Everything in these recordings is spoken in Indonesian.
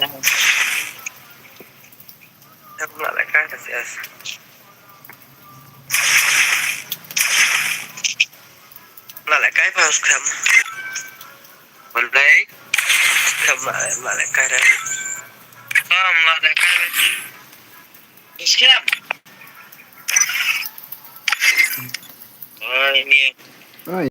Không lại lại cái là lại cái vào khẩm mình lấy khẩm lại cái đây không lại cái đây khẩm ơi nghe ơi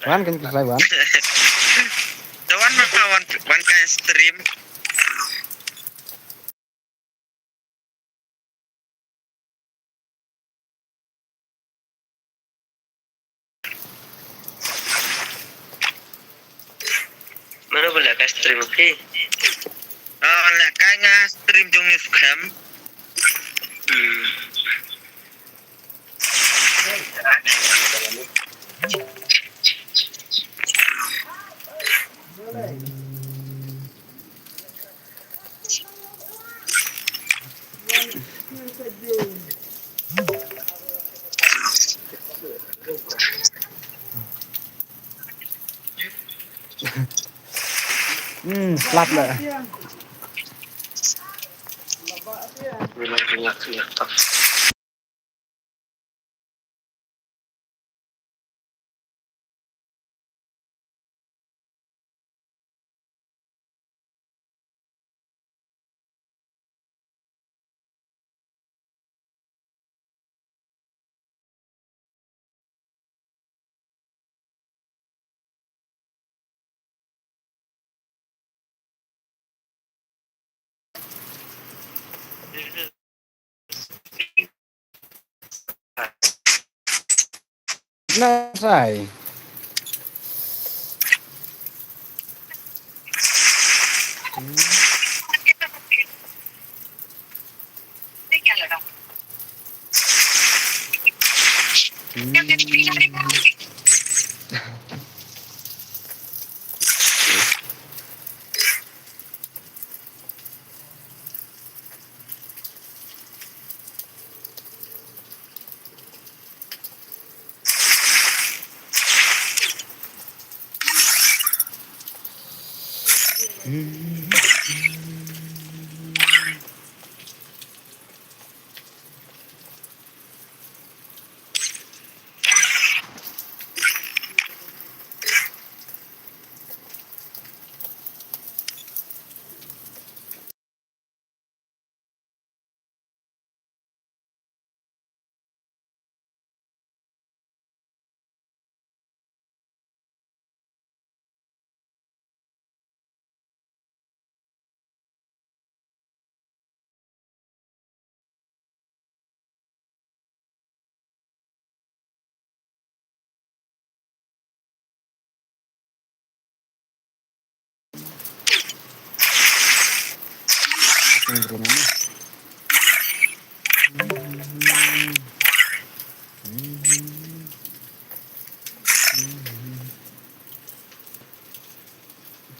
Wan kan selesai Wan. Tawan one kayak stream. Mana boleh kayak stream oke? Nak kayak stream jong news cam. Plat lah. Nah, say.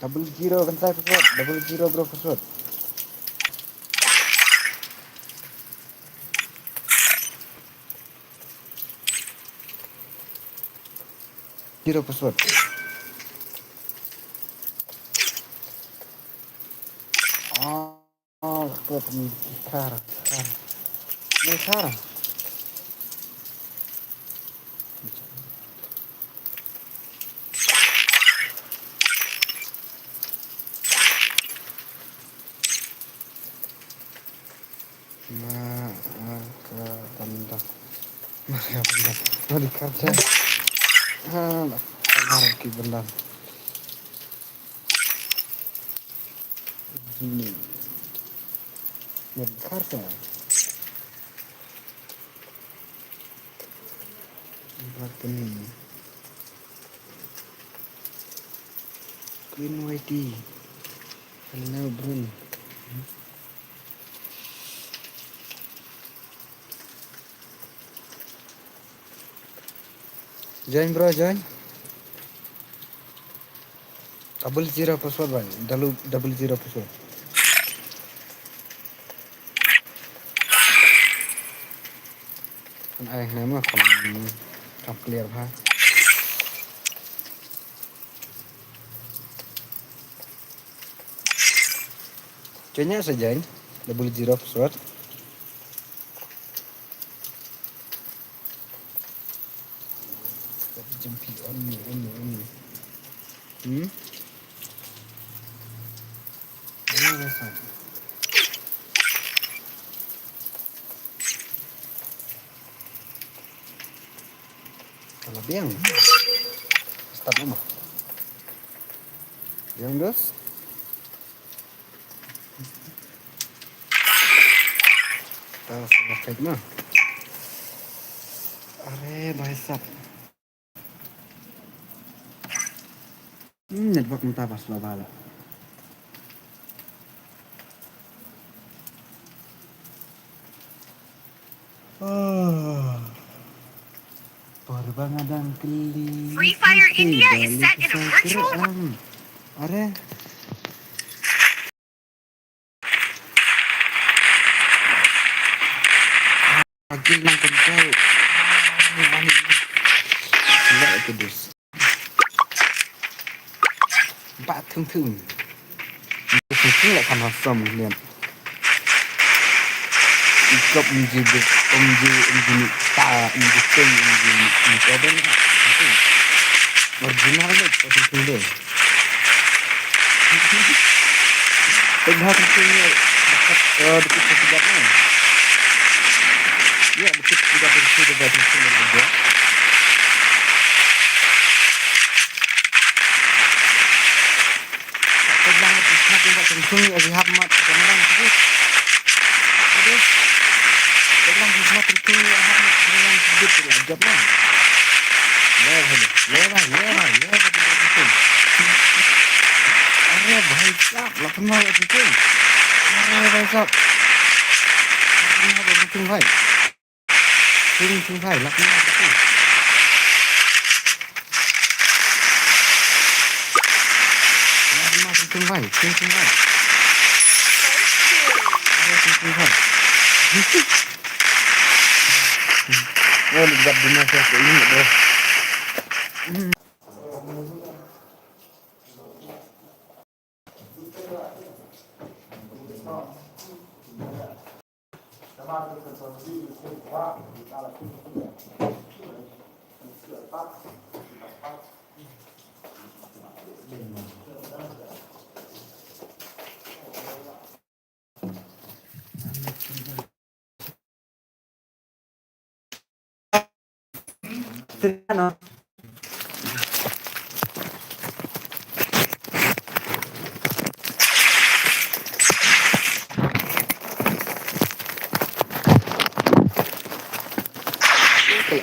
Double zero kan saya password. Double zero bro password. Zero password. Oh, ke Kar. Kar. Maka benda. Maka benda. Mau dikerja. Lagi benda. Karsa. Balcony. Queen Whitey. Hello, Brun. Join, bro, join. Double zero password, bhai. Double zero password. Ai này mà còn chọc clear ha. Kayaknya saja ini double zero password. Jumpi on me. Ini rasa. Kalau biang, start rumah. Yang dos. Kita selesai mah. Are भाई साहब. Network entah pas lo bala. Perbangan keli. Free Fire India is set in a virtual. Are. Agil lang kontrol. Enggak itu dus. Bạ thương thương. Thương lại còn hoạt sầm liền. Cộng gì được, ông gì ta, ông gì tên, ông gì có bên original đấy, có thương đấy. Tên hai thương này, dekat sejarahnya. Ya, dekat juga dari sini juga. Banget semakin kencang ya lihat mat kemudian terus terus semakin kencang ya lihat mat kemudian sedikit lajab lah lewat betul are bahaya sap lapan mau betul are bahaya sap lapan mau betul bahaya sing bahaya lapan mau betul Tung vai. Oh, lihat dunia saya ini, bro. Ano?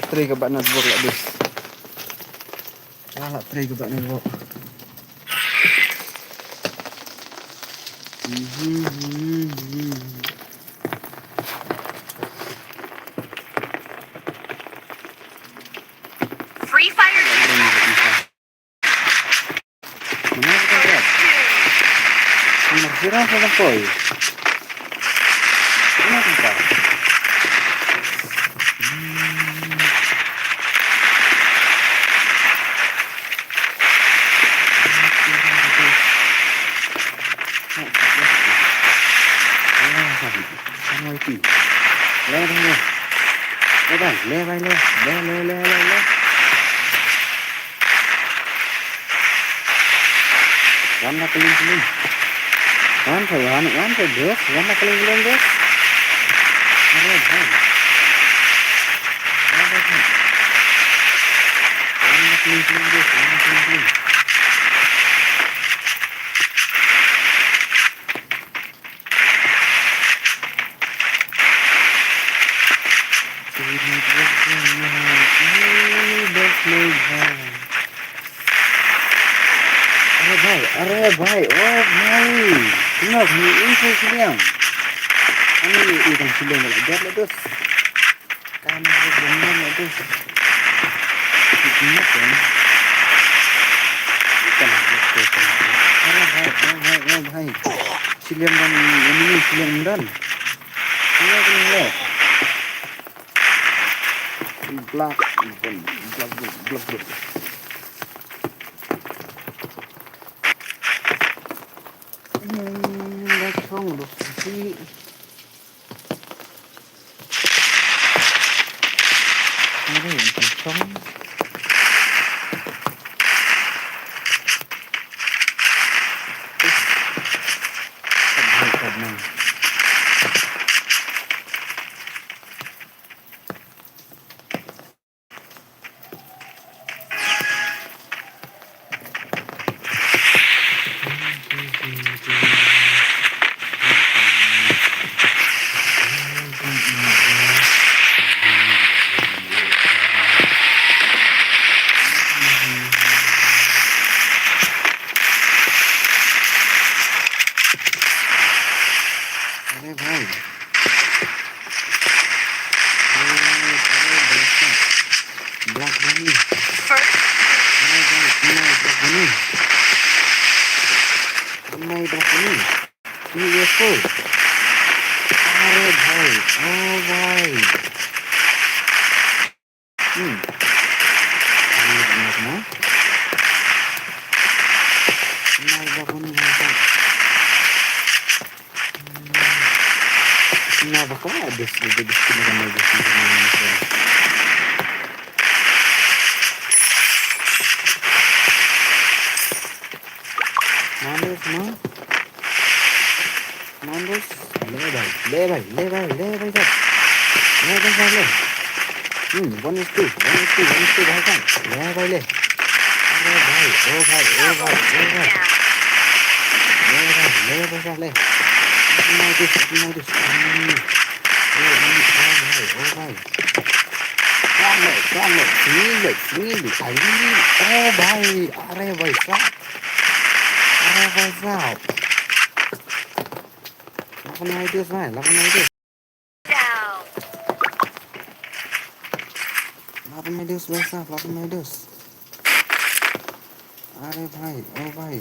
Tray ke bak network lah bis. Lah tray ke bak network. Free Fire India. Mana kita lihat? Merah sama koi. Mana kita? Sama itu. Le. Warna keling-keling. Warna guys. Warna keling-keling guys. Warna keling-keling guys. Warna keling-keling. अरे भाई ओ भाई kenapa ini info siang ini ikan siang lagi ada terus kan benar itu ini kan ikan अरे भाई siang dan ini siang dan ini kan lihat black that's wrong look see ada yang kosong kadang अरे भाई ब्लैक बनी First, अरे भाई नहीं ब्लैक बनी ini UFO अरे भाई ओ भाई ini benar ना नहीं ब्लैक बनी भाई nah bakal ada sedikit dengan Mandos le भाई one is two भाई kan ले अरे भाई ओ भाई ले Sini, oh भाई अरे भाई साहब lakukan itu down. lakukan itu अरे भाई ओ भाई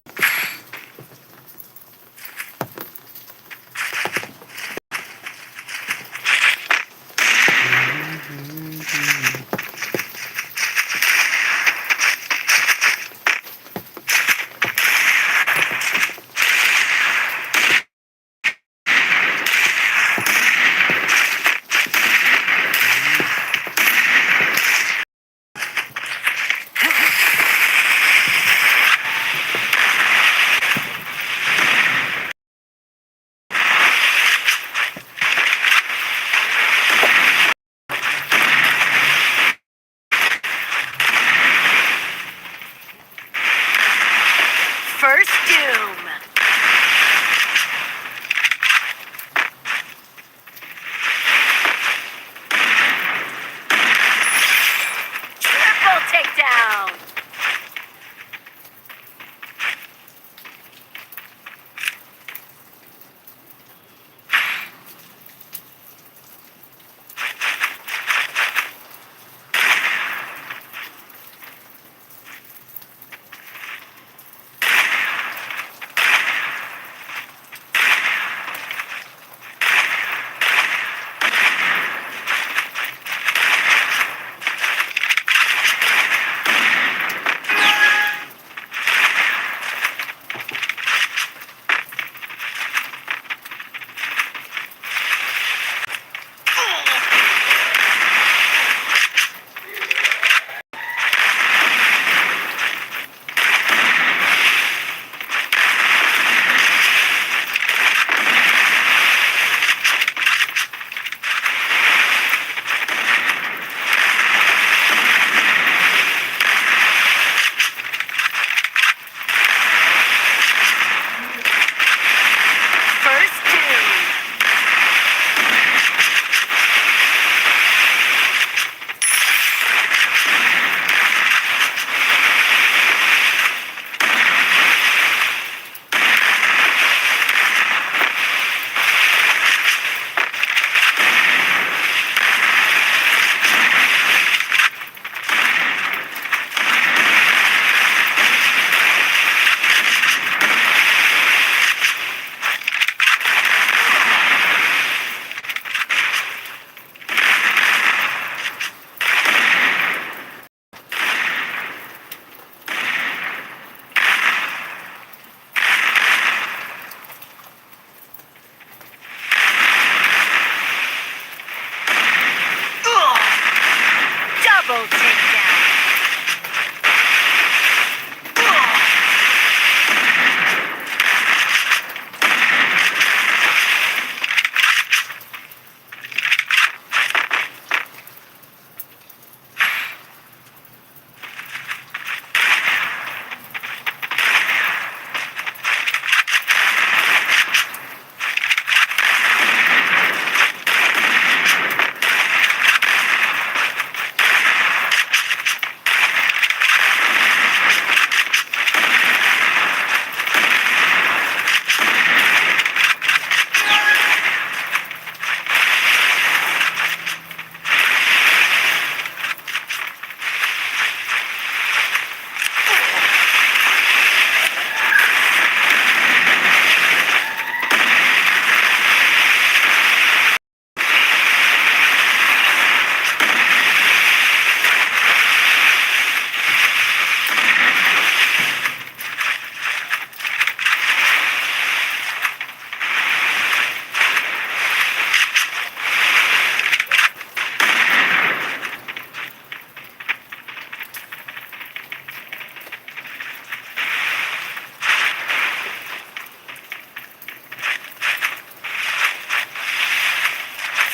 Double takedown.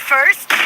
First two.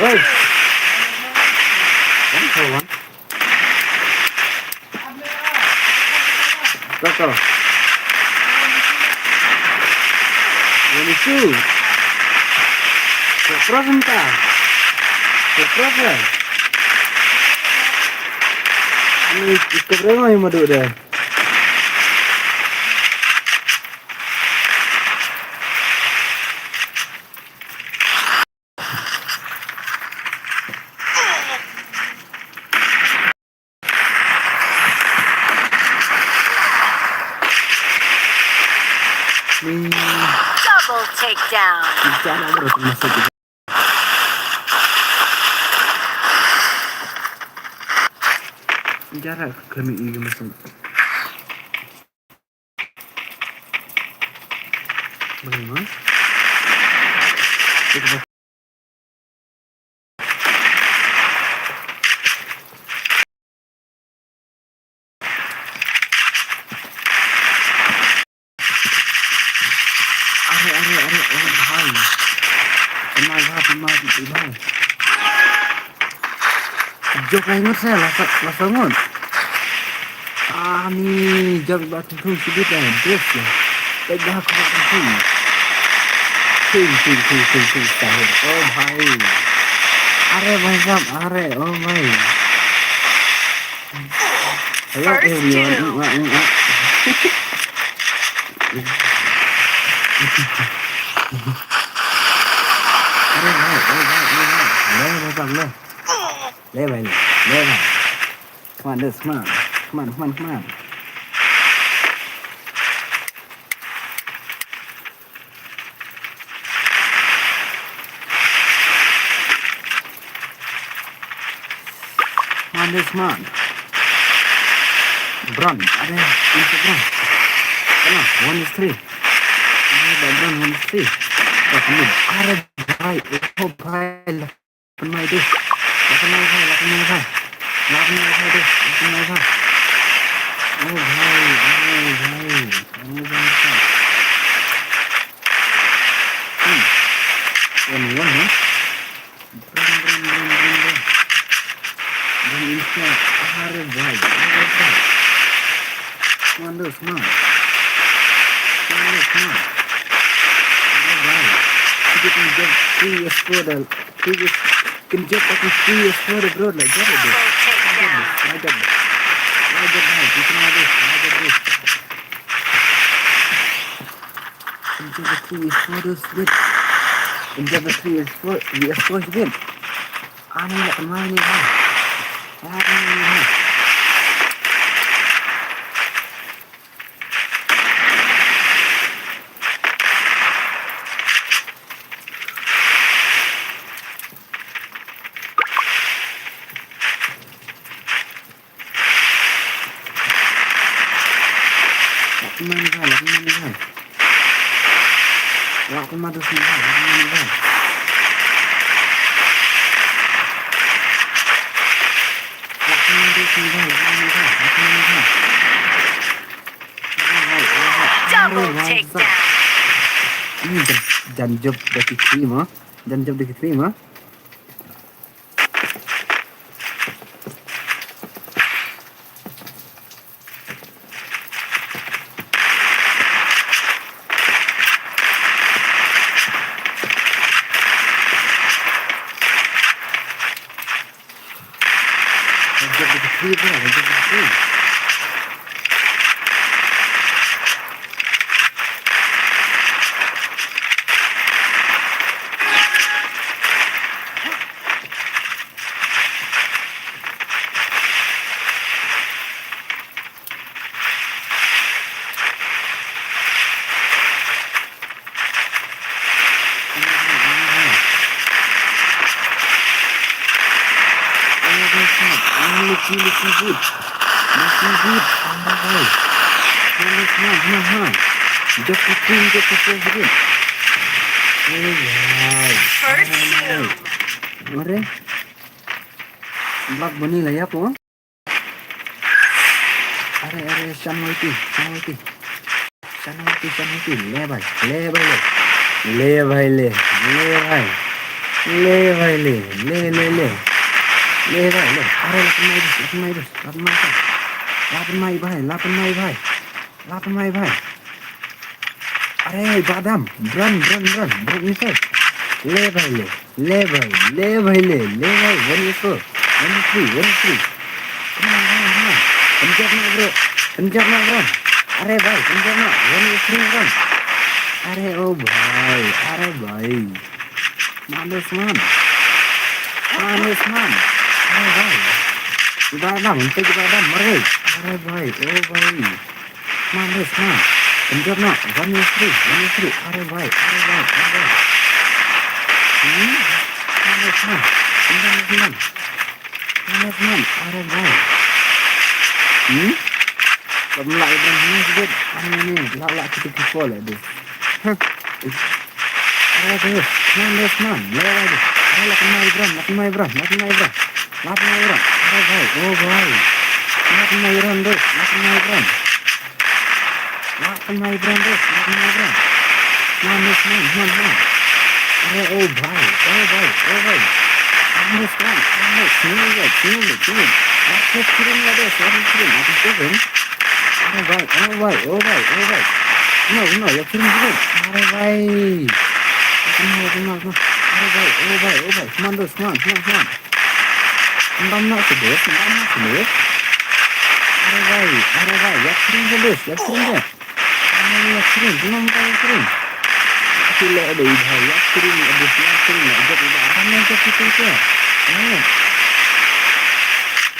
Oi. One for one. Toto. 22. Proszę ta. Proszę. Ini keberapa yang mau duduk? Double takedown. Jangan terus masuk. Jarak kami ini masuk. Bagaimana? Bang. Jok ingat saya lah bangun. Nih jok batu tuh sedikit ya, des ya. Pegang aku batu tuh. Ting tahun. Oh my. Are macam are. Oh my. Hello everyone. Lewat. Come on, this, come on. Come on, this man. Bron, ada Instagram. Kena 1-3. Background 1-3. Kamu अरे भाई ओ भाई lapan mai deh. Lapan mai भाई. Oh भाई. One ya. Bram. Dan insya अरे भाई. Mandus man. अरे भाई. Kita kan jump 3 years further. Can jump up to 3 years further, bro. Like that. Double takedown. Wajib भाई. Kita ada. Wajib. Can jump 3 years further, split. Can jump 3 years further. Years further again. Aneh nak main ni भाई. Lakukan madu semua, Double takedown. Ini dan job dari terima, Looking good. Just the thing, again. First two. Mare. Block bani lah ya po. Are Shanwati. Le bhai. Are lapan mai bhai. Are badam. Run. Nisar. Le bhai. 1-3. Come on. Kencang na bro. Are bhai, kencang na. 1-3 run. Are oh bhai. Manus man. Are bhai. Badam, mar gayi. Are bhai, oh bhai. Manus man. Kencang na. 1-3. Are bhai. Manus man. Are bhai. Kamu lại bên này biết anh này lại cái phố lại đi. Đây đây, man, đây đây. Đây là cái mai bro. Lap mai bro. Đây đây, oh boy. Lap mai bro đây, lap mai bro. Man. Đây oh boy. Understand? Sini. Aku kirim lah deh, aku kirim. Oh bhai. No, ya kirim juga. Are bhai. Kenal. Are bhai, oh bhai. Seman. Sembam nak sedih. Are bhai, ya kirim deh. Ya kirim, belum kau kirim. Sila ada bhai, ya kirim. Jadi apa yang kita?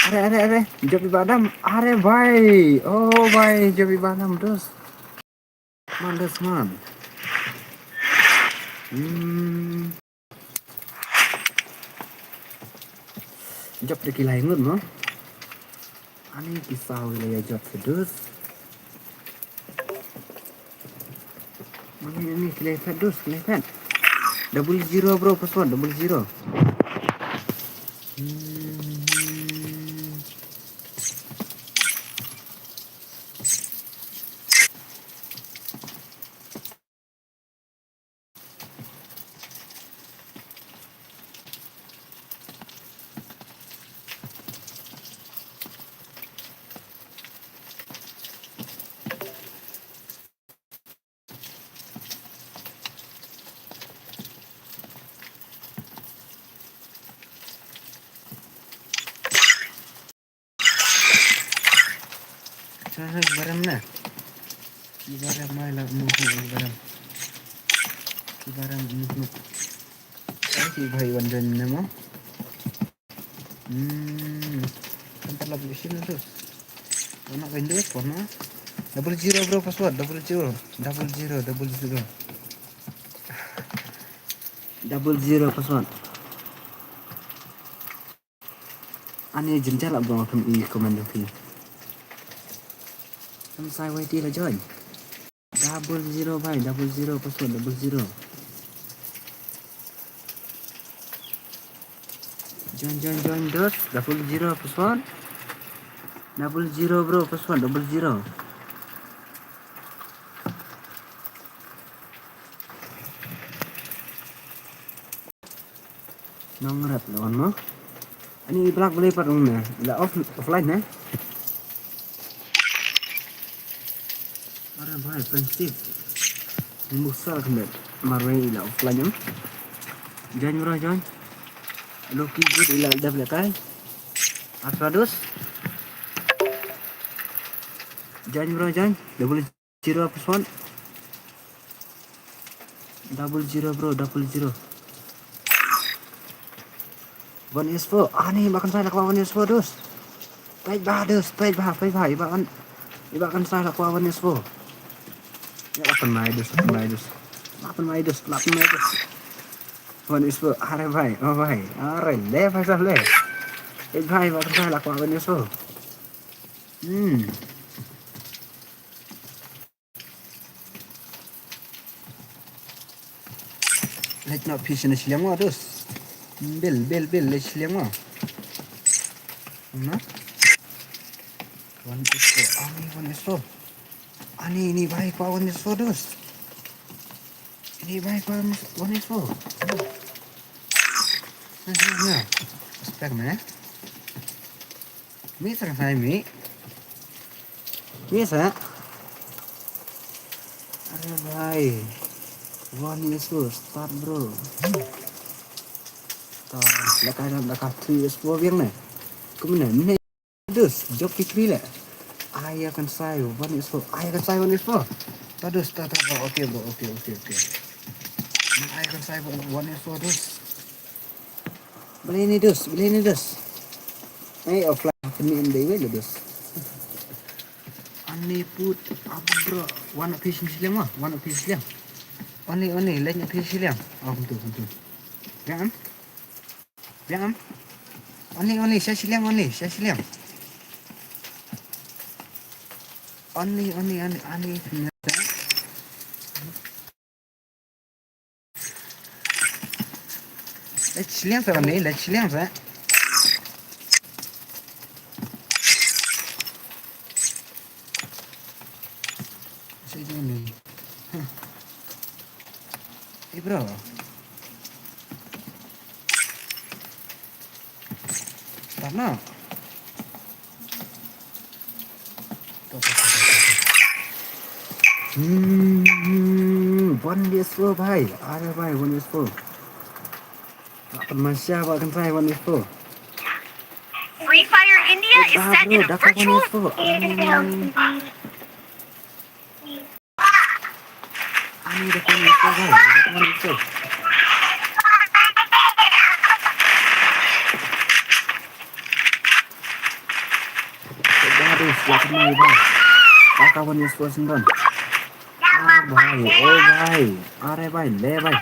Are, Jopi Badam, are bhai, oh bhai, Jopi Badam terus, man. Job dekilai ngut no, ani kisah wilayah job terus, Ini kelihatan dus, kelihatan. Double zero bro, password double zero. Saya barang mana? Ibarat malah ibarat. Ibarat nuk. Si भाई वंदन नमो. Tempat lagi sini tuh. Mana Windows mana? Double zero bro password double zero. Double zero password. Ani jenjal bro kan I command tu. Kan saya YT lah join. Double zero भाई double zero password double zero. Join dos double zero password. Double zero bro password double zero. Nongrat lawan mo. Ini belak boleh pat na. La offline na. Ara bhai prinsip. Musal kembali. Marwai ila offline yam. Join bro join. Loki good ila dah belakang. Aswadus. Join bro join. Double zero password. Double zero bro double zero. One is for ani makan saya nak one is for dus. Page bah ibakan saya nak one is for. Ya lapan mai dus. One is for are bhai, oh bhai. Are le bhai sab le. Page bhai makan saya nak one is for. Let's not fish in the siang dus. Bel let's liang mo. Na? One is for. Ani ini bhai pa one is for dus. Ini bhai pa one is for. Ya. Spek mana? Mi serang saya mi. Bisa. Aduh bhai. One is for start bro. Lekas 3 explore viang ne. Kemudian ni dus job fikri lah. Ayah akan saya one is for. Terus tak okey bro. Ayah akan saya one is for dus. Beli ni dus. Offline kini endai we dus. Ani put apa bro? One piece silang mah. Oni lainnya piece silang. Oh betul. Jangan. Oni, saya silang. Oni. Let's silang saya. Saya jangan ni. Bro. Karena one is for bhai. Are bhai one is for. Akan masya akan saya one is for. Free Fire India is set in a virtual. Ani dah one is for bhai. Lapan mai bhai. Kawan is for sendon. Bhai. Are bhai, le bhai.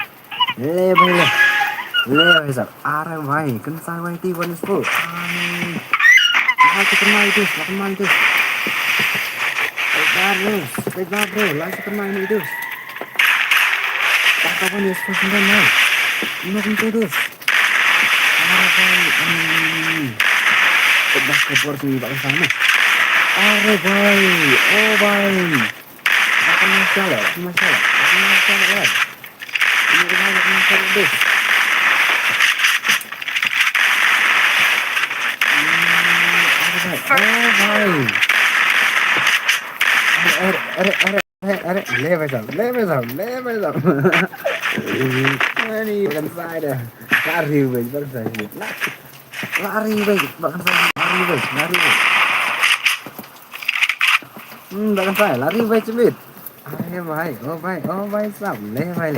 Le sir. Are bhai, kan saya YT one is for. Lapan mai dus. Pegar bro, langsung main itu. kapan ya sudah mau makin terus coba kebor sini pak sana are boy oh boy apa masalah ini masalah deh Level up. Ini bukan saya. Lari weh, bukan saya. Lari weh, bukan saya. Lari weh. Bukan saya. Lari weh cepet. Ayo bhai, oh bhai sab. Le bhai.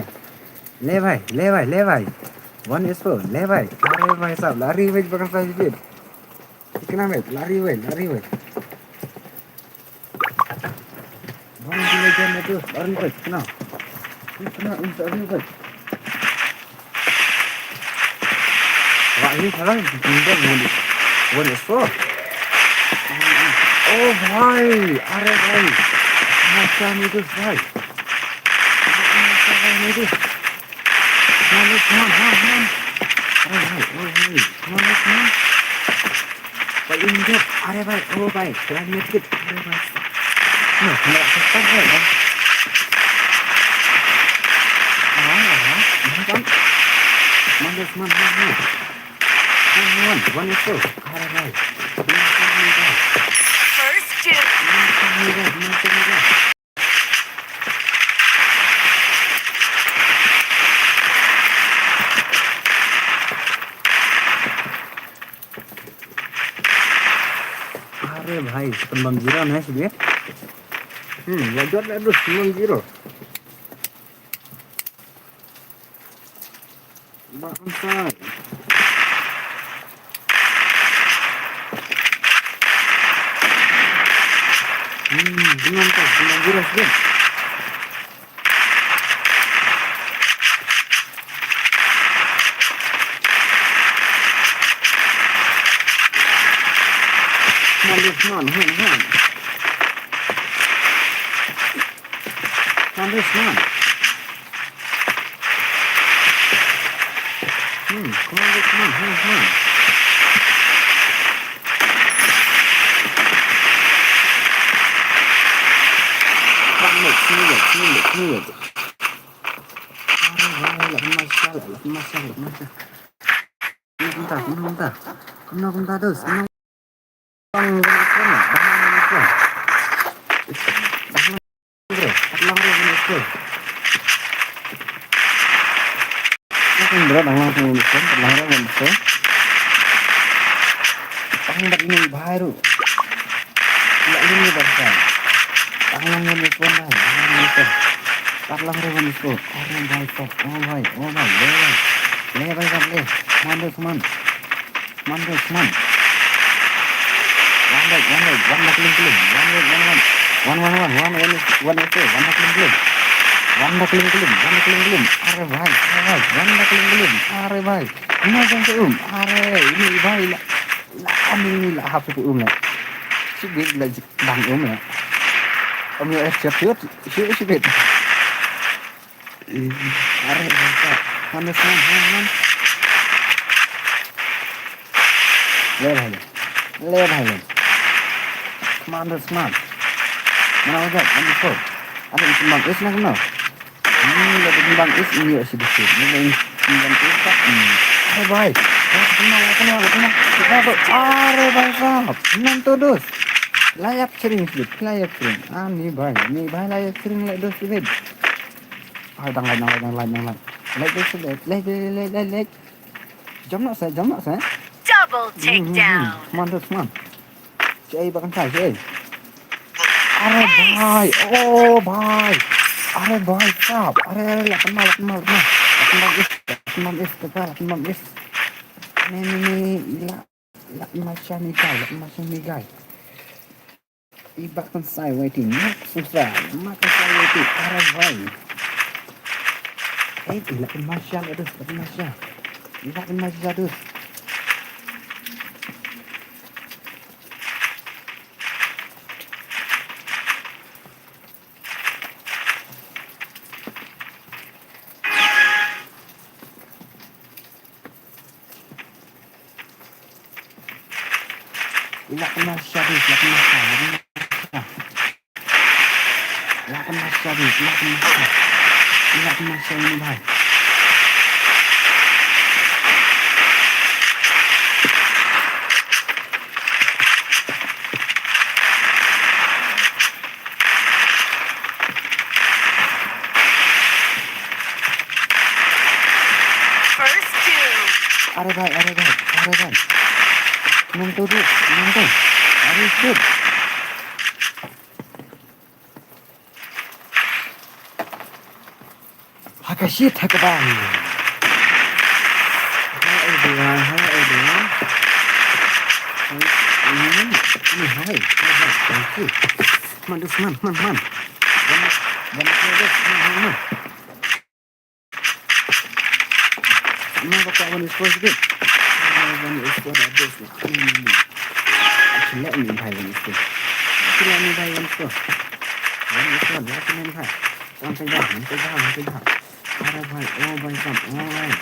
One is full. Le bhai. Ayo bhai sab. Lari weh, bukan saya cepet. Kenapa? Lari weh. One kilogram itu, orang weh, kenapa? Untuk orang weh. Wah ini salah pindah one is full. Oh bhai, are bhai. Macam itu bhai. Macam itu. Come on. Come on. Bhai ini are bhai. Oh bhai, kalian mikir are bhai. Nah, nggak cepat bhai. One is full. Are bhai. First two. अरे भाई 9-0 है sih dia. Wajar aduh 9-0. Bangsat. Dengan tak 9-0 sih. Come on. Smooth. Masalah. Bentar terus. Baru. Layak sering. Nih bhai layak sering like dos sedikit. Dang lai. Like. Jom nak saya. Double takedown. Come on. Cai bahkan saya. Are bhai. Oh bhai. Are bhai sab. Are 8 is. Ini macam ni guys. Ibaratkan saya waiting, susah. Makan saya waiting, arah bhai. Ilakan masyal terus. Lakan masih habis, lakan masih. Lakan masih habis, lakan masih. Lakan masih ini bhai. First two. Are bhai. Nonton. Habis good. Hakashit hakabang. Hello everyone. Hi. Thank you. Come on. Wanna play this? Come on. Bapak one is first good. One is for that this. Let me buy one is good. Let me buy one is good. One is good. Let me buy. One thing down. Alright, bhai. Oh, bhai, come. Alright.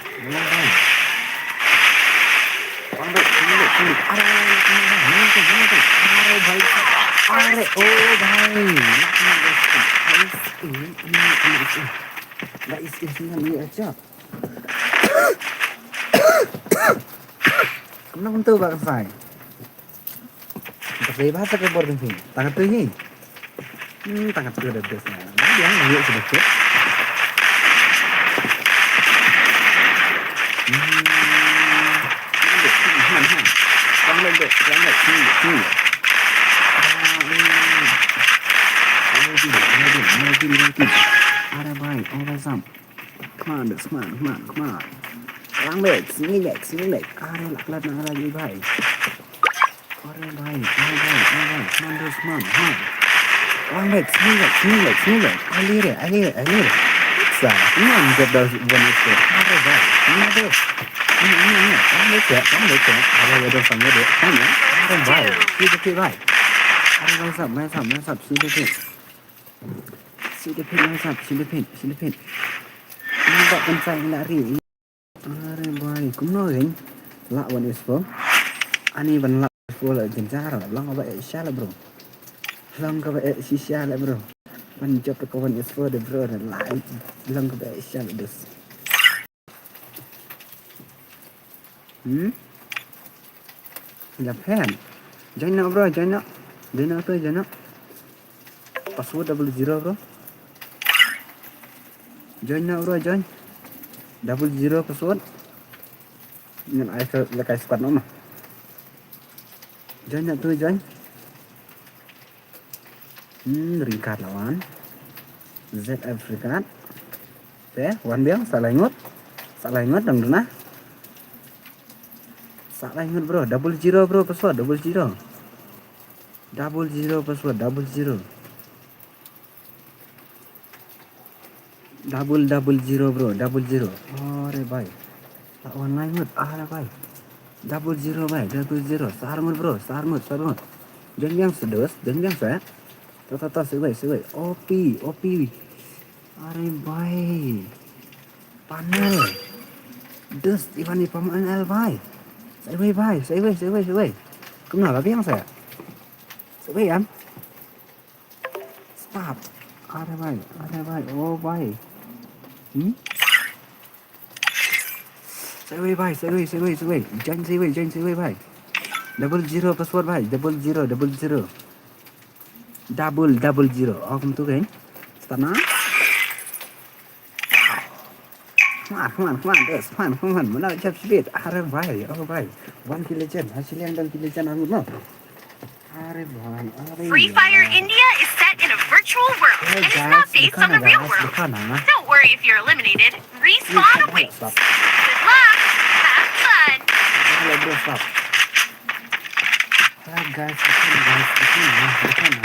Kenapa tuh Pak Fai? Pakai bahasa ke boarding sini. Tangan tuh ini. Tangan tuh ada biasanya. Dia nggak sudah cek. Ada baik, sam. Come on. Lang baik, sini baik. Ada laklat nak lagi baik. Ada baik. Come on. Lang baik, sini baik. Alir. Sah, ini anjir dah bukan itu. Ada baik, ini ada. Ini. Kamu baca. Ada sama dia. Ada baik. Sini baik. Ada masap. Sini pin. Ini buat pencari lari. Ada baik. Kamu kan? Lawan Ispo. Ani ban lawan Ispo lah jencar. Lang apa Isya bro. Lang apa Isya bro. Menjawab kawan Ispo de bro dan lain. Lang apa Isya dus. Japan. Join now bro. Password 00 bro. Join now bro. 00 password. Ini lekai squad nama. Join. Ringkat lawan. Z Afrika. Wan biang salah ingat dong dona. Salah ingat bro. 00 bro password 00. 00 password 00. 000 bro 00. अरे भाई ऑनलाइन मत आ रहा भाई 00 भाई 00 sarmut bro sarmut jangan sedos jangan saya tata sesuai OP अरे भाई panel dus Ivan panel भाई sesuai kenapa yang saya sesuai kan stop अरे भाई oh भाई Sesuai भाई join sesuai भाई 00 password भाई 00 kamu tuh kan setengah come on mana jab speed अरे भाई oh भाई one kill legend hasilnya dan kill legend aku no अरे भाई Free Fire India is set in a virtual world and is not based on the real world. Don't worry if you're eliminated. Respawn awaits. Good luck. Have fun. Hello bro, stop. Alright guys, listen now. Come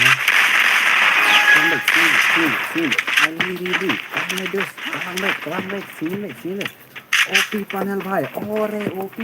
back. Sini. OP panel bhai. Ore OP.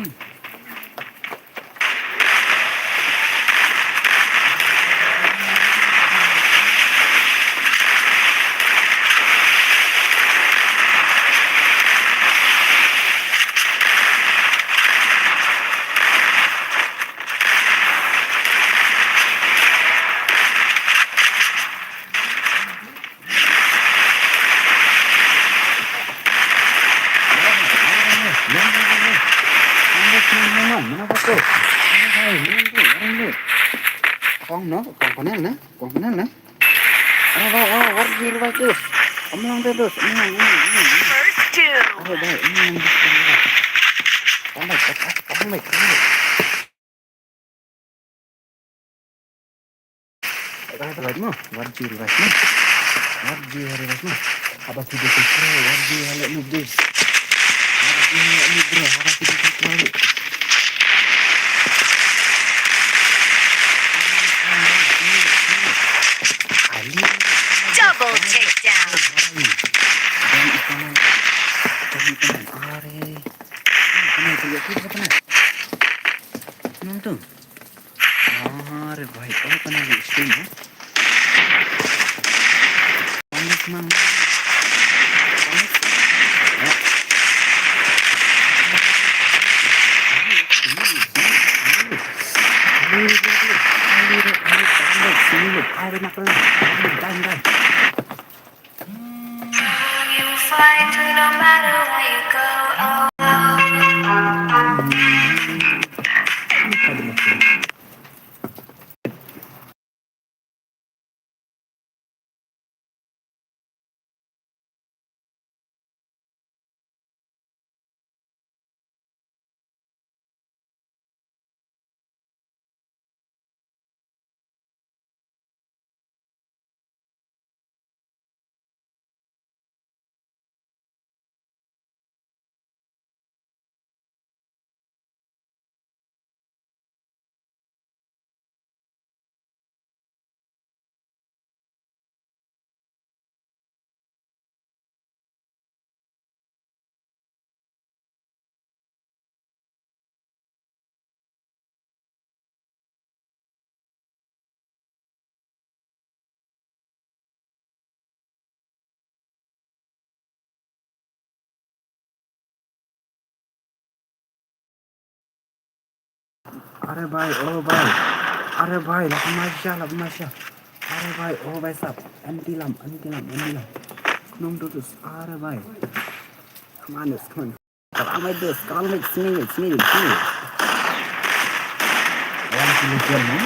Kong no, kong na. What do you like this? Menang terus, menang. First two. Baik, comeback. Right mo, what do you like mo? Apa sih this bro? What do you like me this? What do you like me bro? Apa sih this bro? Double takedown. अरे भाई कौन बना रही स्ट्रीम है Find you no matter where you go. अरे भाई ओ भाई अरे भाई लपमाशा अरे भाई ओ भाई साहब anti lam nung terus अरे भाई come on kalau itu sini orang sini jalan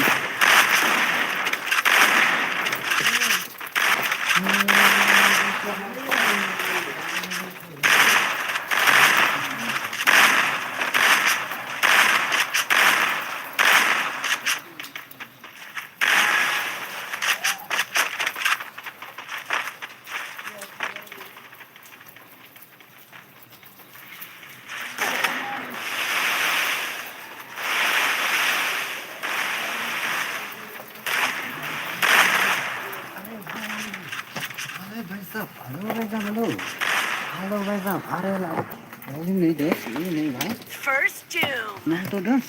Halo भाई साहब अरे ini nih भाई First two. nah tuh dos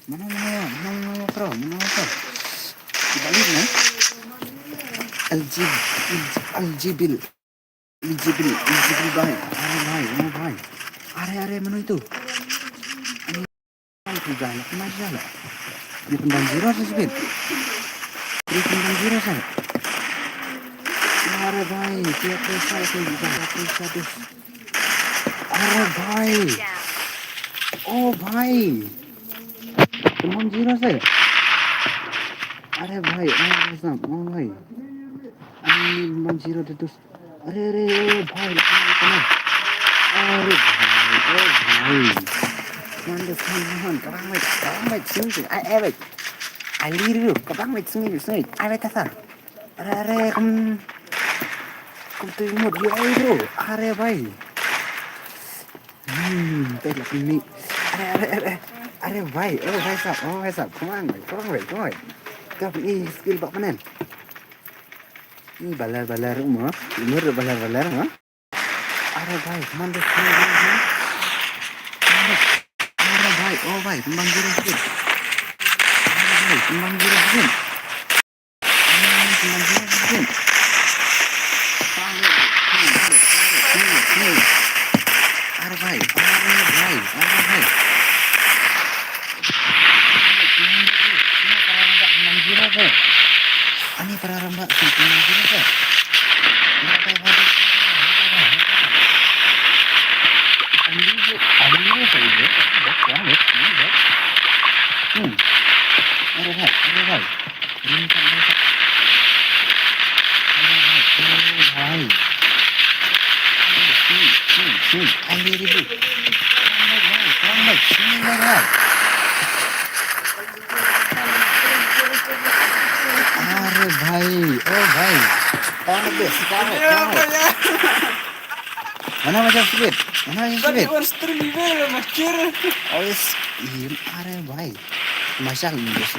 mana pro dibalik nih aljibil भाई अरे भाई अरे mana itu itu jalan kemana jalan di pendam zero sih di pendam zero saya अरे भाई क्या पैसा दे अरे भाई ओ भाई तुम जीरो से अरे भाई ओ भाई तुम जीरो दे तुस अरे ओ भाई अरे भाई man kabang mai sing ai liru kabang mai sing ai bai tasa अरे तुम तो इमोट ये आई ब्रो अरे भाई पहले अपनी अरे भाई ओ भाई साहब कमान भाई तो अपनी स्किल बपनन ini balar rumah umur balar mah अरे भाई कमान दे अरे भाई ओ भाई tumbang jurus अरे भाई tumbang jurus अरे भाई ini praramba भाई अरे भाई ओ भाई कौन है sekarang mana macam speed oh yes अरे भाई masa nidus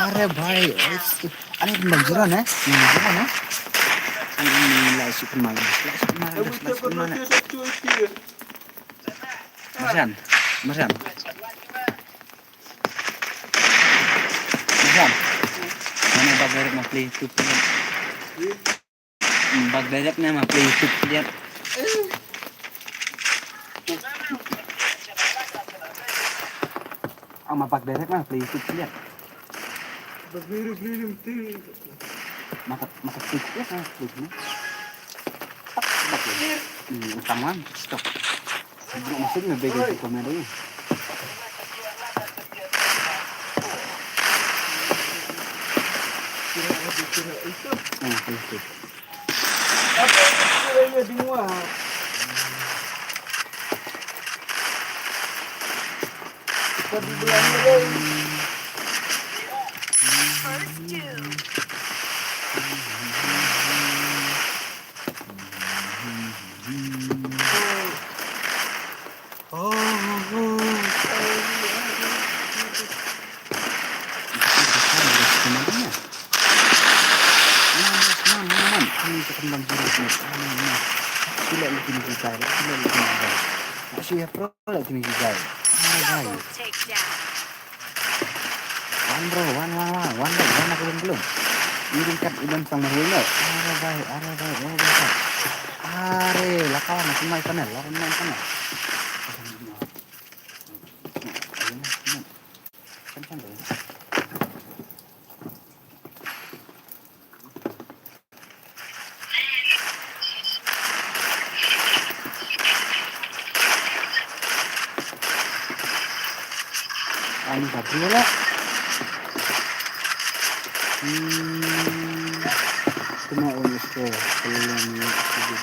अरे भाई अरे menjeran ya ini langsung kemana Marjan mana bag direct mau play YouTube bag directnya mau play YouTube lihat sama bag direct mah play YouTube lihat maka klik ya kan kliknya utama stop maksudnya beda di komennya itu apa istilahnya di luar tadi bilangnya One belum. Ini kan udah sama Rino. Are, lah kawan aku main sana, lawan main sana. Ani Gabriela. Cuma unik ke belum sujud.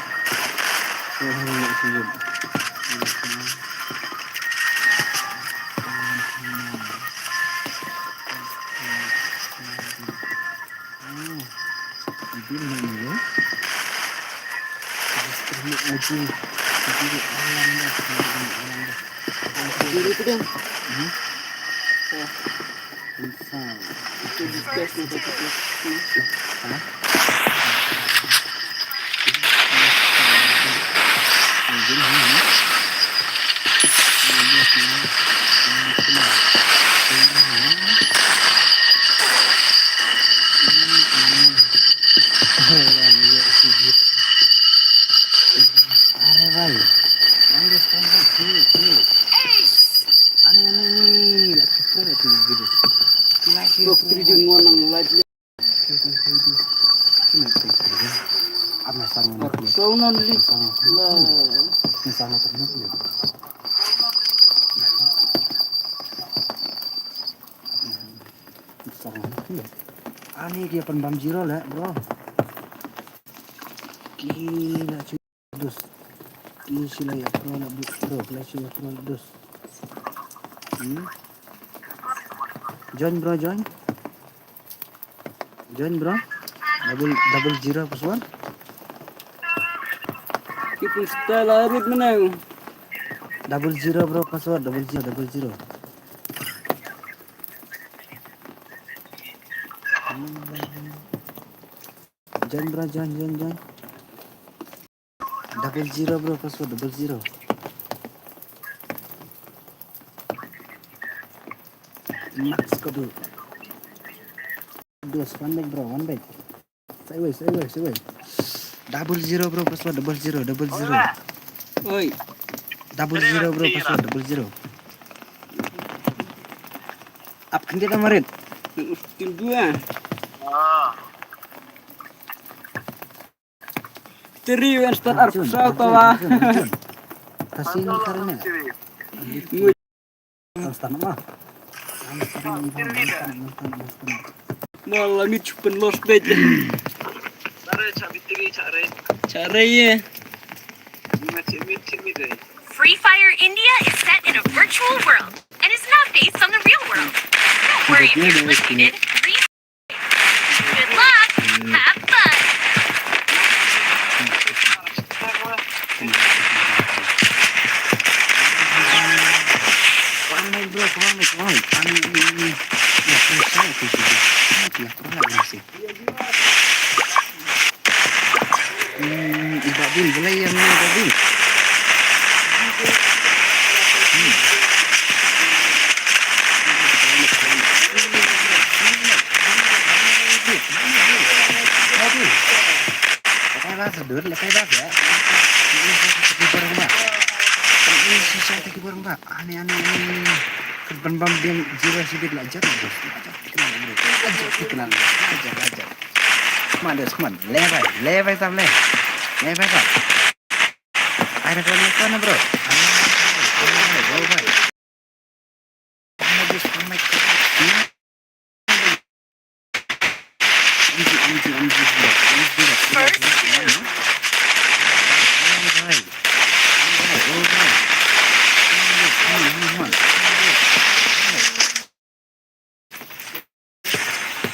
Ini dia pendam zero lah bro, gila cuy dus ini sila ya bro flash ya bro dus join bro join bro double zero password kita style arit menang double zero bro password double zero join bro join double zero bro password double zero max kode dos one back say way double zero bro password double zero oi double zero bro password double zero up kan kita marit tim 2 Teri yang start up so kawa kasih ini karena Amsterdam mah. Malah ni cuma lost bed. Caranya. Free Fire India is set in a virtual world and is not based on the real world. Don't worry if you're eliminated. Good luck. Have fun. Ramai bro, ramai. Ini. Ya, saya tu sih. Ya, ramai sih. Ibak bil, boleh yang ni ibak bil. Lepas sedur, lepas dah ya. Ini barang mbak. Ini sisa lagi barang mbak. Aneh. Kerbau yang jiwa sibuk lajar terus. Dikenal. Ajar. Come on. Lewat sampai. Lewat. Ada mana bro?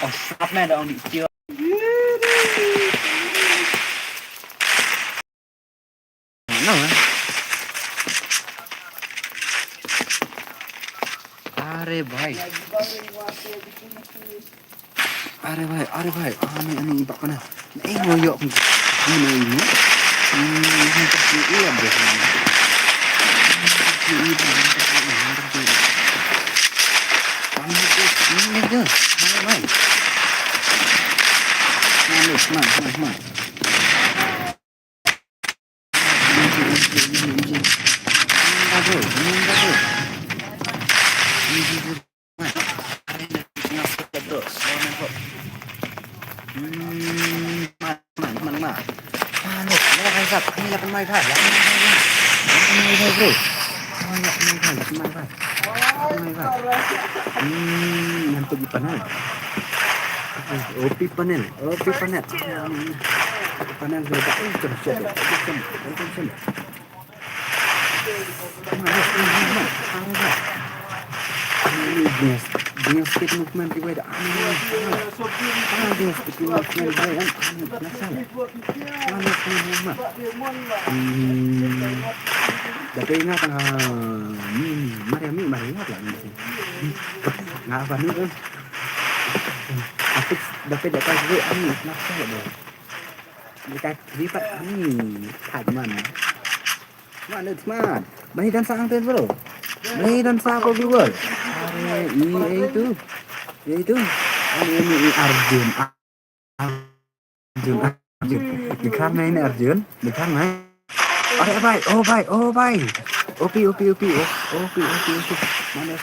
Oh, stop man, on the steel. No. अरे भाई ini Pak mana? Ngoyok ini. Iya bro. Ini dia. Hai. Man. Ngantuk di panel. Opi panel. Panel sudah terus. Dia speed movement di bawah. Dia speed movement di bawah. Tapi ingat mari ingat lah ini. Nggak apa nih kan? Tapi dapat juga nafsu loh. Dekat lipat tak mana? Mana teman? Bayi dan sang tuh bro. Bayi dan sang kok juga. Itu. Ini Arjun. Di karena ini Arjun. Oh bye. Opi.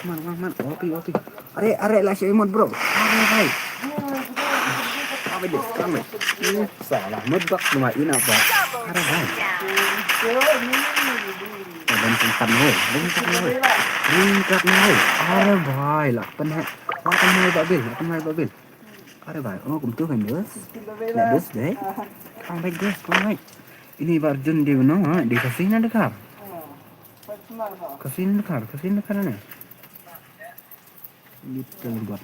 Mana? Opi. Are lah si Imon bro. Bye. Apa dia? Kamu. Salah medok rumah ini apa? Are bye. Dan tingkat nol. Are bye lah. Penat. Makan mai babil. Are bye. Oh, kum tu kan dus. Dus deh. Come back. Ini Arjun di mana? Di kasino dekat. Kasino dekat mana? Little bot.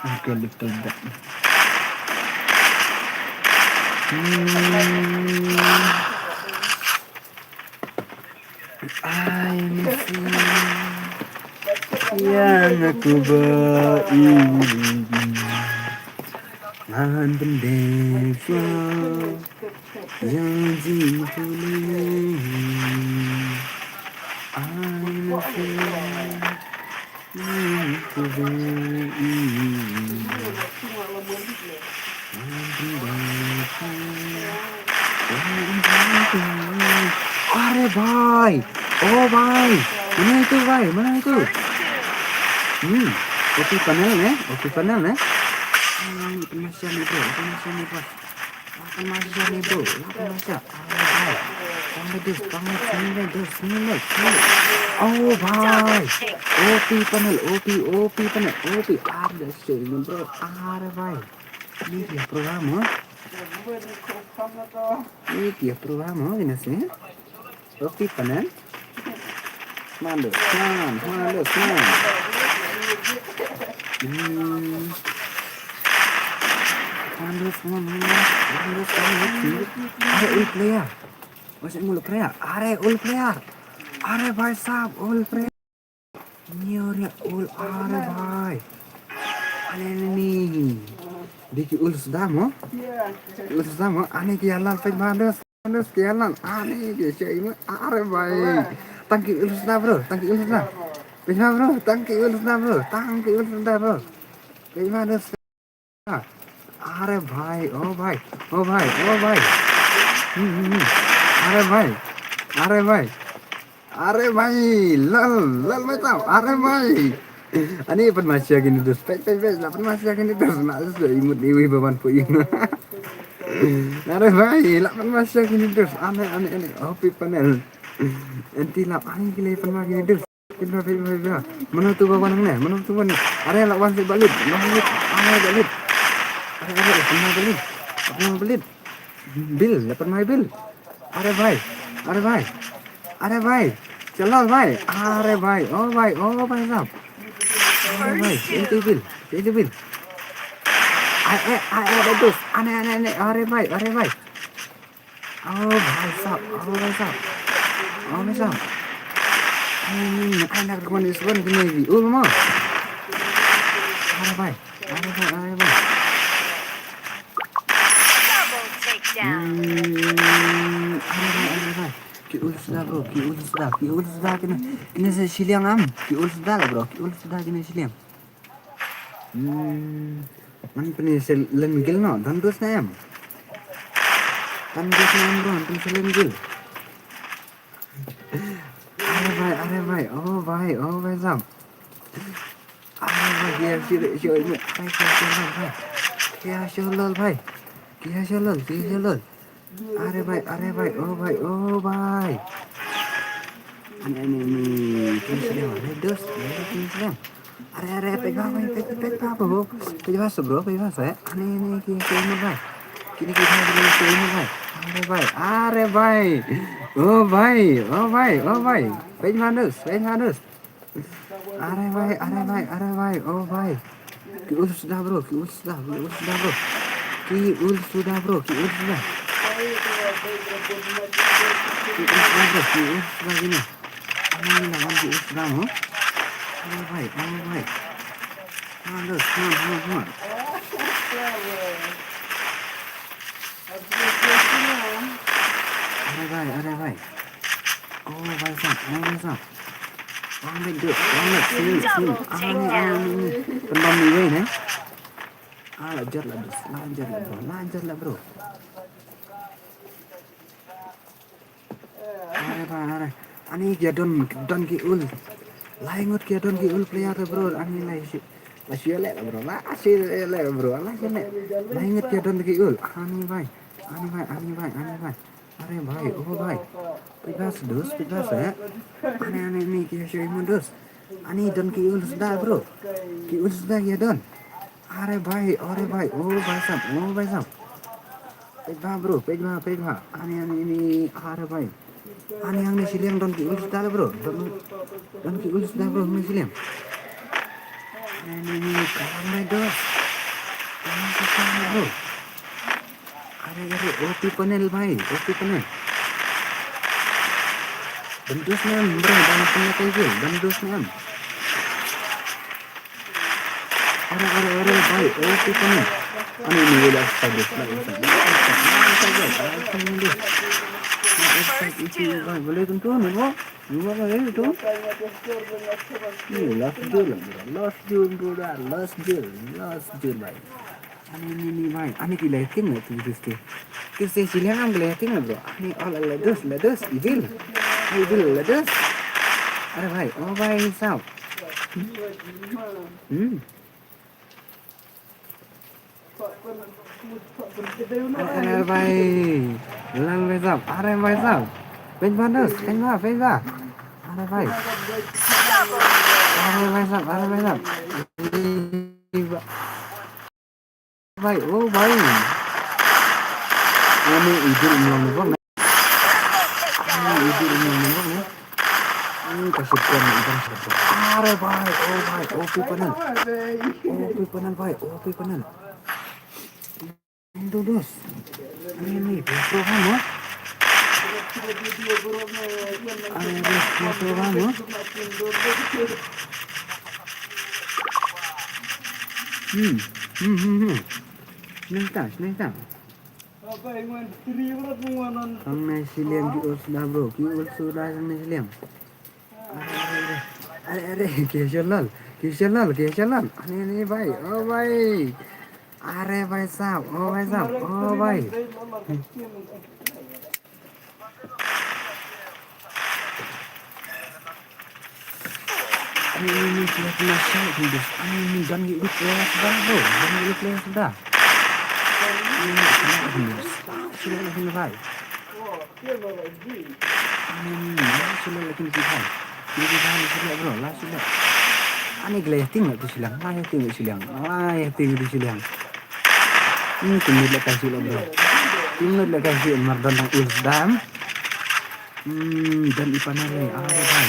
Okay, little bot. Yang aku bayi Ngan bendesa yang dipulih Are bye. Oh bye. Mana itu? Opi panel nih. Masih nih bro. sini. Oh भाई OP panel ada streaming bro ada भाई ini dia program ini sih OP panel Mando ada ult player masih mulu player ada ult player ada भाई साहब ult player Nyornya ul are bhai. Ane ni. Diki ul sedamo. Ul sedamo ane ki halal fai manus ki halal. Ane ki shei are bhai. Tangki ul sedam bro. Pejma bro. Tangki ul sedam bro. Pejma manus. Are bhai. Oh bhai. Are bhai. Are भाई लल मैं tahu are भाई ani pan masih gini terus pej lah pan masih gini terus nak sudah imut iwi beban puing are भाई lah pan masih gini terus ane opi panel enti lah ani gile pan masih gini terus kita mana tu bawan ni mana tu bawan are lawan si balik are balik bil lapan mai bil are भाई चलो भाई अरे भाई ओ भाई साहब अरे भाई itu bil bagus aneh अरे भाई oh भाई साहब ini anak kemanusiaan gini mau अरे भाई Double takedown. अरे भाई Ki ul sudah kena siliang am. Ki ul sudah lah bro. Kena siliang. Man peni selen gil no. Dan terus na am. Bro. Peni selen gil. Are bhai. Oh bhai sam. Are bhai kia show ini. Kia show lol. Are bhai. Oh bhai. Ini sedang ada dos. Are pega bro. Pega bro. Ya. Ini kini bhai. Kini bhai. Are bhai. Oh bhai. Pega dos. Are bhai. Oh bhai. Ki ul sudah bro. Ki ul sudah gini. Ini lawan ki ul sudah mo. Oh bhai. Come on. Are bhai. Oh bhai sam. One leg sini. Pendam ni ni. Lanjut lah bro. Are. Ani dia don ki ul. Laingot ki don ki ul player bro. Ani masih elek bro. Laingot ki don ki ul. Ani bhai. Are bhai. Oh bhai. Pegas ya. Ani ni ki show mundos. Ani don ki ul sudah bro. Ki ul sudah ya don. Are bhai. Oh bhai sam. Pejma. Ani ini are bhai. Ani yang ni siliang don ki ul sudah bro. Don ki ul sudah bro ni siliang. Ani kamera dos. Ani kamera bro. Are OP panel bhai. Bendus nam bro. Dan punya tegel. Bendus nam. Are bhai. OP panel. Ani ini udah habis lagi. Boleh tentu nih bro. Dua kali itu. Ini last deal bhai. Ani bhai. Ani ki lighting na tu diske. Kise siliang lighting na bro. Ani all ledos evil. Ledos. Are bhai. Oh bhai sao. Are bhai. Lang bhai sao. Are bhai sao. Bench Banders, bench va. Are भाई साहब भाई ओ भाई ini ibu ini bang ini kasih puan ikan satu are भाई opi panan भाई opi panan itu dos ini betul kan ya betul kan ya Nesta. Sang nasi liam ki sudah bro, ki sudah sang nasi liam. Are, Keshalal. Ini भाई, oh भाई. Are भाई साहब, oh भाई. Ini jangan gitu ya sudah bro, jangan gitu ya sudah. Sudah lagi भाई. Sudah lagi भाई. Ini भाई sudah bro, lah sudah. Ani gelayatin nggak tuh silang, layatin itu silang. Ini timur lekasi lo bro. Timur lekasi Mardan yang Ulsdam. Dan Ipanare, भाई.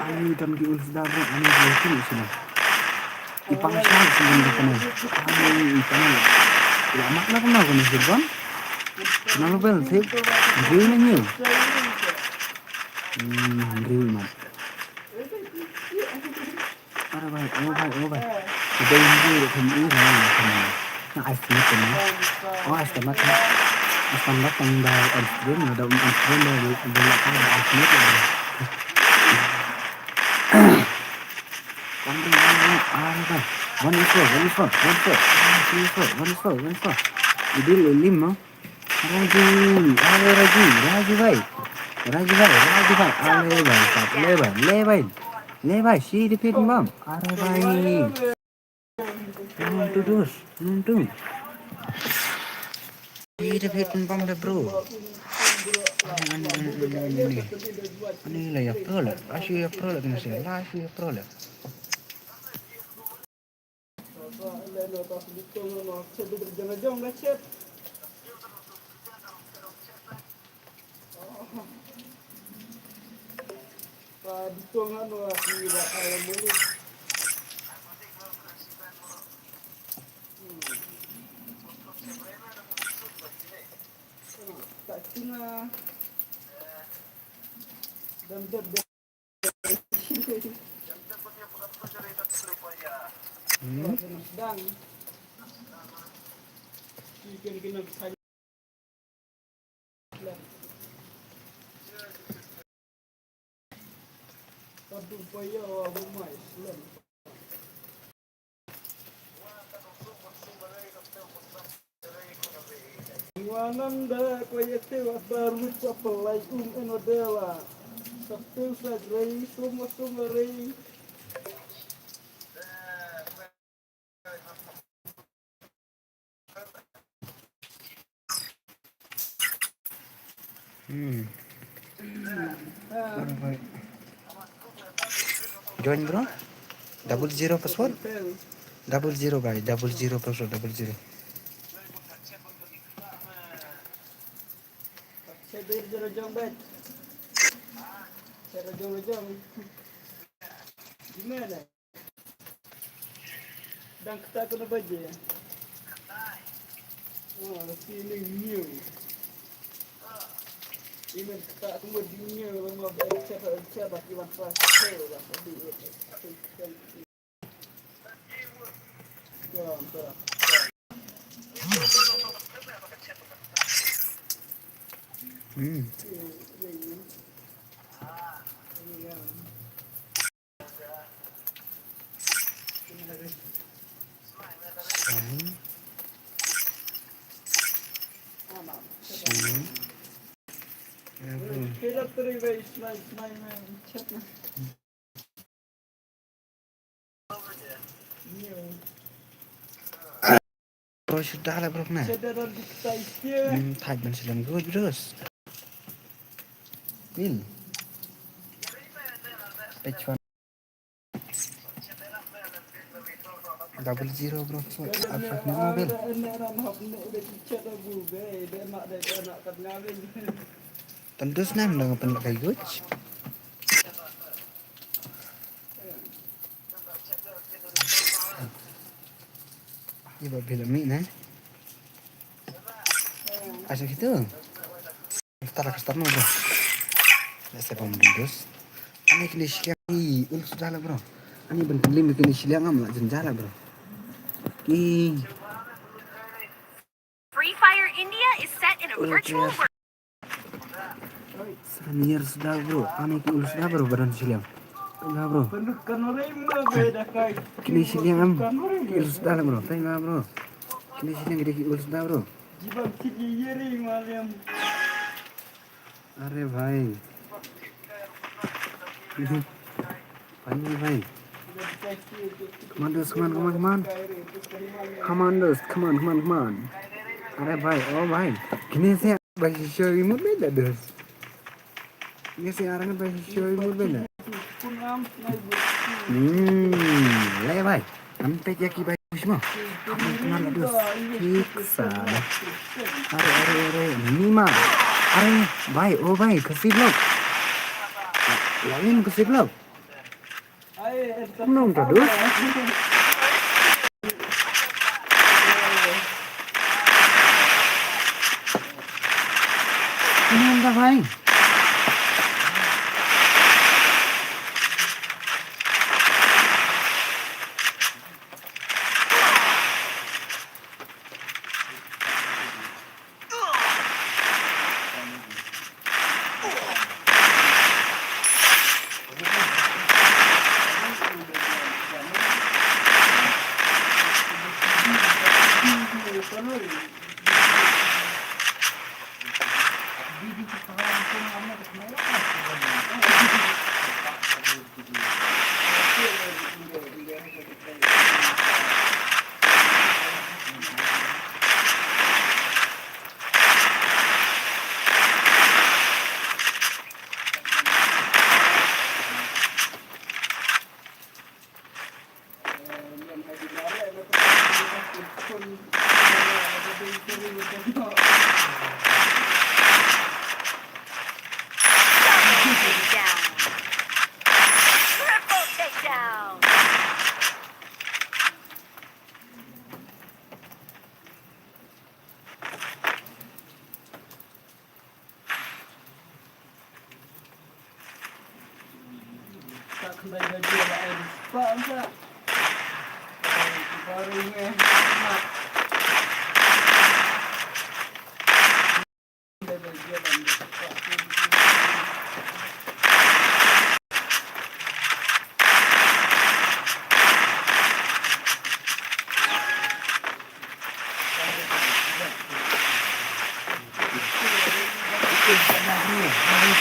Ani dan ki Ulsdam, ani gelayatin itu silang. Ipangsan sebelum ketemu. Ani Ipanare. Ya makna kenal kan Sirban? Kenal bel, sih. Drill new. Drill man. Are भाई, oh भाई. Udah ini ini nah estimate kan. Oh estimate. Estimate yang dari Instagram ada Instagram dari belakang ada estimate ya. Something भाई. One is four. Ini lim mau. Raji भाई. Le भाई si repeat bang. Are भाई. Nuntung. Si repeat bang deh bro. Ini lah ya pro lah. Asyik ya pro lah kena sih. Asyik ya pro lah. Wananda koyetewa baru capelai enodela. Sapeu sagrei suma rei. Join bro. 00 password. 00 भाई 00 password 00. Saya jom bet. Saya jom. Gimana? Dan kita kena baca. Feeling new. Ini kita tunggu dunia lama bercakap iwan kelas lah. Kira terus main chat lah. sudah lah bro nah. Cederan kita isya. Thaj ban silam good terus. Win. Page 1. Double zero bro. So, Alfred ni mobil. Anak ranhap nek udah cicet aku be, dia nak kan ngawin. Tentu senang dong pendak kayak coach. Ini buat film ni nah. Asal gitu. Kita lah customer bro. Saya pembungkus. Ini kini siang ni, sudah lah bro. Ini bentuk kini siang am lah jenjala bro. Ki. Free Fire India is set in a virtual world. Seramier sudah bro. Ini kini sudah bro badan siang. Tengah bro. Pendukan orang mula beda kai. Kini siang am. Kini sudah lah bro. Tengah bro. Kini siang kini sudah bro. Jibam kiki yeri malam. अरे भाई भाई commandos come on अरे भाई ओ भाई किने से भाई show remote में dah किने से आरंग भाई show remote में dah ले भाई हम पे क्या की भाई semua teman terus siksa अरे Nima अरे भाई ओ भाई kasih vlog lain kasih vlog belum terus ini anda भाई Triple takedown. Tak kembali gaji ada air. Pak tak. Barunya nak.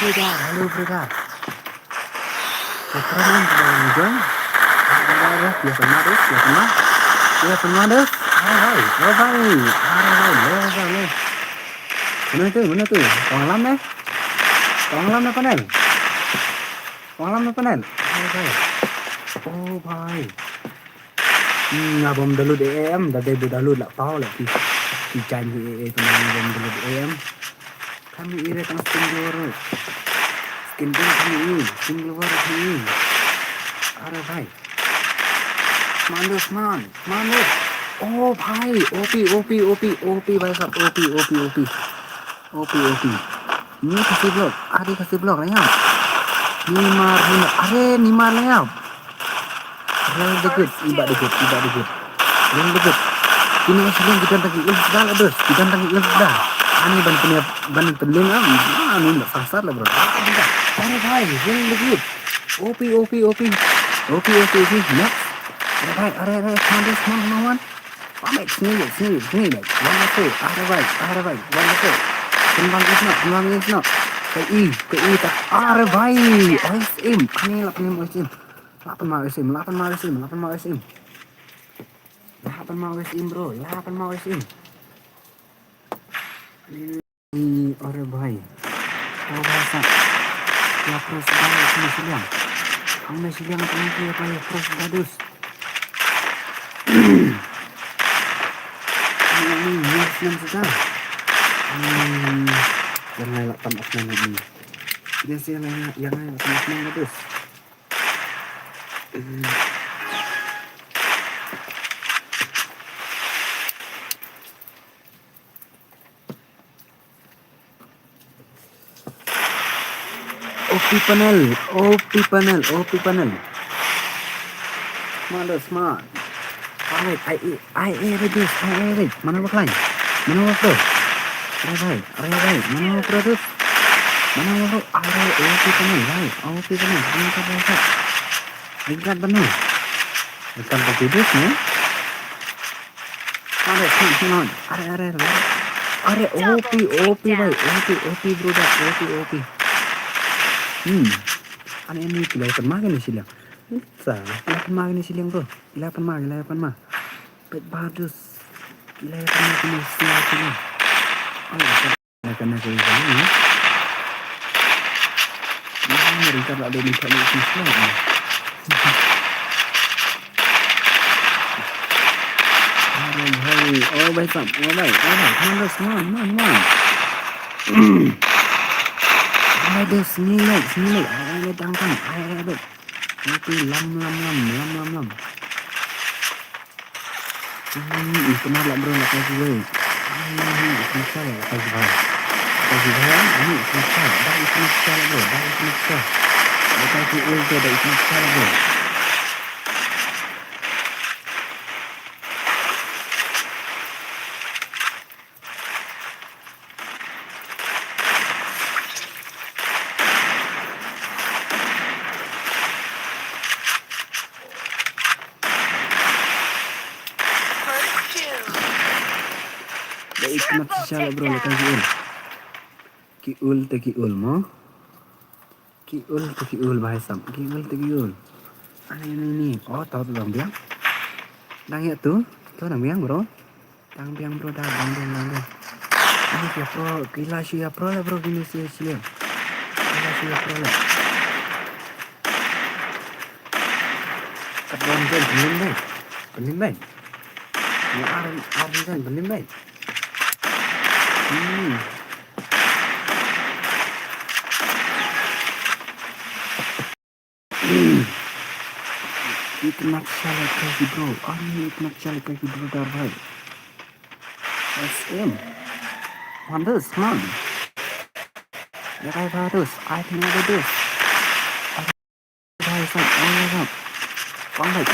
Halo Frida. Keren kan? Biasa terus. Hai. Mana tuh? Orang lam na panel. Hai. Oh भाई. Ngabom dulu DM, dadai dulu lah pau lah di janji itu ngabom dulu DM. Kami ire tang skin keluar kami. अरे भाई मानस ओ भाई ओपी भाई साहब OP ini kasih blog lah ya Nimar Nimar lah ya Real deket iba deket ini aslinya kita tadi sudah terus kita tadi sudah ani ban penling anu enggak sasar lah bro अरे भाई real deket OP next अरे come on pamit sini wonderful अरे भाई wonderful kembang isno ke I tak अरे भाई OSM ini 8 OSM 8 mau wes im bro, 8 mau wes im. Ore भाई oh भाई साहब क्या प्रोस बाय इसमें सिलियम हमने सिलियम को किया भाई प्रोस बादुस ini Muslim sudah yang lain 8 Osman ini dia sih yang lain 8 Osman bagus OP panel. Smart. Alright, I reduce. Mana bakal? Mana bakal? Alright, mana bakal terus? Mana bakal? Alright, OP panel, right? OP panel. Tingkat penuh. Bukan pakai dus nih. Alright, come on. Alright, OP, baik. OP bro, OP. Aneh ini kelihatan makin di sini. Kelihatan makin di sini bro. Kelihatan mah. Bet badus. Kelihatan makin di sini. Oh, karena kayak gini. Mereka tak ada di sana lagi. Oh baik. Man. Ada senilai, ada dangkang, ada itu lam. Pernah lah bro, nak kasih gue. Susah lah, kasih bayar. Ini susah, dah bro, Dah kasih ulti, dah susah bro. Ikmat siya bro, lekas kiul mo. Kiul bahai sam. Kiul. Ini. Oh, tahu tuh bang biang. Dang ya tuh dang biang bro. Dang biang. Ini ya pro, kila siya pro lah bro, gini siya. Kila siya pro lah. Kabon kan benim baik. Ya arun kan benim baik. इतना अच्छा लगता है कि ब्रो इतना अच्छा लगता है कि ब्रो डर भाई SM Wonders man ya kayak harus I think I do भाई सब combat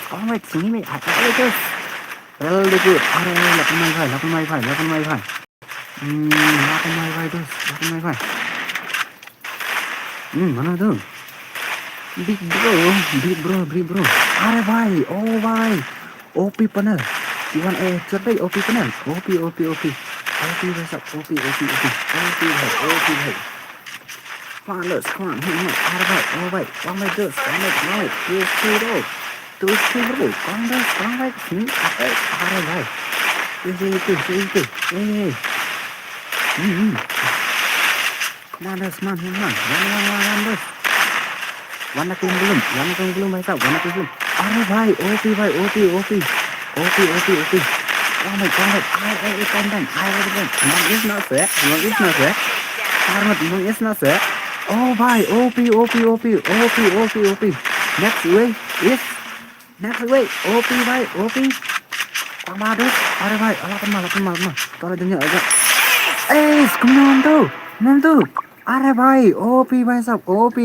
combat sini nih apa itu really good are 8 mai भाई 8 mai भाई mana tuh Big bro. Are भाई, oh भाई, OP panel. Iwan coba OP panel. OP besok OP भाई. Panels, come on, are भाई, oh भाई, one by this, two bro, come भाई, sini, are भाई. Itu. Come on, man. Warna kuning belum भाई साहब warna kuning belum अरे भाई OP oh my god I Bang is not fair Bang is not fair oh भाई OP next way OP भाई OP Amadus अरे भाई 8 kalau dengar aja kemana tuh अरे भाई OP भाई साहब OP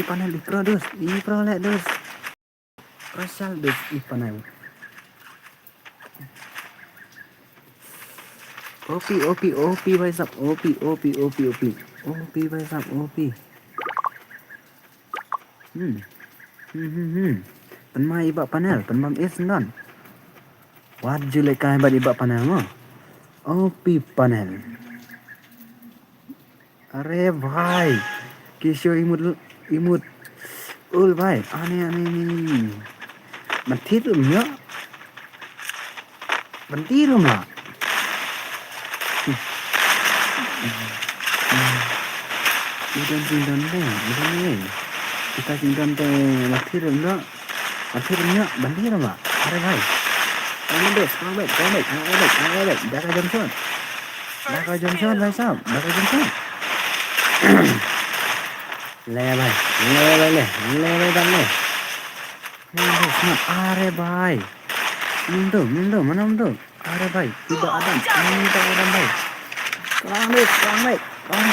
panel diproduce Prasal dus panel OP भाई साहब OP भाई साहब OP penmai ibak panel penmam is non wajib lekai ibak panel mo OP panel अरे भाई किशोर इमुद ul भाई aneh Mình thiết rồi nhớ. Mình tí rồi mà. Udah simpan deh, udah nih. Kita simpan teh mati remnya, bantu rumah. Ada baik. Kamu deh, sekarang baik. Jaga Johnson, baik sab, jaga Johnson. Le baik, le baik. Snap, are baik. Minum mana tuh? Are baik, tidak ada baik. Sekarang baik. Lam.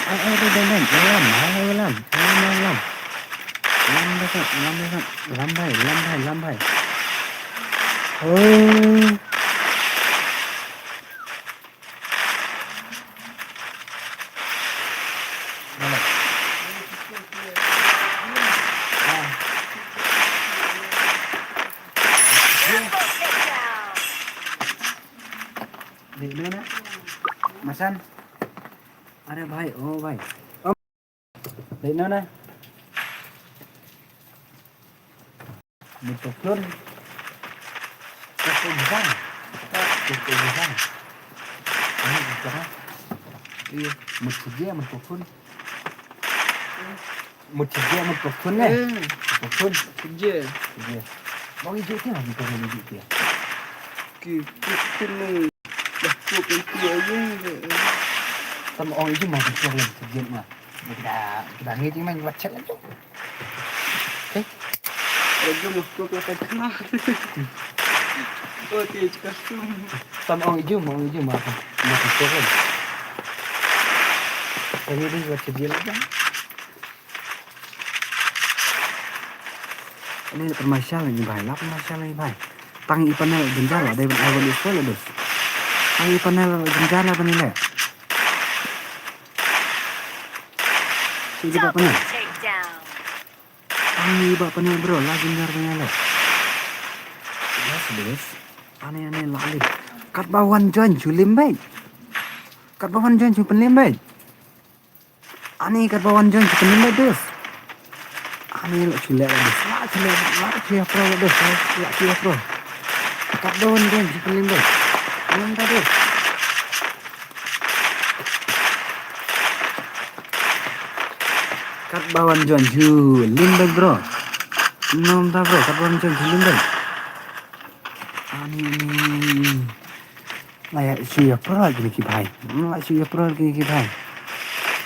Lambai. Oh. Di mana? Masan. Ada baik. Oh, baik. Oh. Di mana? Một luôn một cục vàng đấy được đó đi một cục dê một cục phun này một phun Kerja. bao nhiêu thế nào mình còn mình bị tiền Kita ni dah cukup itu aja. sama orang itu mau bicara yang kerja mah kita ngitung main buat chat aja Kerja mesti kita kenal. Oh, dia cakap sama orang itu mau bicara ini dia buat kerja aja ini permasalahan ini bahaya tangi panel jendela dari awal itu lah tangi panel jendela panel Sige Double panel takedown. tangi panel bro lagi nyar panel yes aneh lali kat bawan John Julim bay kat bawan John Julim bay aneh kat bawan John Julim bay dus aneh lo chule dus la chule pro dus la chule pro kat bawan John Julim bay aneh ta dus kat bawan John Julim bay bro nom ta bro kat bawan John Julim bay aneh lại suy pro lagi ki bhai lại suy pro lagi ki bhai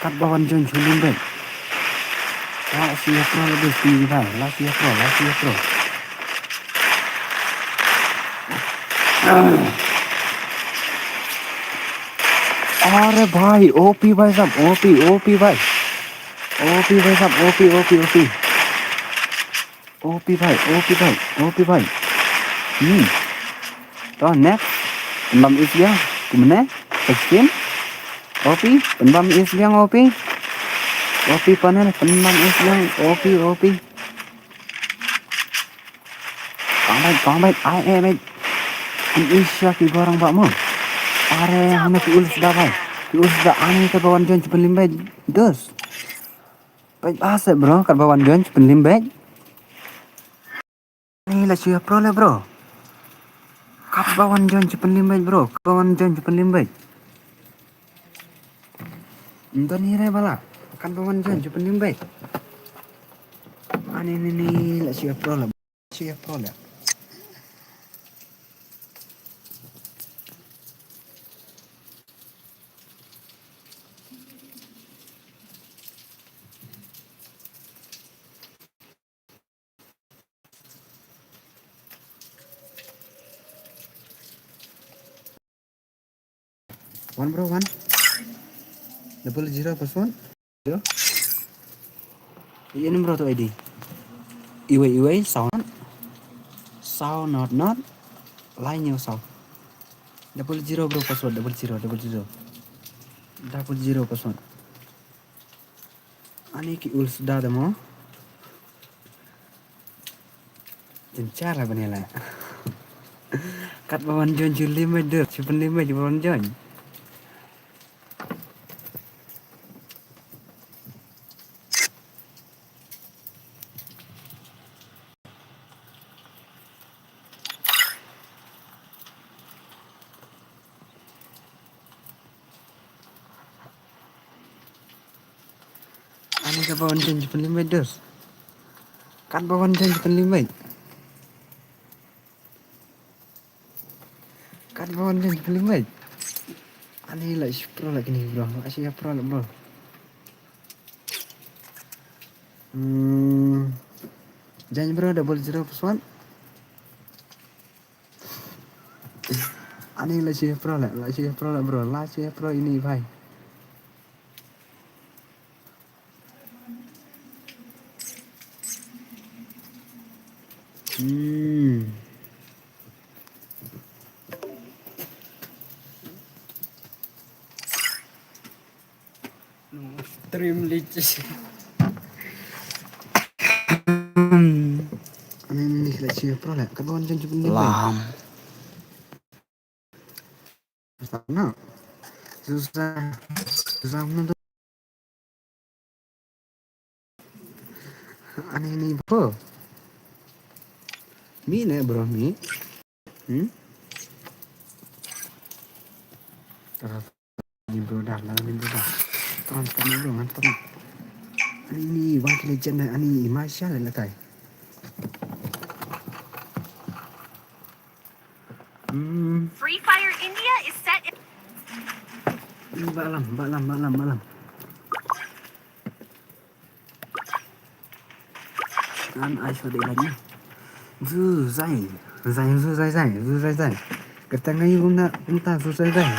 kat bawan John Julim bay lại suy pro lagi ki bhai lại suy pro अरे भाई ओपी भाई साहब ओपी भाई साहब ओपी भाई तो next penbam isliang gimana sekian opi penbam isliang opi panel penbam isliang opi kang baik ai baik Indonesia ki barang bakmu are hana ki ulus dah baik ki ulus dah ani ke bawan John Julim baik dos baik bahasa bro ke bawan John Julim baik ini lah siapa pro lah bro kat bawan John Julim baik bro bawan John Julim baik entah ni re bala kat bawan John Julim baik ani lah siapa pro lah one bro one 00 plus 1 0 ini bro tu ID iwe sound not lain yang sound 00 bro password 00 password ani ki ul sudah ada mo jencar lah banela kat bawan John Julim ada Julim di bawan John Kat bawah janji penlimbat dos. Kat bawah janji penlimbat. Kat bawah janji penlimbat. Ani lah pro lagi nih bro. Asyik pro lah bro. Janji bro double 0+1. Ani lah asyik pro lah bro. Lah asyik pro ini bhai. Stream licis. Ani lah asyik pro lah. Kat bawah janji penlimbat. Lam. Sana susah menonton aneh ini bro. Mi nih bro mi. Ini bro dah transfer bro ngantor. Ini wakil legend ani Masya lah kai. Free Fire India is set in Balam. An ai cho để đánh dư dày. Cái thằng ấy cũng ta dư dày.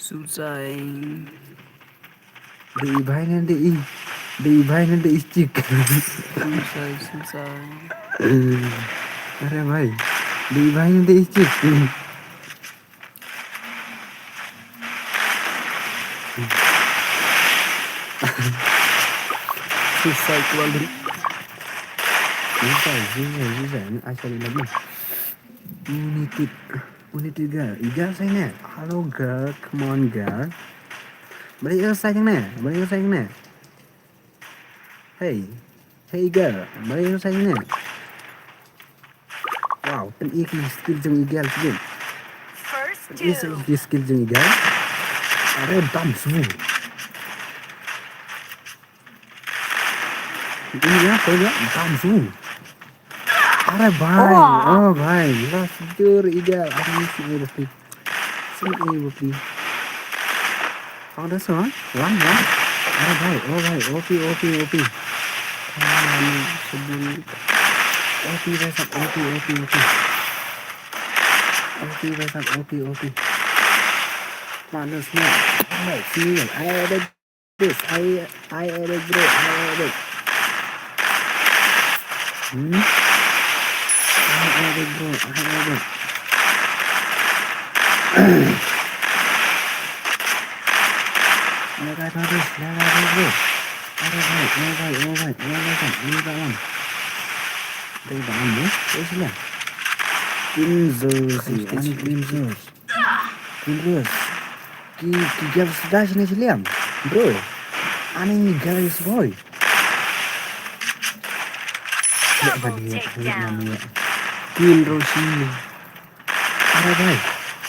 Susah. Di भाई ने दे चिक. Susah. अरे भाई di भाई ने दे चिक. Susah kembali. Susah. Ini ai cho để đánh. Unity girl. Igal saya nè. Hello girl, come on girl. Balik saya nè. Hey girl, balik saya nè. Wow, kan skill jeng igal sih. first Ini skill jeng igal. Are bam semua. Ini ya, bam semua. Are भाई, oh भाई, last jur igal. Ini sini bukti. Oh, that's one. One. Are भाई, oh भाई, OP. Sebelum OP besar, OP. Manus no. See, I added this. I added bro. I added. Legal bro. Ada baik. Ini dalam. Dari dalam ya. Sini. Cleansos. Ki sudah sini liam. Bro. Ani garis boy. double takedown. Queen Roshi.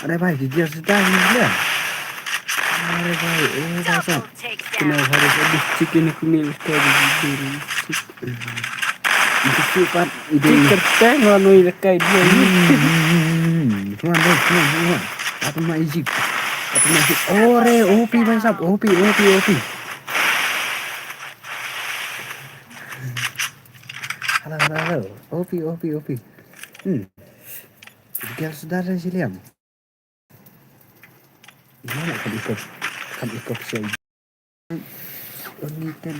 Ada baik. Ki sudah sini liam. Ada baik. Double Kena takedown. harus habis chicken kunil kali diri. Itu cepat ide. Kertas mana ikai dia. Tuan. Apa magic? Ore, OP bangsa, OP. Halo. OP. Tinggal saudara si Liam. Gimana kan ikut saya. Unitan.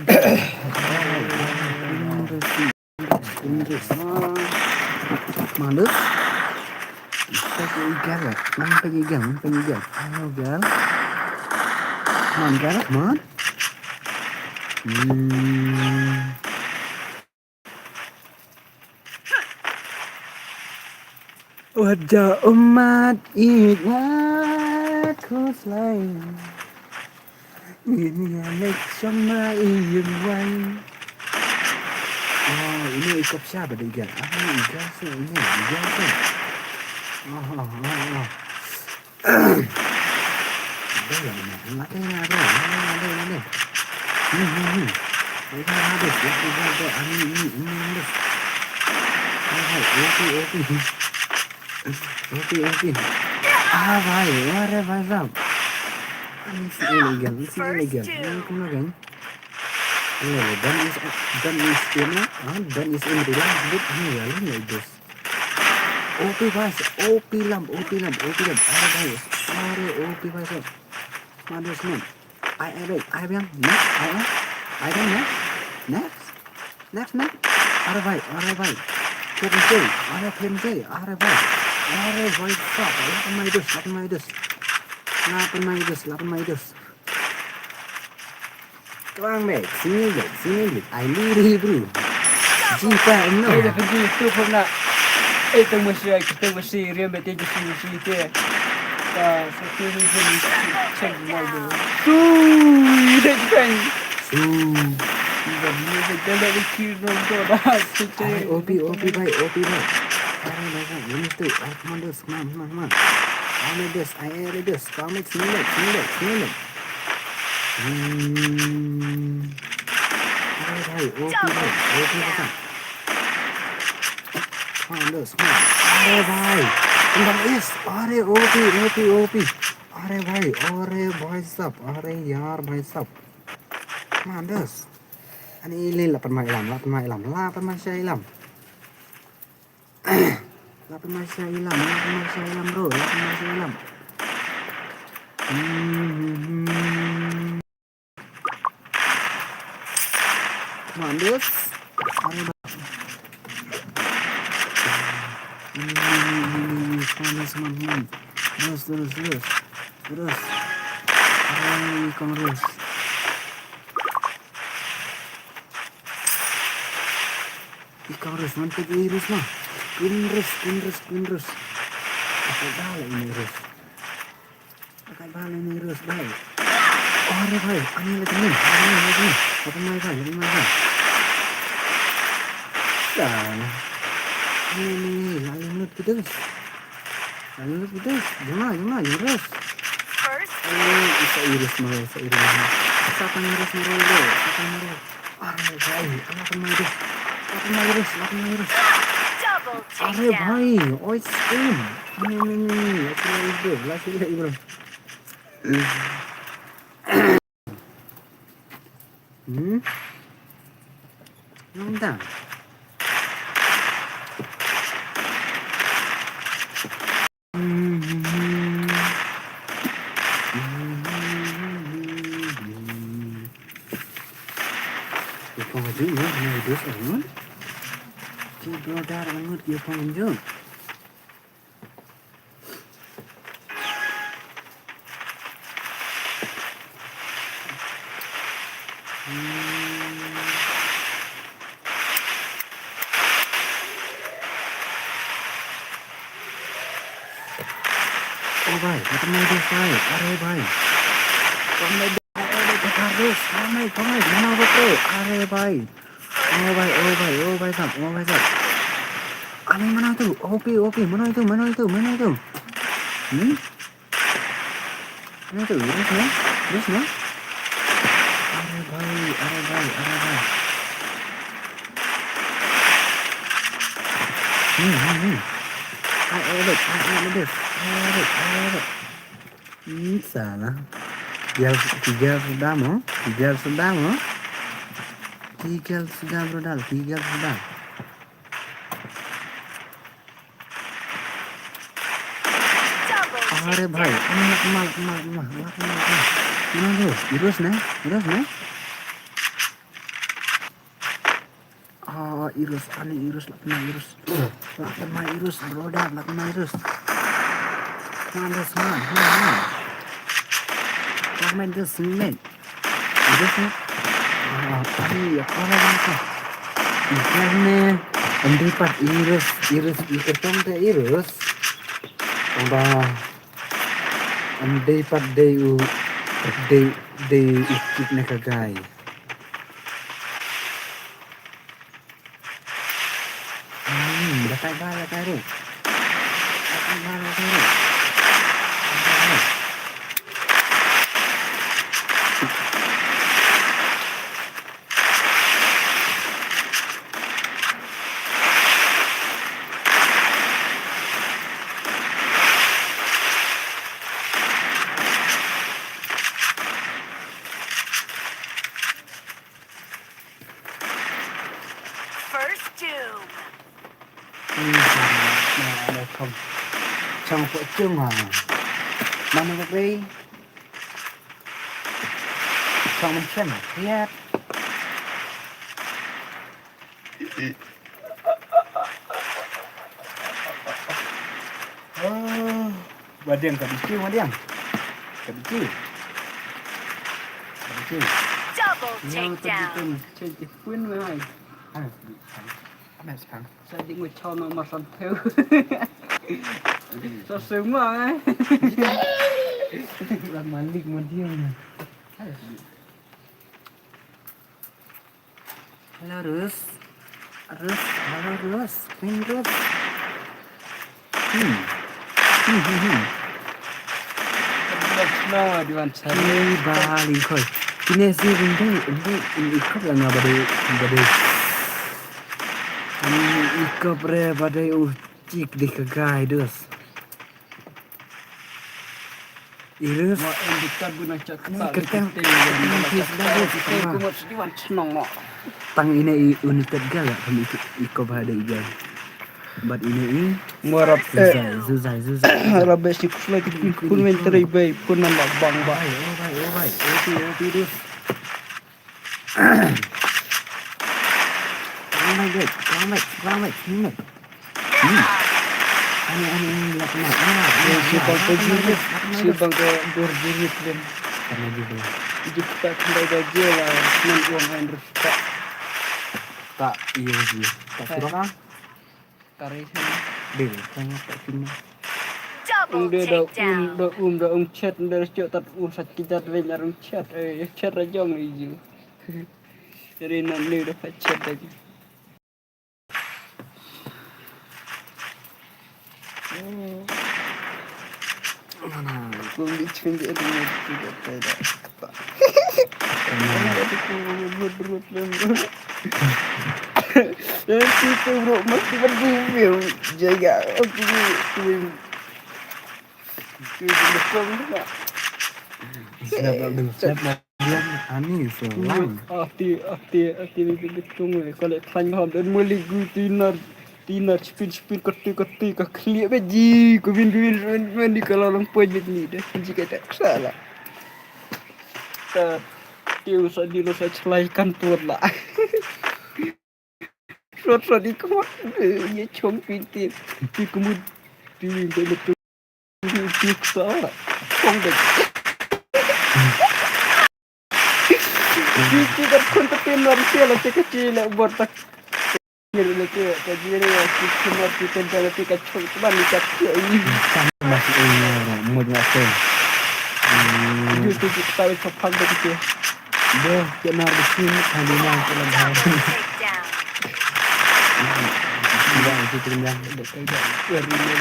Malu. Saya igal. Nampak igal. Ayo gal. Come on. Wajah umat ingat ku selain ini alik sama iyan wang. Oh, ini ikut siapa deh igal? Igal sih. Oh. อ Đây là mình lát đây là bro, đây. Đây là habis, đây ini. Oke. Ah भाई, अरे भाई साहब, ini illegal. Kemana kan? Dan is in real life, but ini real like this. OP guys, OP lam. अरे भाई, अरे OP भाई साहब, मादर स्मेल. I bilang next. अरे भाई. Clean J. अरे भाई साहब, 8 dus. Tuang deh, sini. I need bro. Jika no. Đây là cái gì tôi không nè. Tôi mới xì riêng về tên xì kia. Và sau khi mình check mọi người. Đây cái Gần như mình đã lấy cái rồng cho đã. OP भाई. Aray भाई साहब, ini tuh. Come on. I added this. Come on, sini. Aray भाई, OP भाई साहब. Come on. Aray भाई, kembang is. Aray OP. Aray भाई साहब. Aray यार भाई साहब. Come on, this. Ani ini 8 mai ilam. 8 mai saya ilam bro. 8 mai saya ilam. Come on, this. Teman. Terus. Aray, kongres. Ikan rus, mantap irus mah. Queen rus. Pakai bala ini rus, baik. Oh, ada baik. Ini lagi nih. Apa mai baik. Dah. Ini lalu nut pedas. Jangan rus. Bisa iris mah. Siapa irus bro? Ada baik. Anak rus. 8 mai rus. Double अरे takedown. भाई ओए स्क्रीन नहीं lagi bro. Nonton. Pengunjung ya, video sangat. Brodar banget dia pengunjung. Oh भाई, kata mau dia fight. Are भाई. Komai harus. Komai. Mana betul? Are भाई. Oh भाई साहब. Aneh mana tuh? OP. Mana itu? Mana itu? Mana itu? Terus ya? Are भाई. I edit. Salah. Tinggal sudah brodal. Are भाई, mal. Mana irus nih? Oh, irus, brodal, Mana semua. Main itu semen. Irus nih. Apa lagi? Ikannya, empat irus, ikan teh irus. Andai pada ikut nekagai. Bakal bala taruh. Trong vợ chương hòa Năm mươi đi Trong mình xem thiết Và điểm cả bị chiêu mà điểm Cả bị chiêu Cả bị chiêu Double takedown. Chơi thì quên với mày. Bị sáng Mẹ sáng Sao định ngồi cho nó mà sẵn theo. Sao sướng mà ấy. Là mà lịch một điên Hello Rus Hello Rus Queen Rus Nó đi bàn chân. Ini balik koi. Ini sih ini ikut lah nggak badai. Ini ikut bre badai cik di kegai dus. Irus. Mà em đi cắt bữa nay chắc Ini kerteng dah Cái cũng một đi bàn chân nòng nọ. tang ini united gal ya kami ikut badai gal. But ini Murah. zuzai. Rabes ni kusla ki kun men teri bay pun nama bang ba. Oh bhai. Opi dus. Selamat. Ini lah kena. Si bang ke berjirit lem. Karena juga Kita kembali gaji lah men uang hain rusta. tak iya sih. Tak suruh kan? Kari Deh, tanya tak cuma. Double dia takedown. dah chat dah chat tat sakit tat benar chat chat aja ngi. Jadi nanti dah chat lagi. Mana? Kung di cengge ada tidak ada. Berut lem. Nanti tu bro mesti berdiri jaga aku Siap bilang ani selang. Ati ni tunggu kalau tanya ham dan muli gu tinar spin keti ka clear beji ku bin di kalau lang pojok ni dah jika tak salah. Tiu sa di lo sa celaikan tur lah. Rot di kemot ye chong pintir di kemud di betul di salah chong dek. Kita konten Malaysia lah kecil lah buat tak kira lagi jadi ni cuma kita jalan tiga cuma ni kecil ini Masih ini mood ngasen. itu kita tahu cepat begitu Deh, kena di sini hanya dalam Double takedown. Bilang itu bilang. tidak dari ni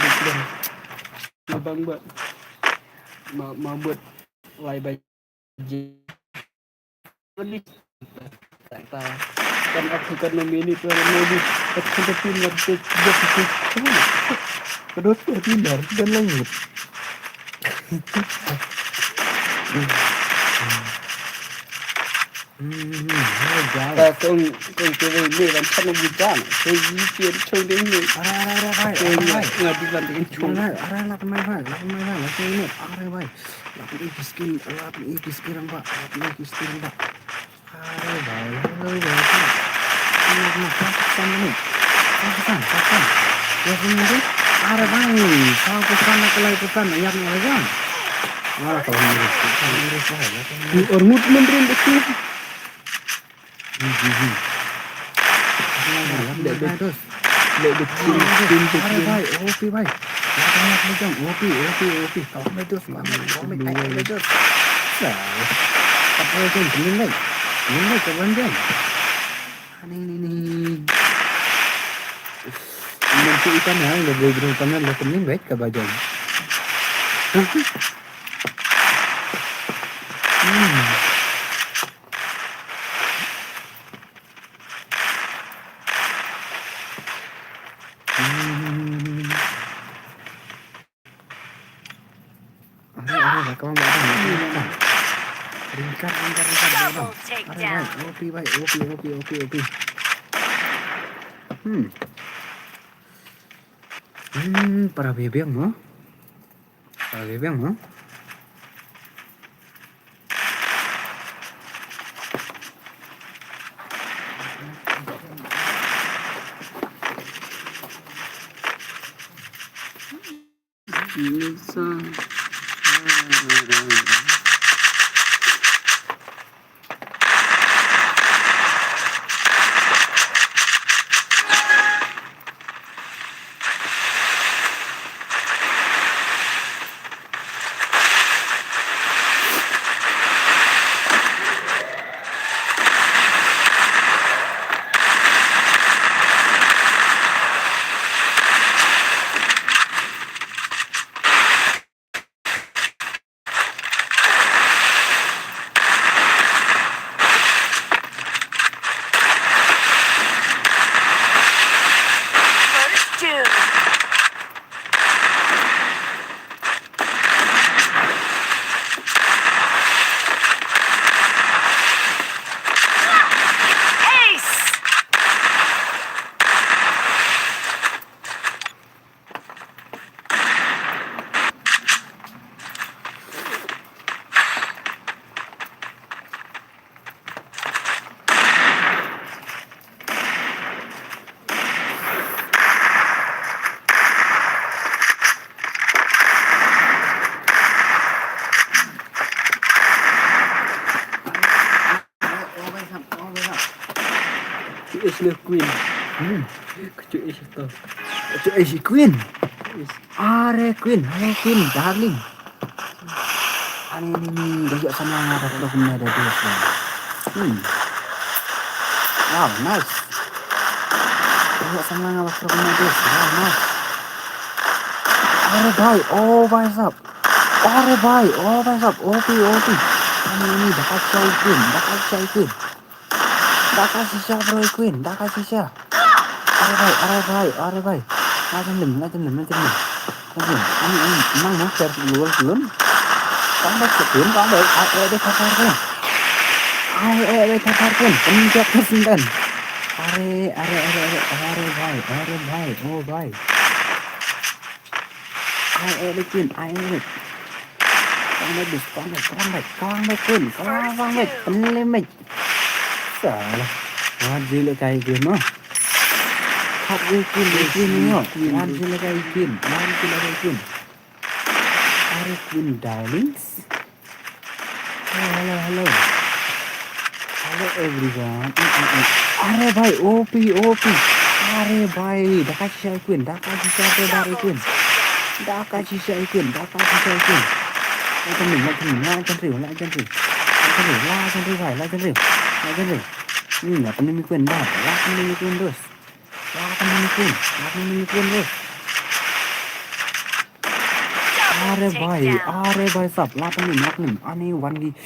abang buat mau buat lay baji ini tak kan aku kan ini tu lebih konten Malaysia jadi Kedua pindah dan langit. Kung kira ni dan kan bukan saya fikir cuma ni nggak dibandingin cuma Lah pemain bhai. Ini are bhai. Lah ini skill mbak. Are bhai. Ini pasan ni. Pasan. Ya ini are bhai. Kau pesan nak lagi pesan yang lagi. Malah kau ini bhai. ormut menrin itu Terus. lebih Are bhai. Opi bhai. Banyak macam opi. Kau itu selamat. Kau itu. Apa itu ini kawan dia. Ini. Nanti ikan yang lebih beruntungnya lebih baik ke bagian. Ada kawan ada. Ringkar. Double takedown. Opi baik. Opi. Para bebeng mo. Para bebeng mo. First doom. Ace! Cuy le Queen. Cuy itu. Si Queen. Are Queen, halo Queen, darling. Ini banyak sama ada dokumen ada dia. Wow, nice. Banyak sama ada dokumen dia. Wow, nice. Are bhai, oh bhai sab. Are bhai, oh bhai sab. Opi. Ini dapat cai Queen. Dapat sisa bro Queen, dapat sisa. Are bhai. Lajeng lem. Ini emang mau share dulu belum? Kamu sebelum kamu ada kabarkan. Ada kabarkan. Penjak kesendan. Are bhai, oh bhai. Ada Queen, ada. Kawan baik, penelemej. Salah. Wajib kayak gini. Queen. Are Queen darlings? Hello. Hello everyone. Are bhai, OP. Are bhai, dapat sisa Queen. Lajeng riu. Ini apa nih Queen dah? Lajeng Queen terus. Are bhai sab. Lajeng. Ani one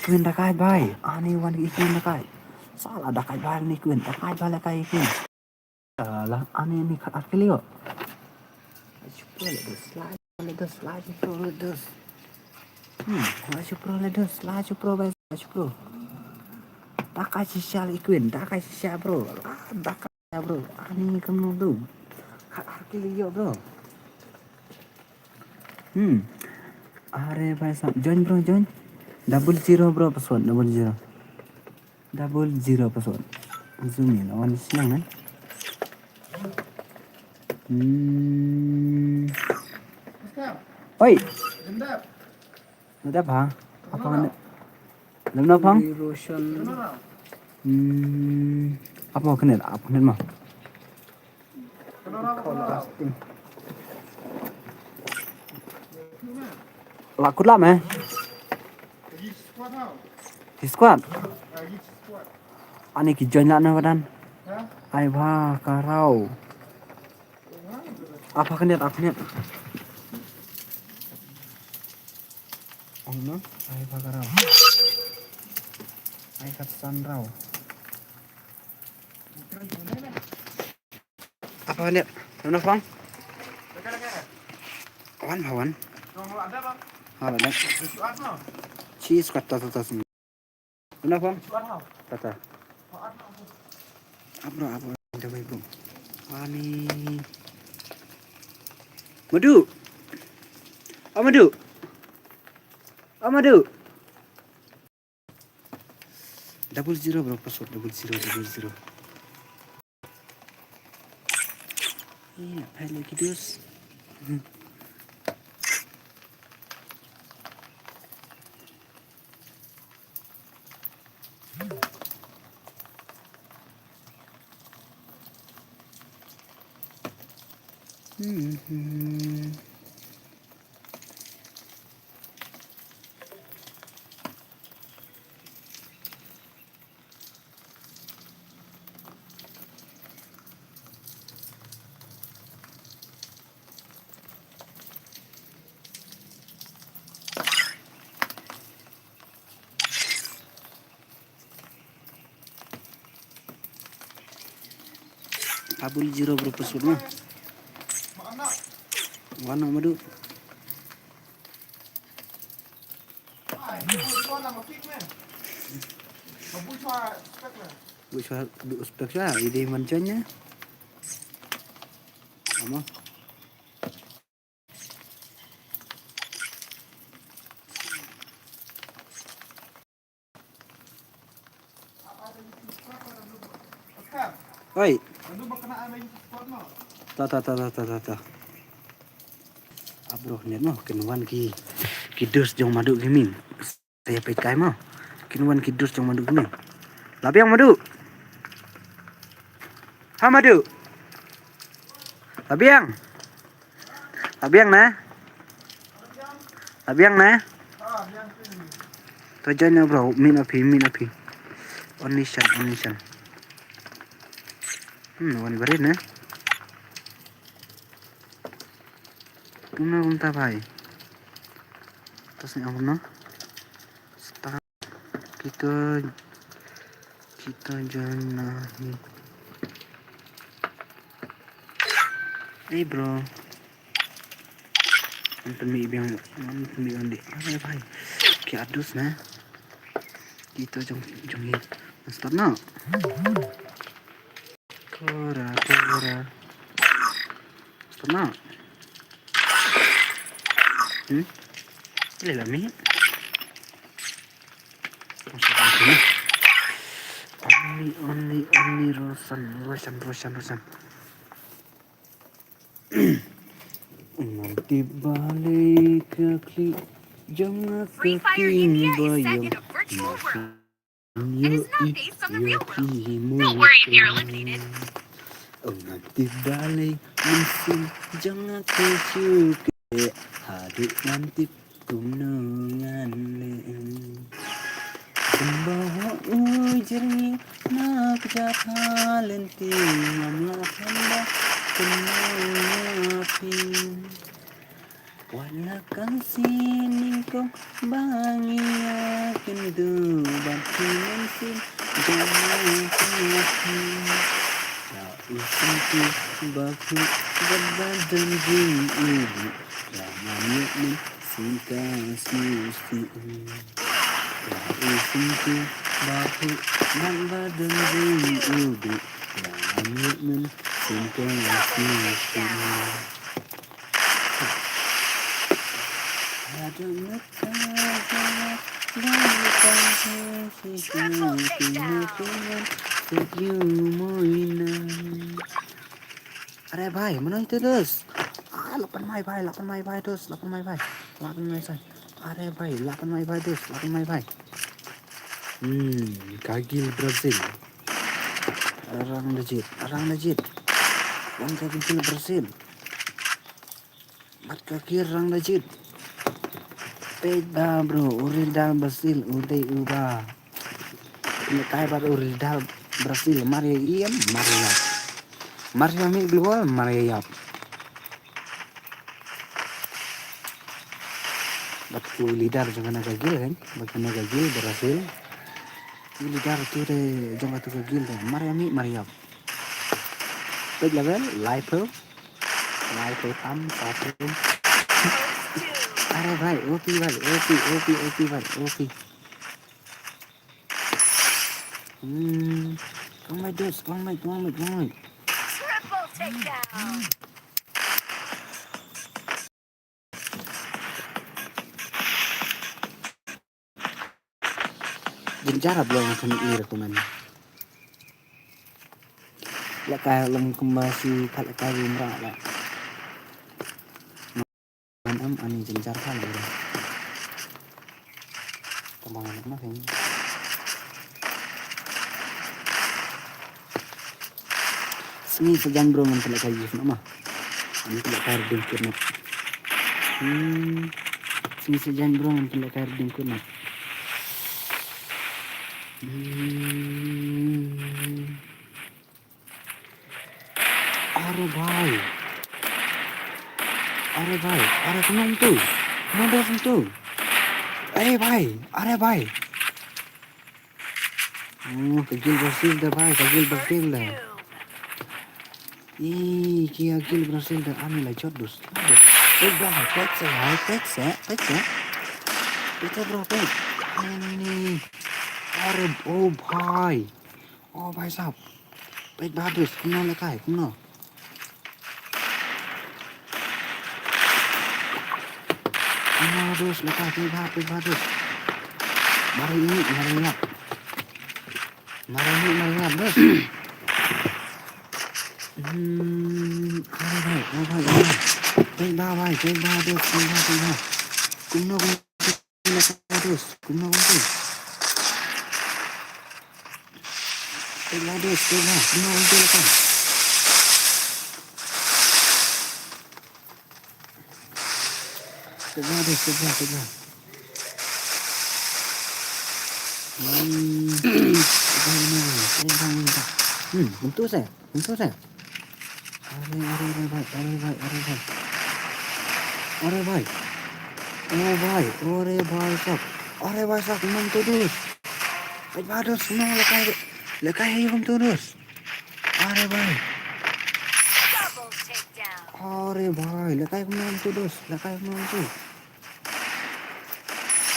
Queen dakai bhai. Salah dakai bhai nih Queen. Dakai Queen. Salah. Ani ini kat kelio. Laju pro. Dakai sisa Queen. Dakai sisa bro. Bro. Ani kamu tuh. Kat kelio bro. Are bhai sab. Join bro. 00 bro password. 00 password. Zoom in. Lawan siang kan. Oi. Ada apa? Apa kan? Lemna pang? Roshan. Apa kena? Mah? Casting. Lakut lah meh. Squad. Ani ki join lah na badan. Ai bah karau. Apa kena? Oh no, ai bah karau. Ai katan rau. Apa kena? Mana bang? Wan. Ada. Cheese kata semua. Mana bang? Kata. Apa? Coba ibu. Ani. Madu. Oh, Madu. Oh, Madu. 00 bro, password 00. Iya, hai lagi dus. Abul 0 bro, passwordnya. Mana Madu? Buat spek saya, ide mancanya. Ama. Oi. Ta. Abro net mah kenuan ki kidus jong madu gaming. Saya PK mah. Kenuan kidus jong madu gaming. Labiang madu. Ha madu. Labiang. Labiang na. Labiang na. Tojanya bro, min api. Onishan. Wan barin na. Kumta भाई terus yang mana start kita janahi bro nonton mi andi apa भाई क्या adus ना kita jong start na kora start na Boleh mi. Only Rosan. Nanti balik kaki jangan Free Fire India is set in a virtual world and is not based on the real world. Don't worry if you're eliminated. Nanti balik mesin jangan kecuke hadik nanti gunungan Pembawa ujarnya nak jahalenti Ngamlah penapi Walakan sini kau bangiakan duban Mensin jangan kaki Usunku baku berbadan ibu Lama mukmin singkang susti Usunku baku berbadan ibu Lama mukmin singkang susti Ada mekah Triple takedown. अरे भाई mana itu terus 8 mai terus 8 mai अरे भाई 8 mai terus 8 mai Kagil Brazil orang legit orang kagil Brazil mat kagil orang legit peda bro uridal Brazil udah ubah ini kayak pada uridal Brazil Maria mi global Maria Batu lidar jangan gagil kan bahkan gagil Brazil lidar tu deh jangan tu gagil kan Maria baik level live tam satu अरे भाई OP Come my dos, come my. Triple takedown. Jencara belum akan rekomen. Lek kayak lem kembasi kalau kayu merak lah. Am ani jencar kan udah. Tambangan apa ini? Sini sejan bro nanti lek kayu nama. Ini tidak kayu dengkur nak. Sini sejan bro nanti lek kayu dengkur nak. अरे भाई अरे कौन तू अरे भाई kecil berhasil dah भाई kecil berhasil dah kia kecil berhasil dah ambil lah jodus dah pet bro pet ini अरे ओ भाई साहब pet bagus kena lekai kena Terus lepas bagus. Mari ingat. Terus. Baik. Kuno terus. Coba. Bentuk saya. Are baik, sak, bentuk terus. Bagus, senang lekai yang terus. Are baik, lekai yang terus.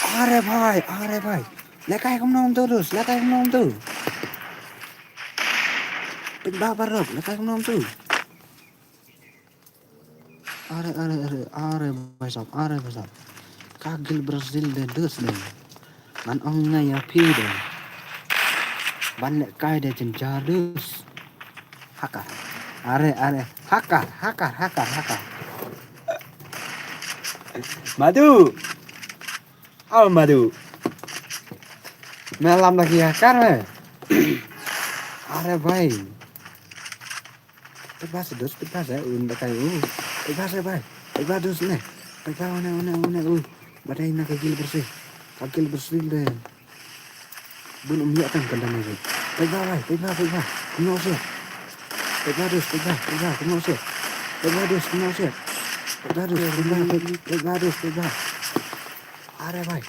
Are baik. Lekai kamu nom terus. Babar rob, lekai kamu nom tu. Are basap. Kagil Brazil de dus de. Man ongna ya pide. Ban lekai de jenjar dus. Hakar. Are. Hakar. Madu. Malam lagi hakar me. Are भाई. Pegas ya udah kayak Pegas भाई. Pegas dus ne. Pegas one. Badai nak kagil bersih deh. Belum lihat kan kandang itu. Pegas भाई. Kena usir. Pegas dus. Are भाई.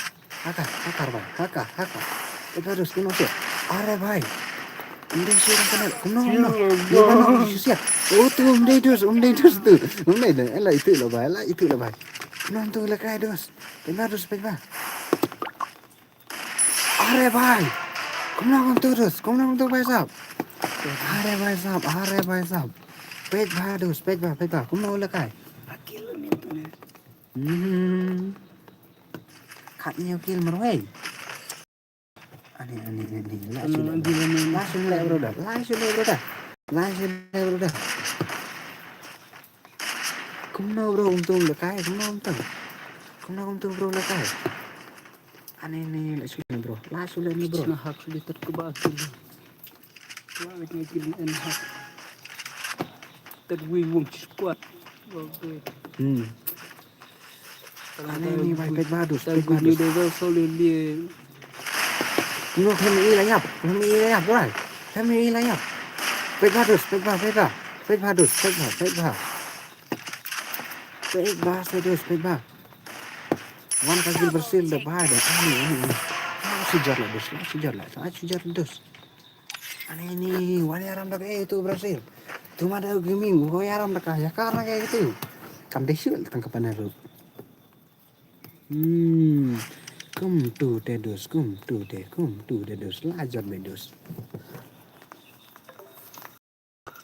Hakar भाई. Pegas dus kena usir. Are भाई. Udah siapa kenal? Kena siap. Oh tu umdai dus tu. Umdai dah. Elah itu lah bahai. Kena tu lekai dus. Pegas. Are भाई. Kena tu dus. Bahai sahab. Are भाई sahab. Pegas. Kena lekai. Akil ni tu ni. Katnya kil merway. Ani. Langsung le bro dah. Kumno bro untung lekai, untung bro lekai. Ani langsung bro. Langsung le bro. Nah hak sudah terkebakar. Wah ini kiri hak. Terwing squad. Ani baik badus. Dia dah solid dia. Kena layap right. Kami layap. Pegadus. Wan kagil bersil dah pada. Ani. Sujar lah dus. Ani ini wali aram dah itu Brazil. Cuma ada gaming, wali aram dah kaya karena kayak gitu. Kan desul tangkapan itu. Come to the dos. Lajar bedus.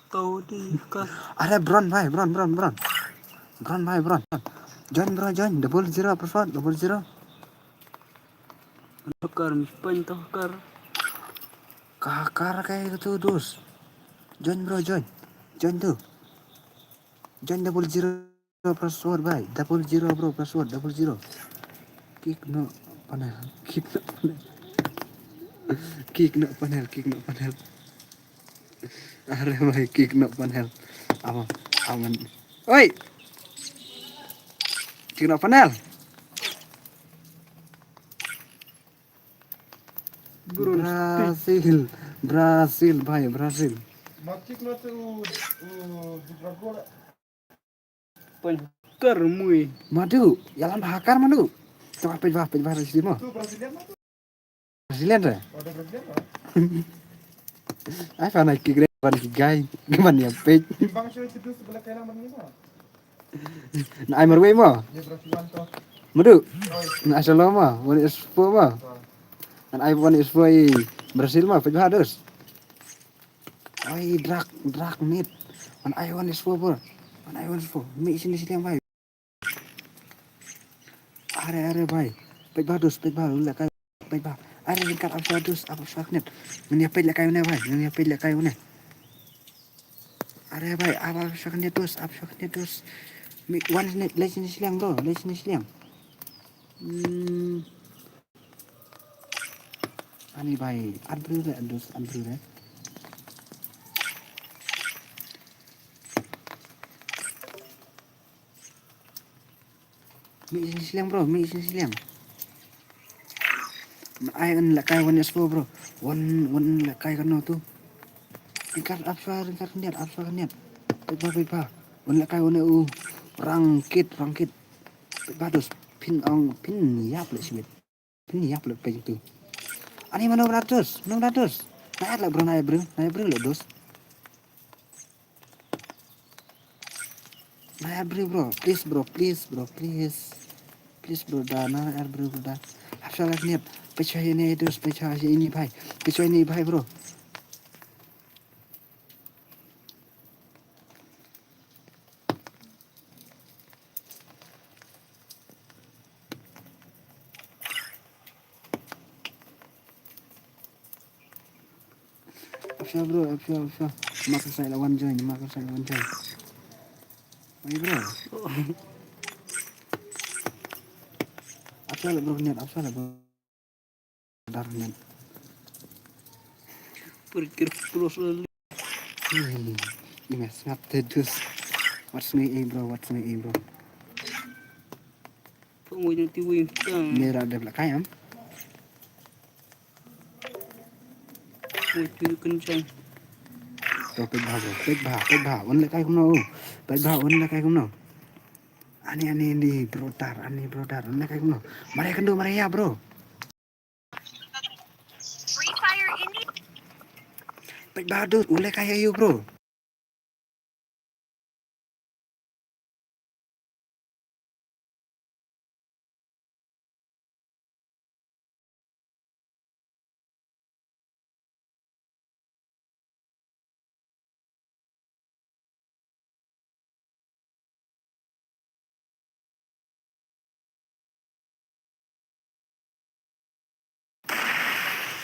Tahu di kan. Ada Bron. Join bro. Double zero. Hakar, pan to hakar. Kakar kayak gitu dus. Join bro, join. Join tuh. Join double zero password bye. Double zero bro password double zero. Kick no panel. Kick no panel. Kick no panel. Kick no panel. Are bye kick no panel. Aman. Aman. Oi. Kick no panel. Brazil. Brazil bye Brazil. Makcik na tu di Bragola. Pan hakar mui. Madu, jalan hakar madu. Coba pejbah di sini mah. Tu Brazilian lah tu. Brazilian deh. Ada Brazilian lah. Ay, paano kigre pan kigay. Gimana ya pej. Di bang siya itu sebelah kanan mana ni? Na ay marway mo. Di Brazilian tu. Madu. Na asal mo. Wani ispo mo. An ay wani ispo ay Brazil mo pejbah dos. Ay drak meat. An ay wani ispo bro. An ay wani ispo. Mi sini yang bay. Are bay. Pejbah dos pejbah ulah kay pejbah. Are ringkat apa dos apa saknet. Meni pej la kayo na bay. Meni pej la kayo na. Are bay apa saknet dos apa saknet dos. Mi one net legend silang bro. Legend silang. Ani bay. Adbru re dos adbru re. Mi sini silang bro. Mi sini silang. Ay kan lakay one espo bro. One lakay kan no tu. Ringkat apa ringkat niat apa niat. Pejbah. One lakay one rangkit. Pejbah dos pin yap le sibit. Pin yap le pej tu. Ani mana 600. Naik lah bro, naik bro le dos. Naik bro, please bro. Please bro, dah naik bro dah. Apa lagi niat? Pecah ini dos, pecah ini bhai bro. Apa bro, apa. Maka saya lawan join. Ayo bro. Apa lah bro niat, Dar niat. Perkir terus lali. Ini snap terus. What's me bro? Penguji tiwi tang. Merah ada belakang ayam. Penguji kencang. Tuh pejbah. One lekay kuno. Lekay kuno. Ani ini brodar. One lekay kuno. Mari kendo ya bro. Free Fire India. Pejbah dos. Ule kaya you bro.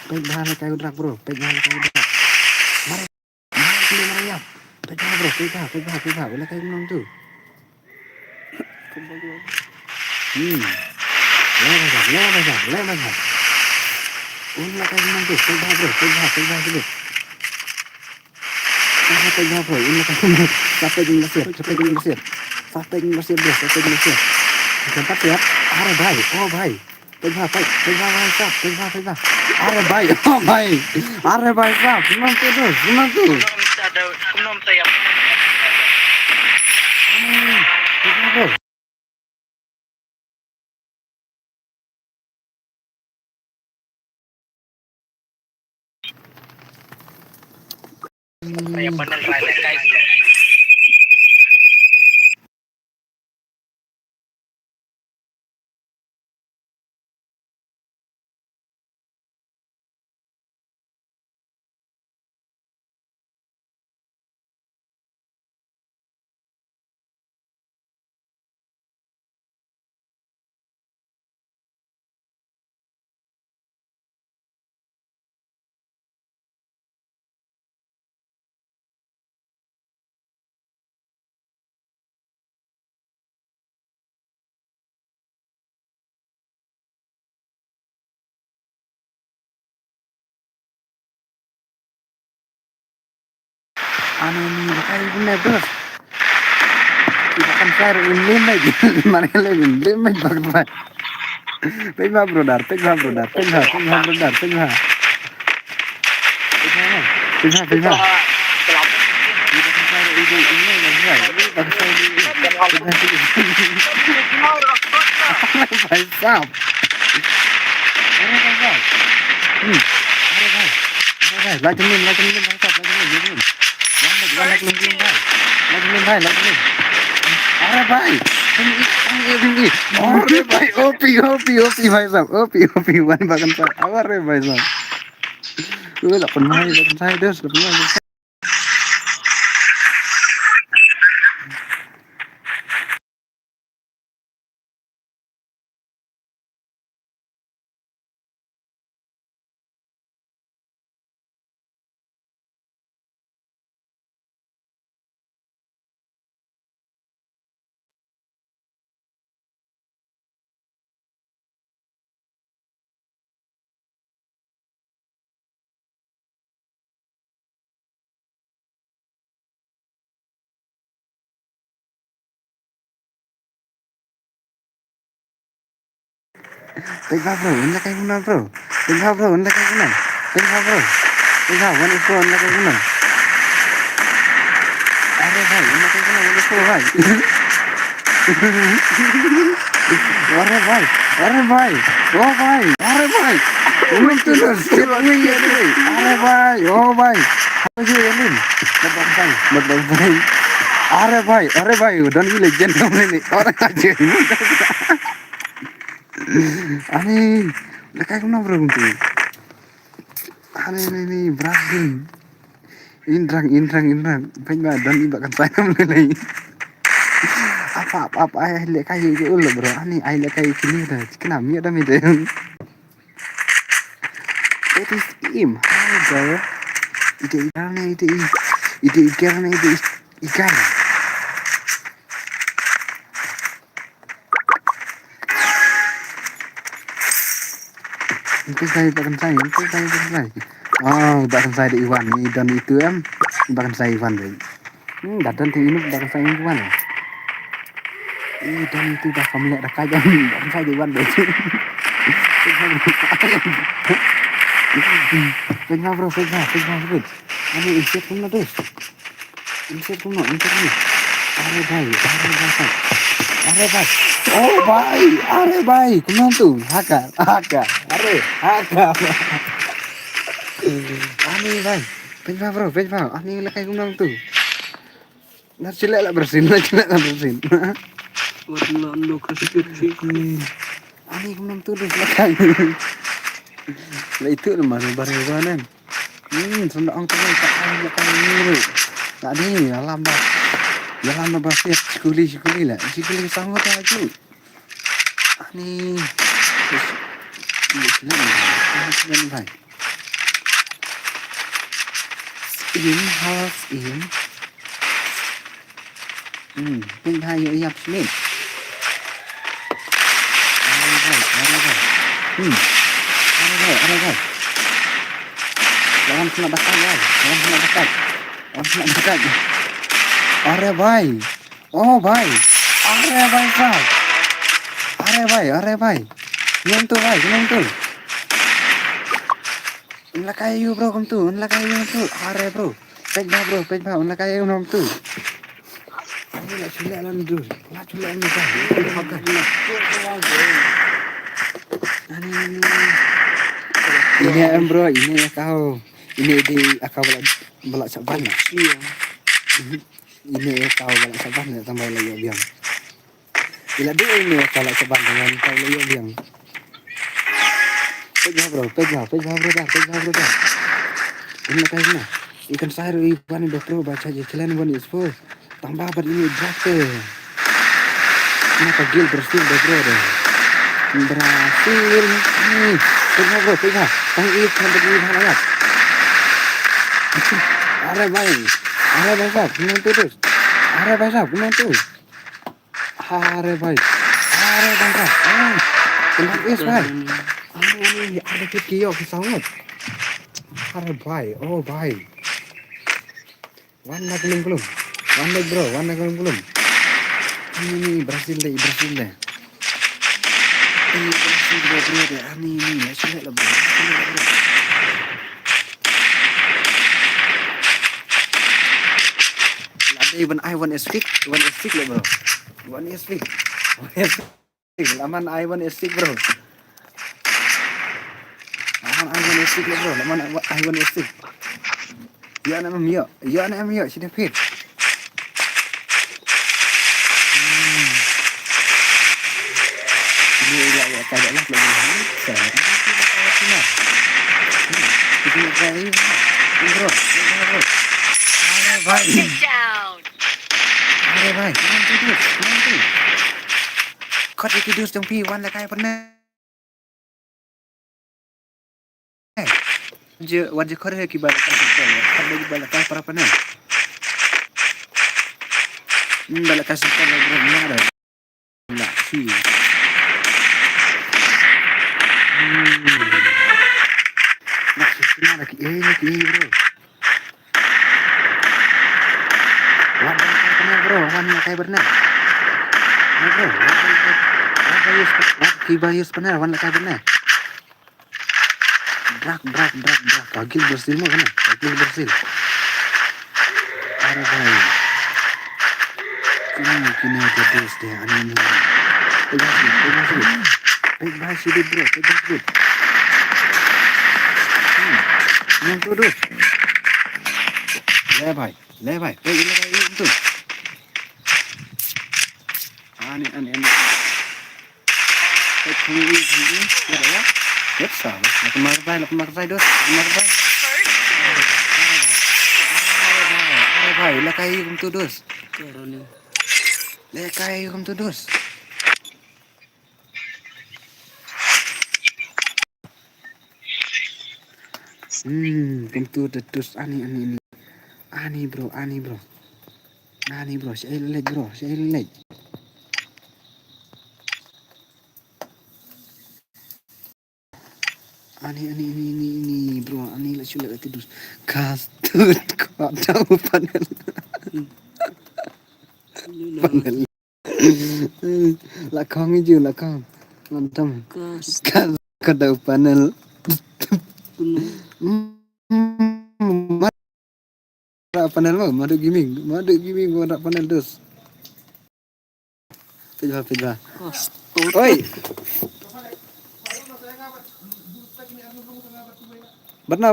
Pejbah lekay udrak bro. Mari kendo ya. Pejbah bro. Pejbah. Ule kaya kuno tuh. Lewat. Ule kaya kuno tuh. Pejbah bro. Pejbah dulu. Pejbah bro. Ule kaya kuno. Sampai jeng Mesir bro. Tempat ya. Are bhai. Oh bhai. Pejbah bhai. Pejbah. Are bhai. Oh bhai. Are bhai sab. Gimana tuh? Kumnom tayo. Pejbah bro. Kaya panel raya guys. Aneh nih, kayak gini terus. Ikan sayur limit, mana limit banget pak. Pegah brother, pegah brother, pegah brother, pegah. Pegah. Ikan sayur ini bagus भाई साहब अरे भाई लाजमीन भाई साहब लाजमीन भाई अरे भाई अरे भाई ओपी भाई साहब ओपी वन बगन पर अरे भाई साहब gue lah pernah saya terus pernah Tengah bro, anda kayak guna bro. Tengah bro, anda kayak guna. Tengah bro. Tengah, one is bro, anda kayak guna. Are भाई, anda kayak guna, one is bro भाई. Are भाई, oh भाई, are भाई. Belum terus, silangnya ya deh. Are भाई, oh भाई. Apa sih ini? Betul भाई. Are भाई, udah nih legend kamu ini. Orang aja ini. Aneh, udah kayak guna bro tuh. Aneh ini Brazil. Indrang. Pengen dan ibakan saya mulai. Apa ayah lihat kayak gitu loh bro. Aneh ayah lihat kayak gini dah. Kenapa ya dah itu? It is im. Hai bro. Itu ikan. Itu saya bahkan saya. Oh, bahkan saya di Iwan ini dan itu bahkan saya Iwan deh. Datang di ini bahkan saya Iwan. Dan itu dah kamu lihat dah kajang bahkan saya di Iwan deh. Pegah bro. Ini insert kumna terus. Insert kumna. Are भाई. Oh भाई, are भाई, kumna tuh, haka. Are, haka. Ani भाई, pegah bro. Ani lah kayak kumna tuh. Nah, cilek lah bersin. Warna kecil. Ani kumna tuh terus lah kayak. Lah itu mah bareng-bareng. Sudah angkatnya tak ada kayak tadi alam basket sekuli lah sangat aja ani ini baik ini hai yap sini ada jangan kena dekat. Are भाई, oh भाई, are भाई साहब, are भाई, nyontu भाई, nyontu. Unla kayu bro kamu tuh, are bro, pegah, unla kayu nom tuh. Ini lah culek lah dulu, Ini bro, ini ya kau, ini di akau balak saban. Ini kau balak saban ya tambah lagi biang. Bila dia ini balak saban dengan kau lagi biang. Pegah bro dah. Ini kayaknya ikan sayur ikan ini bro baca aja kalian buat info. Tambah ber ini draft. Ini pagil berhasil bro deh. Berhasil. Pegah bro. Tang ikan begini banget. Are भाई साहब Kumar terus. Are भाई साहब. Kenapa is भाई? Ini ada video kesawat. Are भाई, oh भाई. One leg belum. One leg bro, one leg belum. Ini Brazil deh. Ini Brazil bro deh. Ini sulit lah bro. Ada even I1 S6 lah bro. One S6. Laman I1 S6 bro. Laman I1 S6 lah bro. Laman I1 S6. Ya anak Mio, sini fit. Ini ya kadang lah lebih besar. Ini kayak bro. Sit down. Are bhai, nanti. Kau tidur dong pi, wan kayak pernah. Wajah kau ada kibal para pernah. Bala kasih kau bro, mana? Lah, sih. Maksudnya lagi ini bro. Wan kayak pernah. Bro, kibayus pernah, wan kayak pernah. Drak. Kagil Brazil mah kan? Kagil Brazil. Are bhai. Kini ada terus deh aneh. Pegas sih bro, pegas. Yang terus. Le bhai. Ini itu. Aneh. Ini ada ya? Yes, sir. Lakumak dos. Are bhai, lakai kum dos. Lekai kum dos. Pintu terus ani bro. Saya lihat. Ani bro, ani lah sulit tidur. Kastut kau tahu panel. Lakang hijau. Mantap. Kau tahu panel. Panel mah madu gaming warna panel dos. Pejah. Oi. Benar.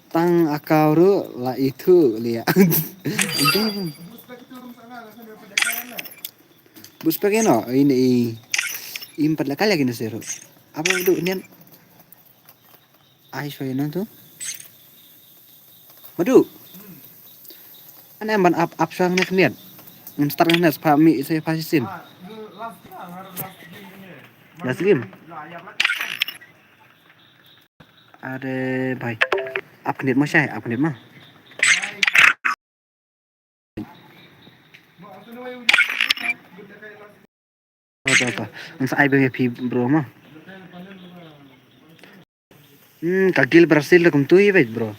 Tang akau ru lah itu lihat. Bus pakai no ini impat lah kali lagi nasiru. Apa itu ini? Ais fayna tu. Madu. Ana ban up sang nek niat. Start nek pami saya pasisin. Last game. Ada baik. Update mah saya, update mah. Apa? Nang sa IBP bro mah. Kagil Brazil kum tu ya bro.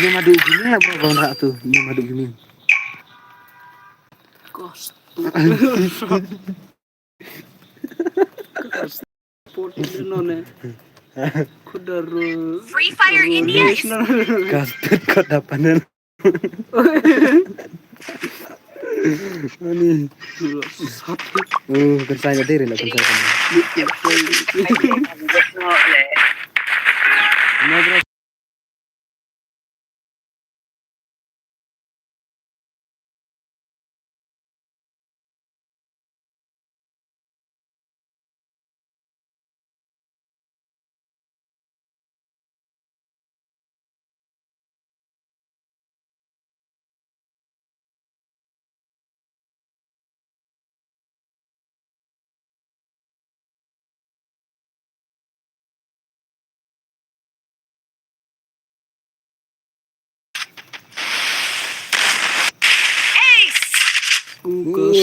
Ini madu gini lah bro kawan rak tu. Ini madu gini. Free Fire India is Kastut kota panel. Ani. Kan saya diri lah kan saya. Bro.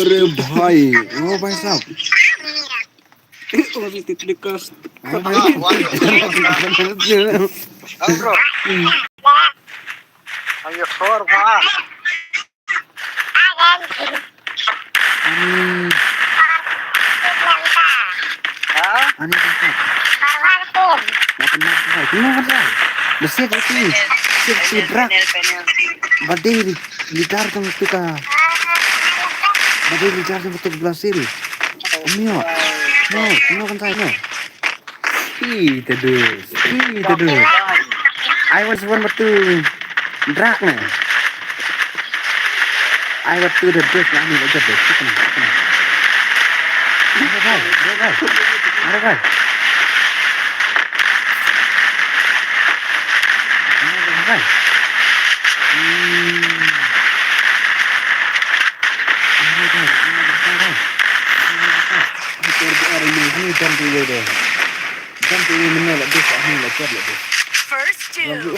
अरे भाई ओ भाई साहब Kalau titik kelas. Bro. Ayo keluar, Pak. Hah? Ani kan. Bersih itu. Si brak. Badai gitar tong tuka. Badai gitar tong tuka belasir. Mio. No kan saya no. Itu deh. I was one but two. Drak na. I was two the best. Ani aja deh. Ada kan? First two.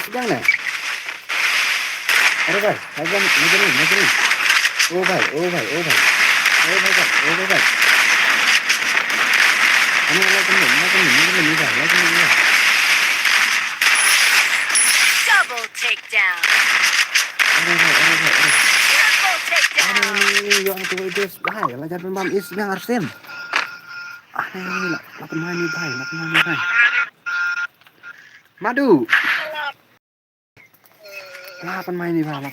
Double takedown. Triple takedown. Madu. Lapan main nih, Bang.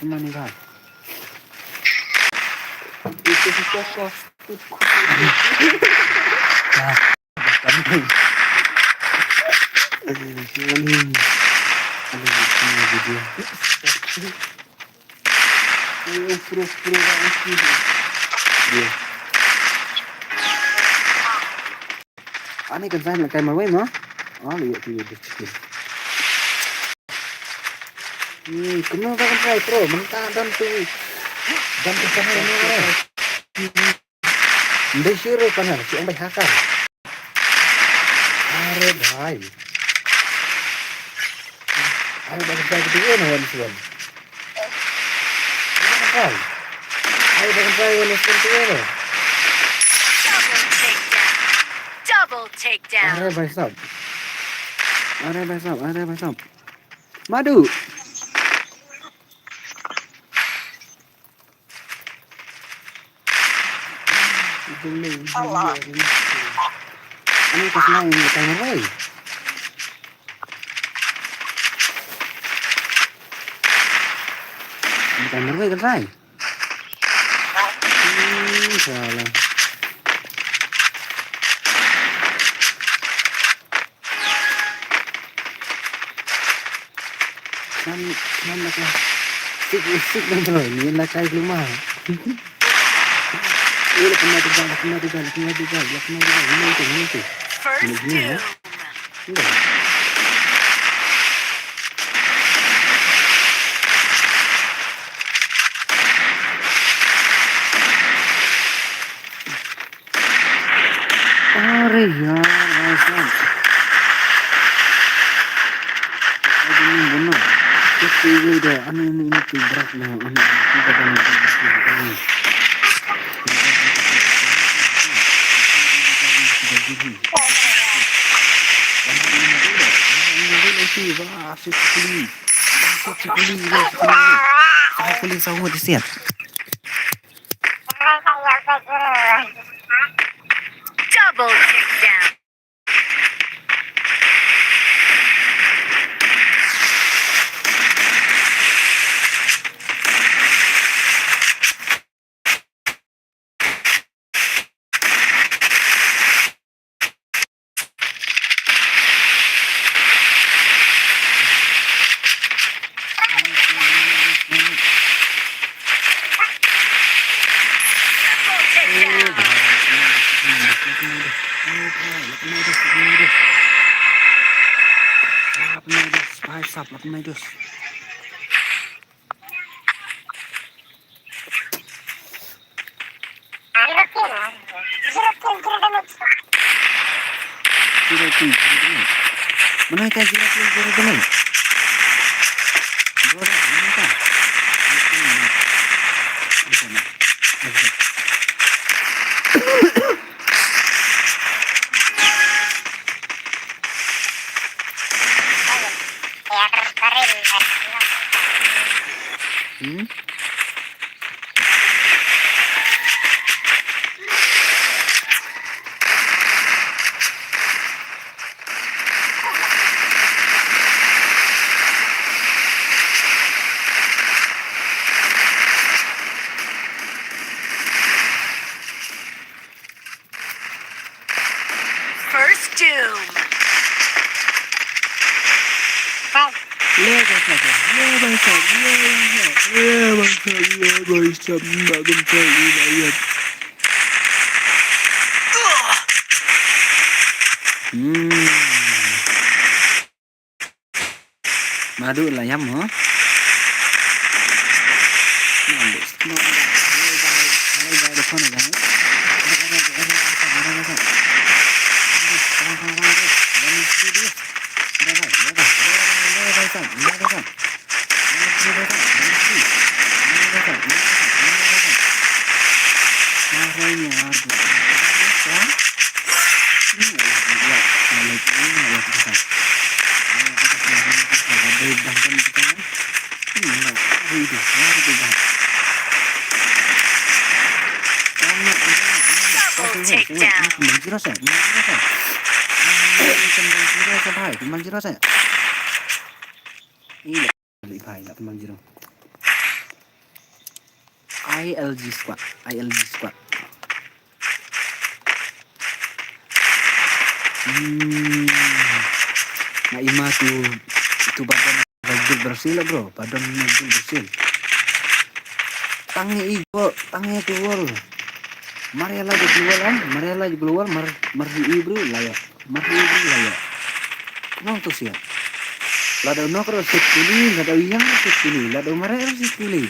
Itu si Koko. Pro banget sih. Ani kan saya kayak mau mah. Oh, lihat tuh. Kenapa kan saya pro mentah dan tuh. Dan sana ini. Ndai syuru panar si ang hakar. Are bhai. Ayo bagi saya kedua nawan suan. Ayo bagi saya nawan suan kedua. Double takedown. Are bhai sab. Madu. Ini kasih main di timer way. Di timer way kan say. Salah. Kan nak sik betul ni nak kai rumah. First two. अरे यार भाई साहब ini benar itu udah ini berat nah ini Double takedown. Menaikkan zero dengan. First doom. Madu lah ya mo. Double takedown. ILG squad. Nah ima tu badan Magil bersil lah bro, badan Magil bersil. Tangi keluar. Mariela di keluar, marhi ibru layak. Nong tu siap. Lada nokro sekili, lada yang sekili, lada Mariela sekili.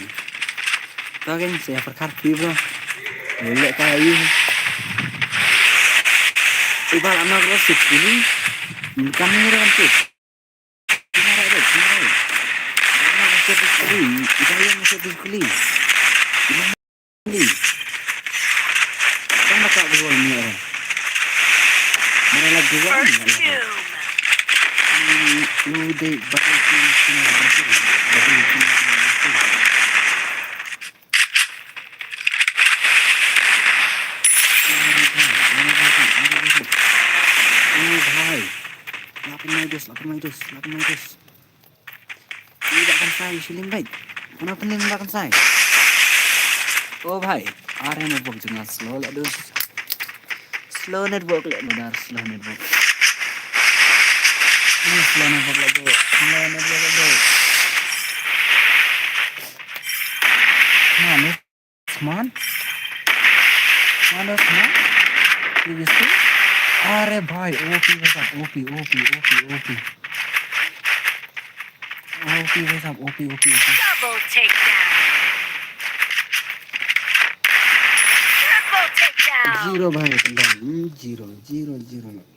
Kageng saya perkarti bro. Boleh kayu. Ibal anak lo sekili. Kami orang tu. Kemarin. Karena masih sekili, kita yang masih sekili. Kan tak dua ni orang. Mariela dua. First doom. Udah bakal sini. Bahai. 8 Maidus. Tidak akan saya silim baik. Kenapa ni tidak akan saya? Oh bahai, are network jangan slow lah dus. Slow network lah benar, slow network. Ini slow network lah tu. Mana Osman? Ini tu. Are भाई ओपी भाई साहब ओपी भाई साहब OP Double takedown. Triple takedown. Zero भाई तमाम जीरो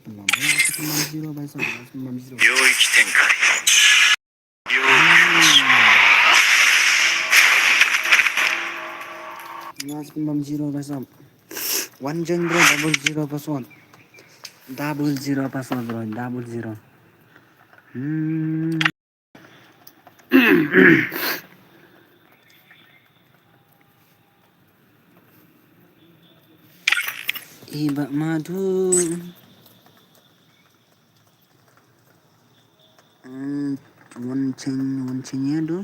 तमाम भाई साहब तमाम जीरो 領域展開 तमाम जीरो भाई साहब 1 jeng bro double zero password bro double zero Iba madu one chain tu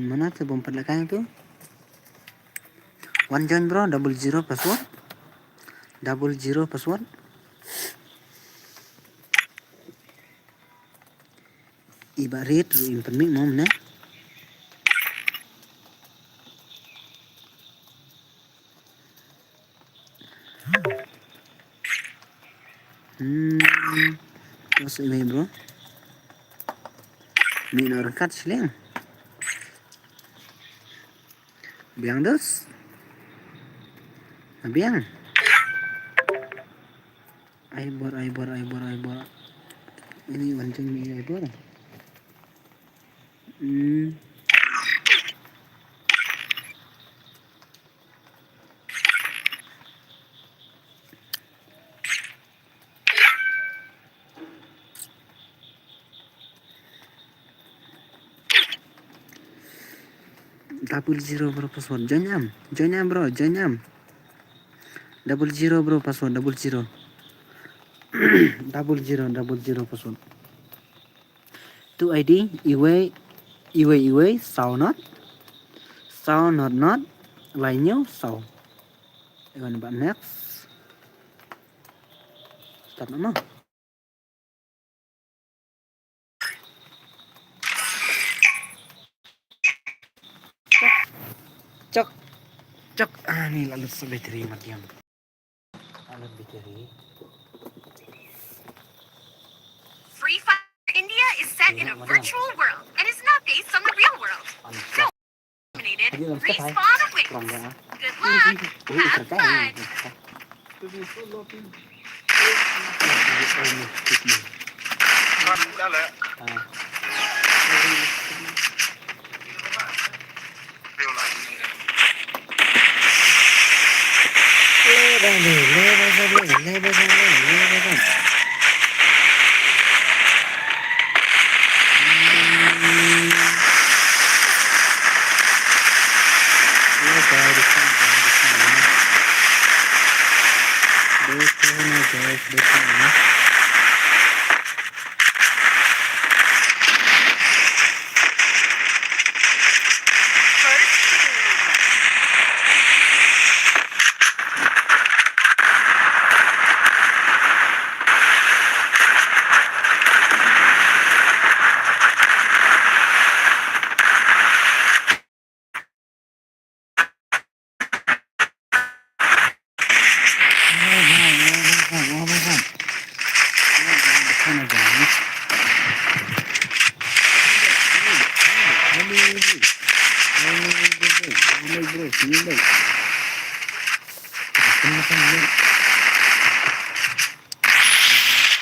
mana tu bom belakang tu one join bro double zero password iba rate impermit mom ne terus ini bro minor cut sling biang dos biang aibor ini wancang ni aibor Double zero bro password. Join bro, join. Double zero bro password, double zero. double zero password. To ID, iwe, sao not, lainnya sao. Ewan ba next. Start na. Cok. Nih lalu bateri matian. Lalu bateri. Free Fire India is set in a virtual world and is not based on the real world. No eliminated, respawn awaits. Good luck. Have fun. Udah lah.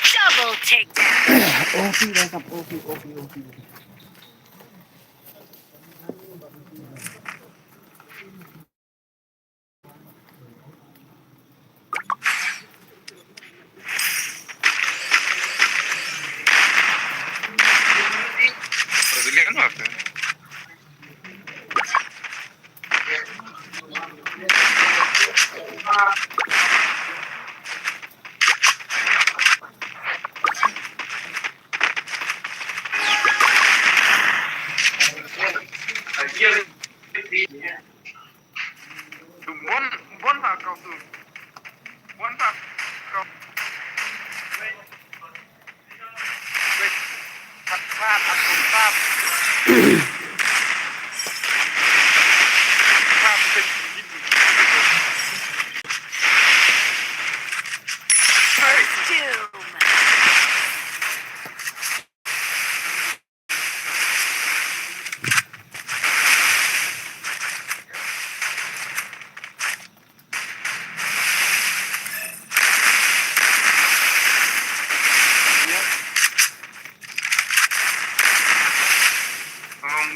Double takedown. OP. Braziliano apa? Bon pak kau tu. Bon pak kau. Wait. Pat aku tap. Tap sedikit. First doom.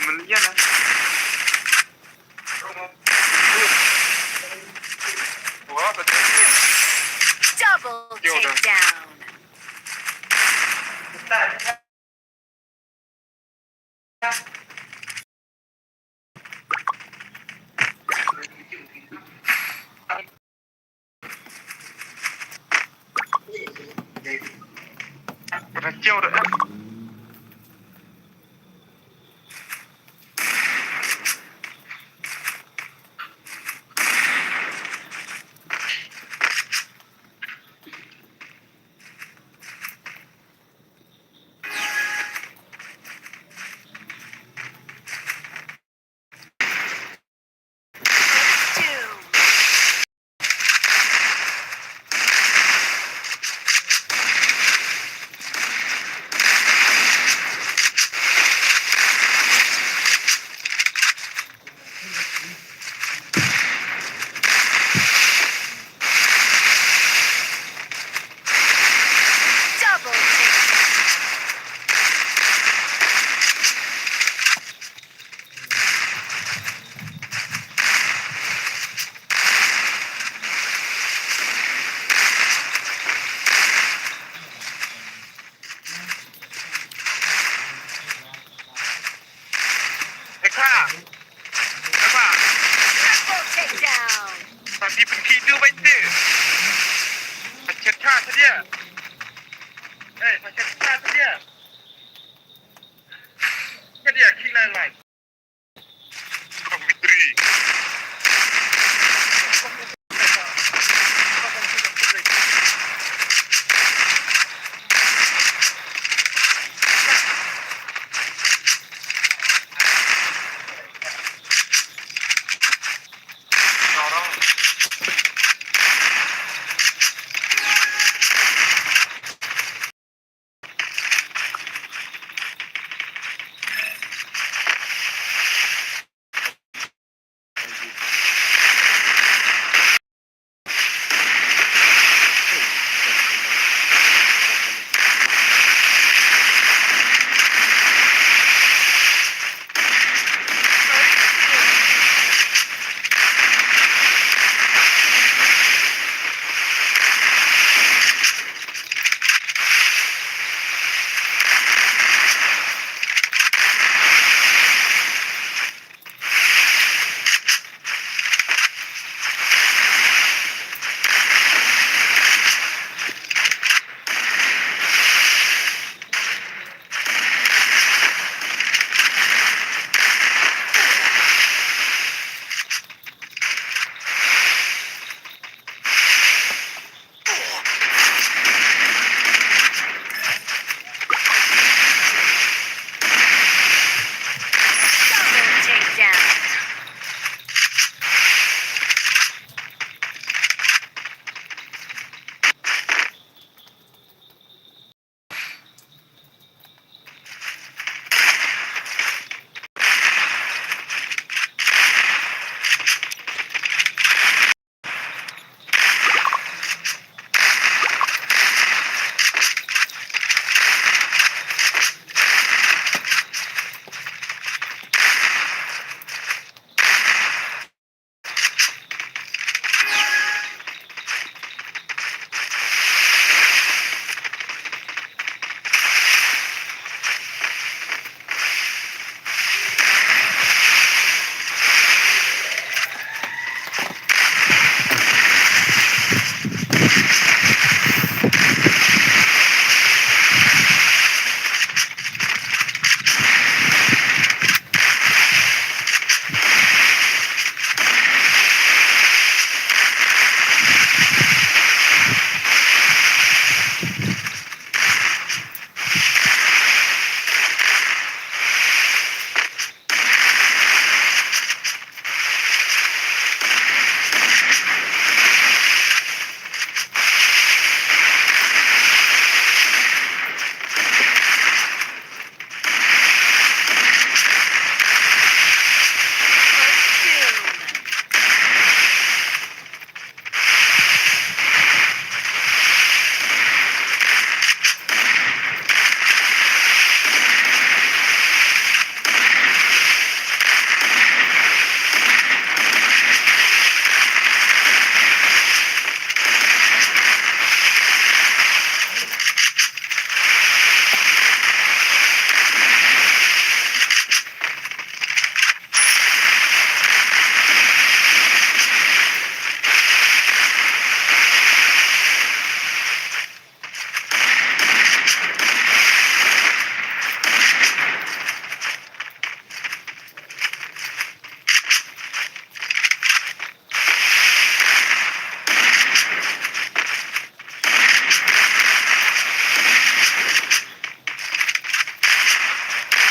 Melihat lah. Wah, betul. Double takedown. Kacau dah. Doom. dia. Macam apa tu dia? Apa dia? Gila lah. Fitri. Double takedown.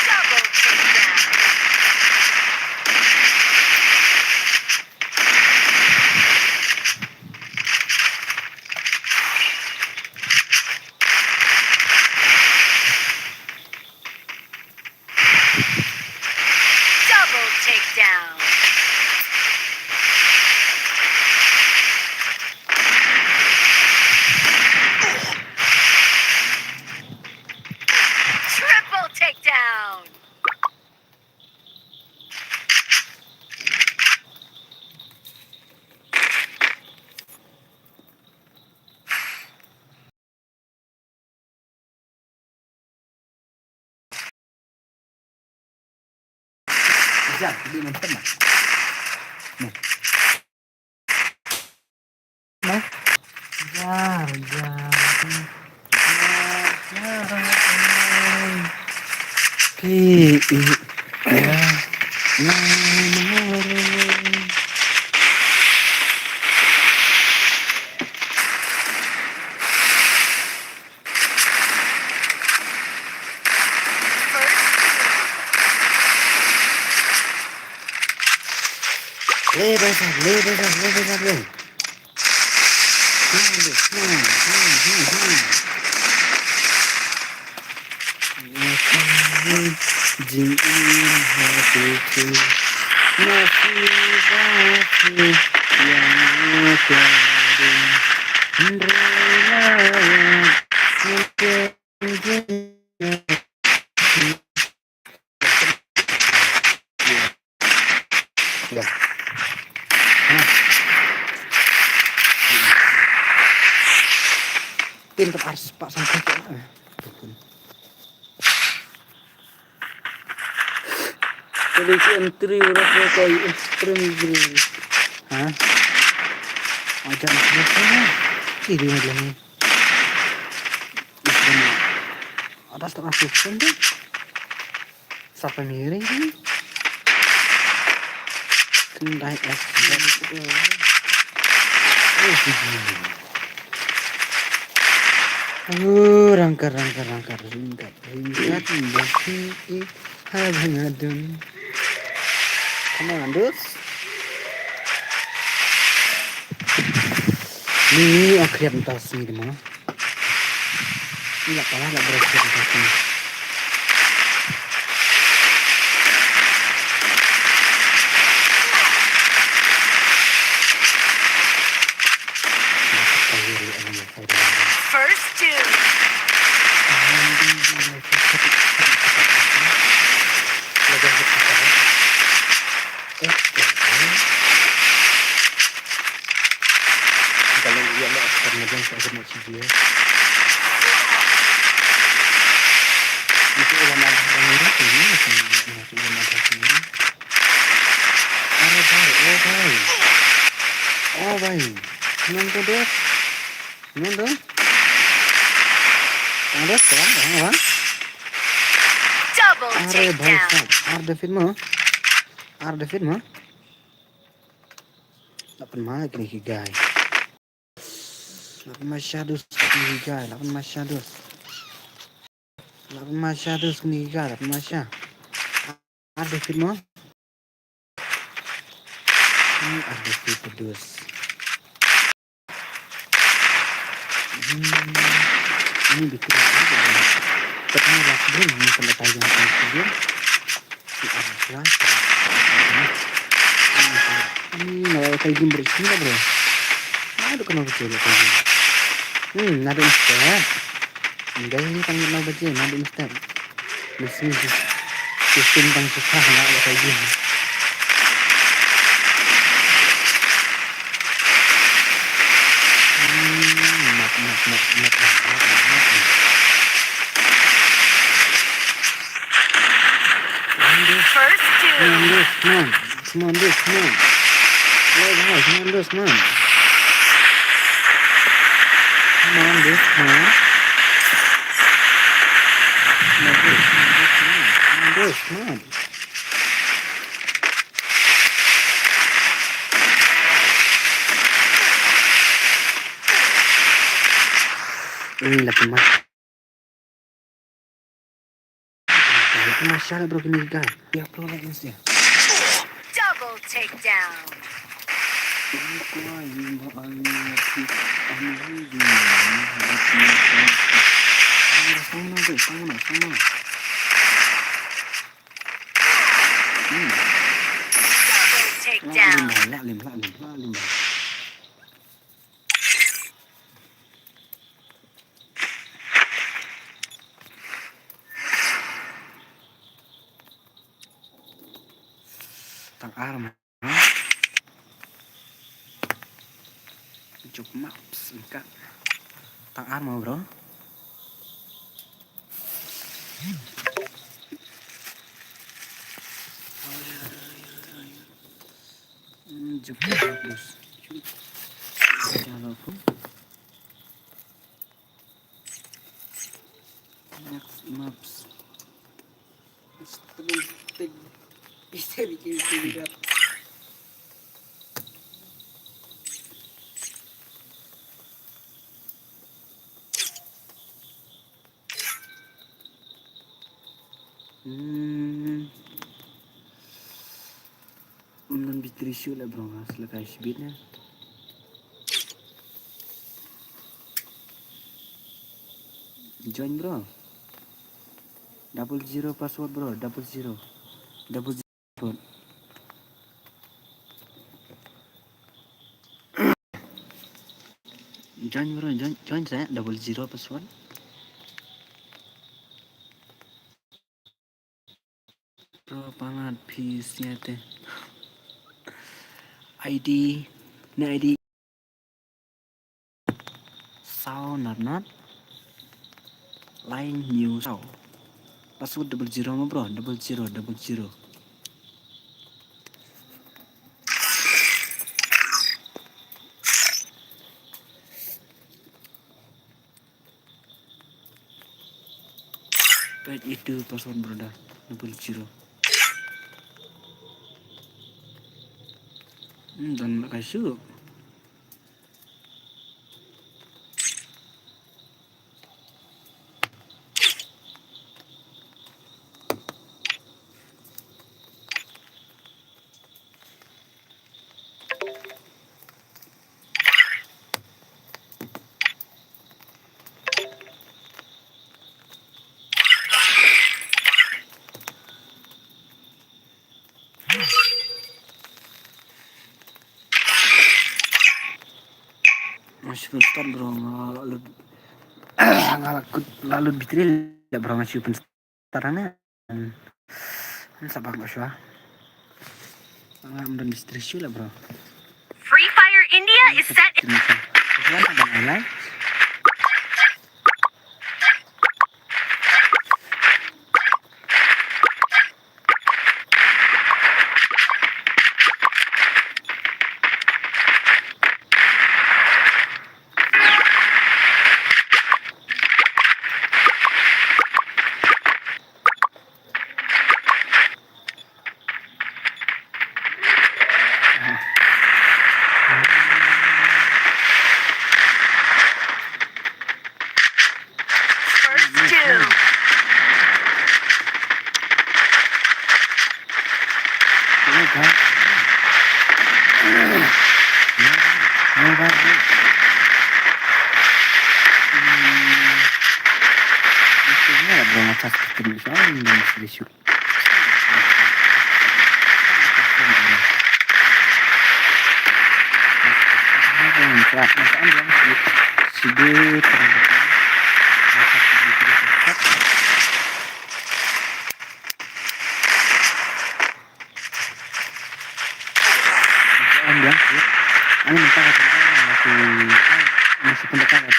Double takedown. Double takedown. Triple takedown. Jangan, hindi man tenang. Nah. Jar. Jing hatiku masih batu yang kering relawan ya. Pintar ars Pak sampai ke Jadi entry rasa kayu ekstrem gitu. hah? Ajar selesai. Ini dia nih. Ada setengah persen tuh. Sampai miring kan? Kendai es. Rangkar ringkat bagi habngadun. Komandos. Ini akhirnya tas ini mah. Ini kalah lah berakhir tas ini. First two. Kalau dia lah karena dia tak kena dia. Itu ulama orang ini masih ulama sendiri. Oh baik. Nonton deh. Nonton. Ada sekarang, Double अरे भाई takedown. साहब are the film अपन मार के नहीं गाय अपन masyadus नहीं गाय अपन masyadus नहीं गाय अपन masya are the film ini are the film ini bikin apa katanya last dream ini sampai tayang kemudian si Arjuan ini nggak kayak gini bersih lah bro. Aduh kenapa coba kayak gini nada ustad enggak ini panggil nada baca nada ustad mesin sistem bang susah nggak ada kayak gini. First two. Come on, dude. Wait, come on, dude, come on. Ini lah pemas. Masalah bro ini kan. Ya bro lagi sih. Double takedown. Sama. Double takedown. Lim. Tang arma. Cukup maps enggak. Tang arma bro. Cukup bagus. Jangan lupa. Maps. Stupid. Bisa bikin video. Belum diterisi lah bro, selesai speednya. Join bro. 00 password bro, 00 password. Join bro, join saya 00 password. Bro banget piece-nya teh. ID, ini ID sound not line new sound. Password 00 mah bro, 00. Baik itu password bro dah, 00. Dan kasih. Masih start bro, lalu bitril ya bro masih penstarannya. Sabang kasih dan distresi lah bro. Free Fire India is set in first two. Masih pendekatan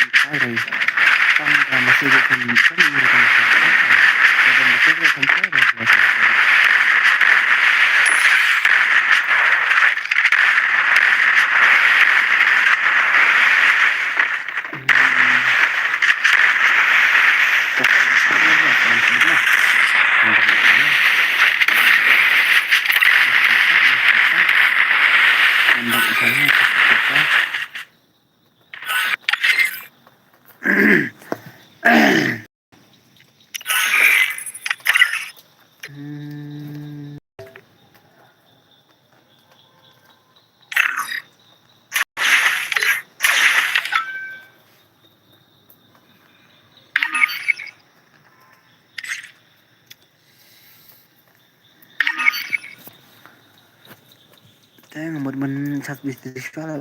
saya ngemut men sat bisnis kalau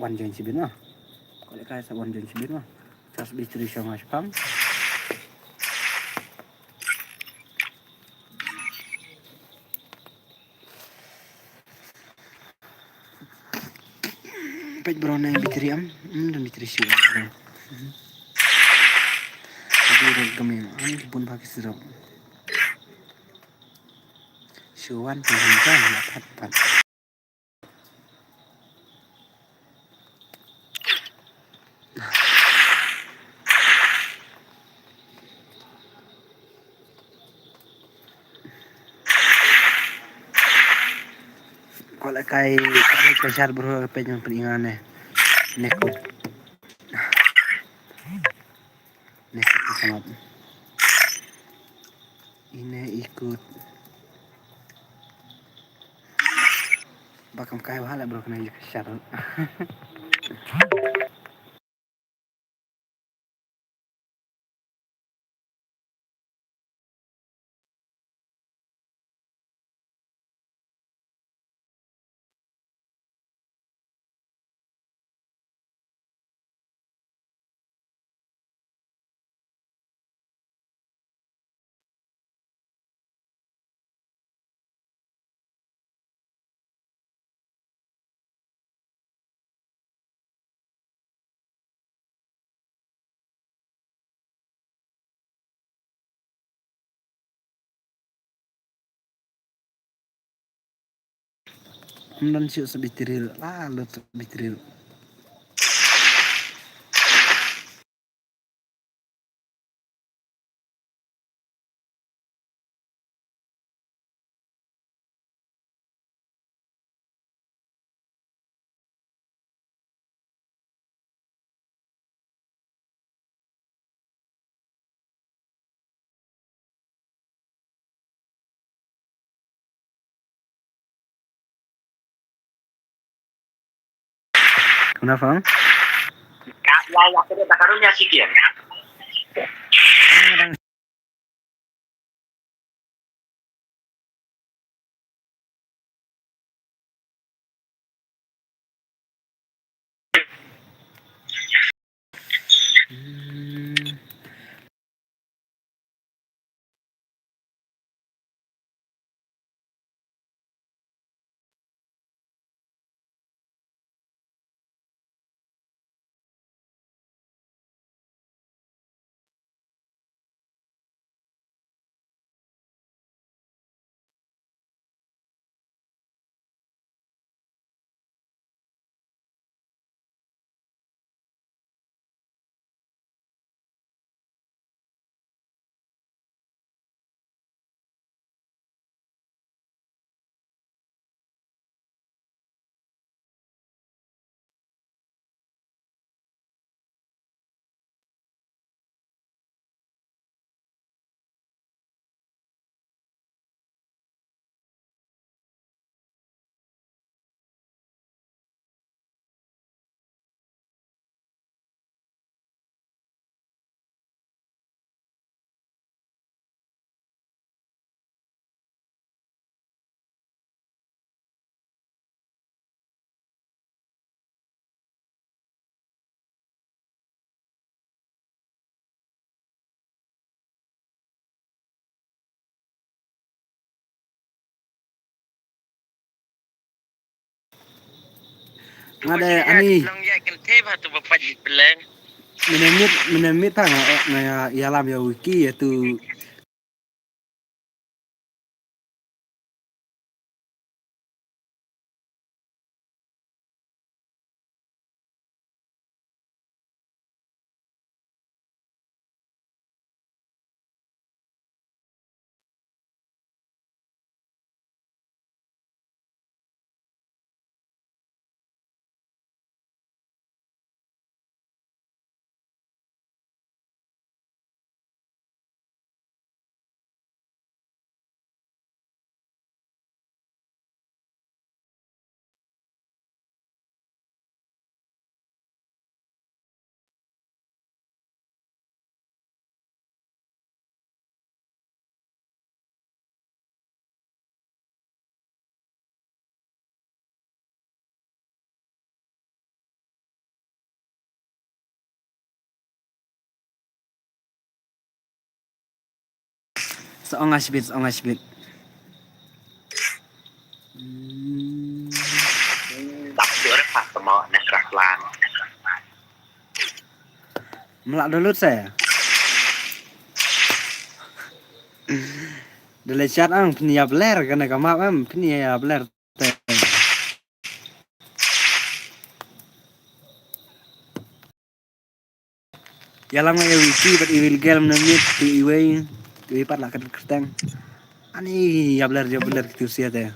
one join sibin mah kalau kayak sa one join sibin mah sat bisnis sama spam pet brona yang bitriam dan bitrisi bro jadi kami pun pakai sirup Suwan penghentian dapat Kalau kayak besar bro pengen peringane nekut sangat ini ikut bakal kayak wahala bro kena besar. Dan siu sebitiril lalu sebitiril. Kenapa? Ya, aku tak karunya sikit. Ngada ani Long ya kan teba tu bapak di peleng. menemit pa nga ya lam ya wiki itu seongas bit. Tak sure pas mau nak lang. Melak dulu saya. Dele chat ang pnia bler kana kamap am pnia bler. Ya lama ya wiki but iwil gel menit tu iway tu ipat lah kerteng. Ani ya bler gitu sia teh.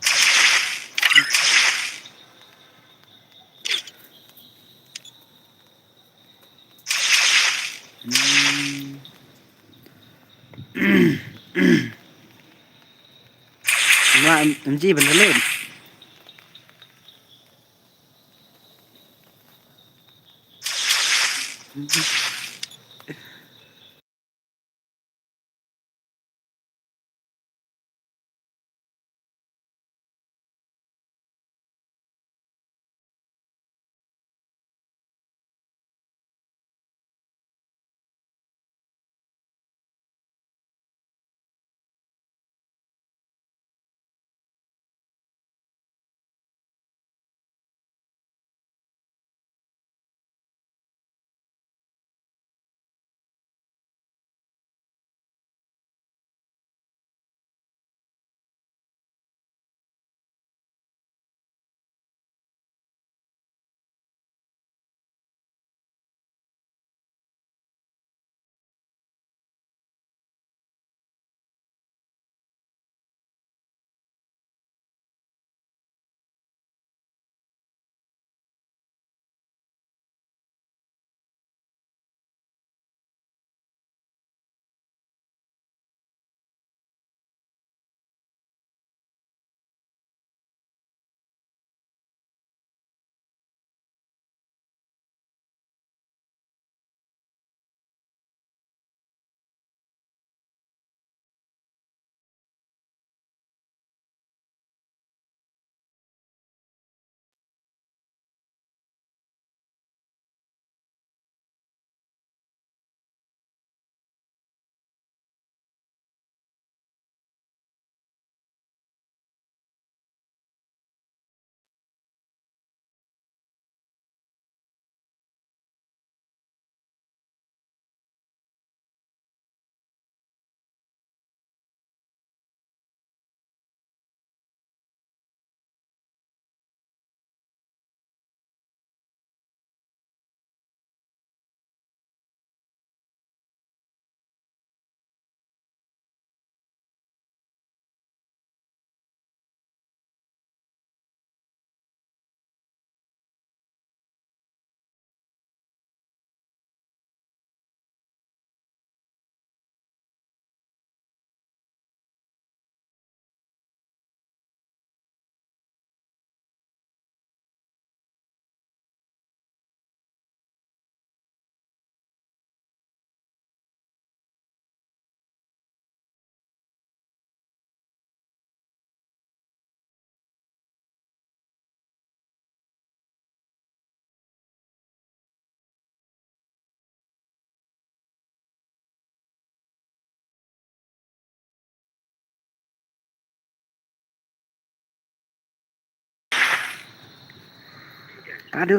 Mà em chỉ bên lên.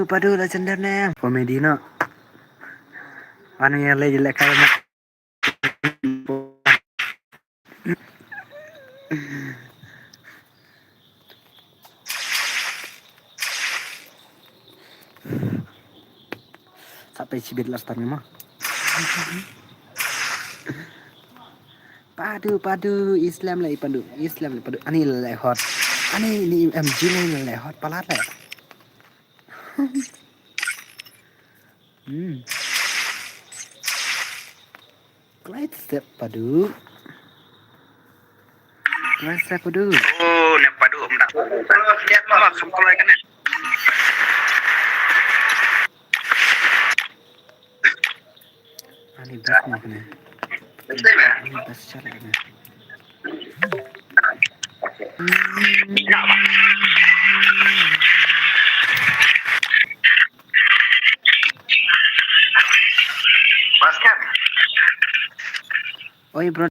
Padu legendarnya komedi no. Anu yang jelek kayak sampai cibit lastan mah. Padu Islam lagi padu ani lehot ani ni MG ni lehot palat le Glide step padu Oh, nek padu mendak. Kalau lihat mah kalau kan. ani bas ni kena Betul ya? ani bas cara kena Basket. oi bro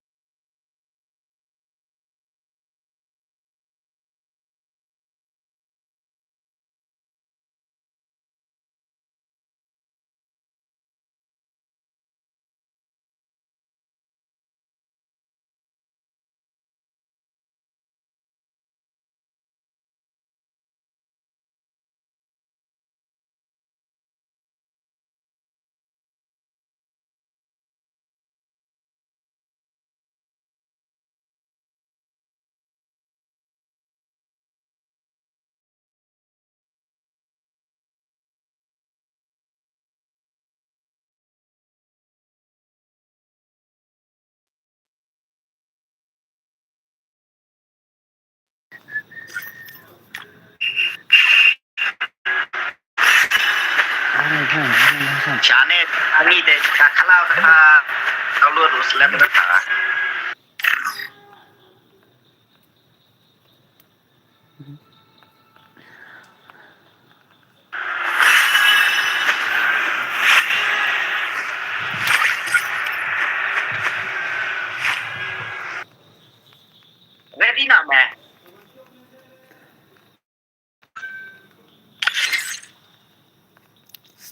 Chane ani de kakala ka kalu rusla de ta. Ready na me.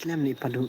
Slam ni padu.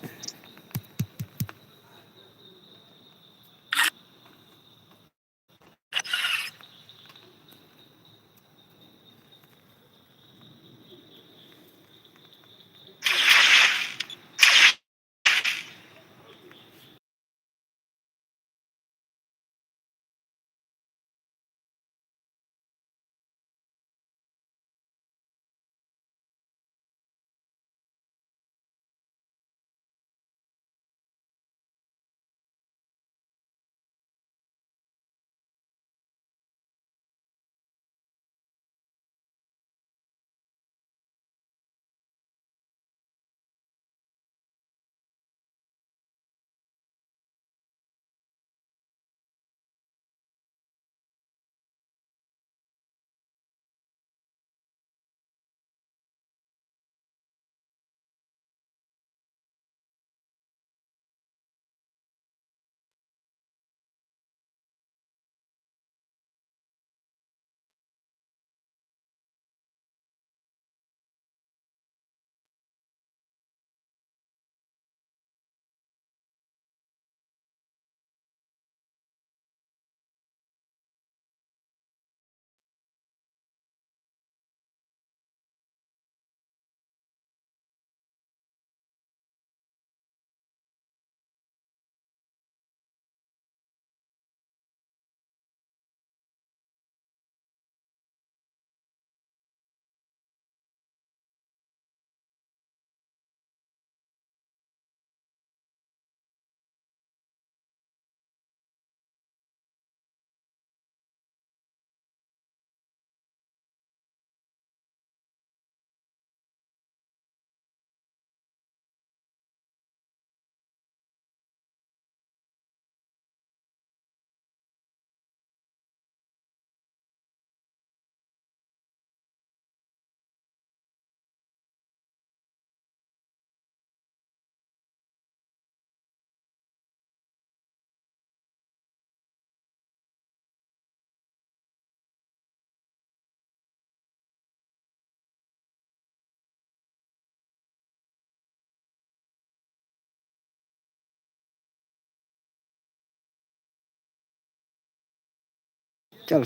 Chal.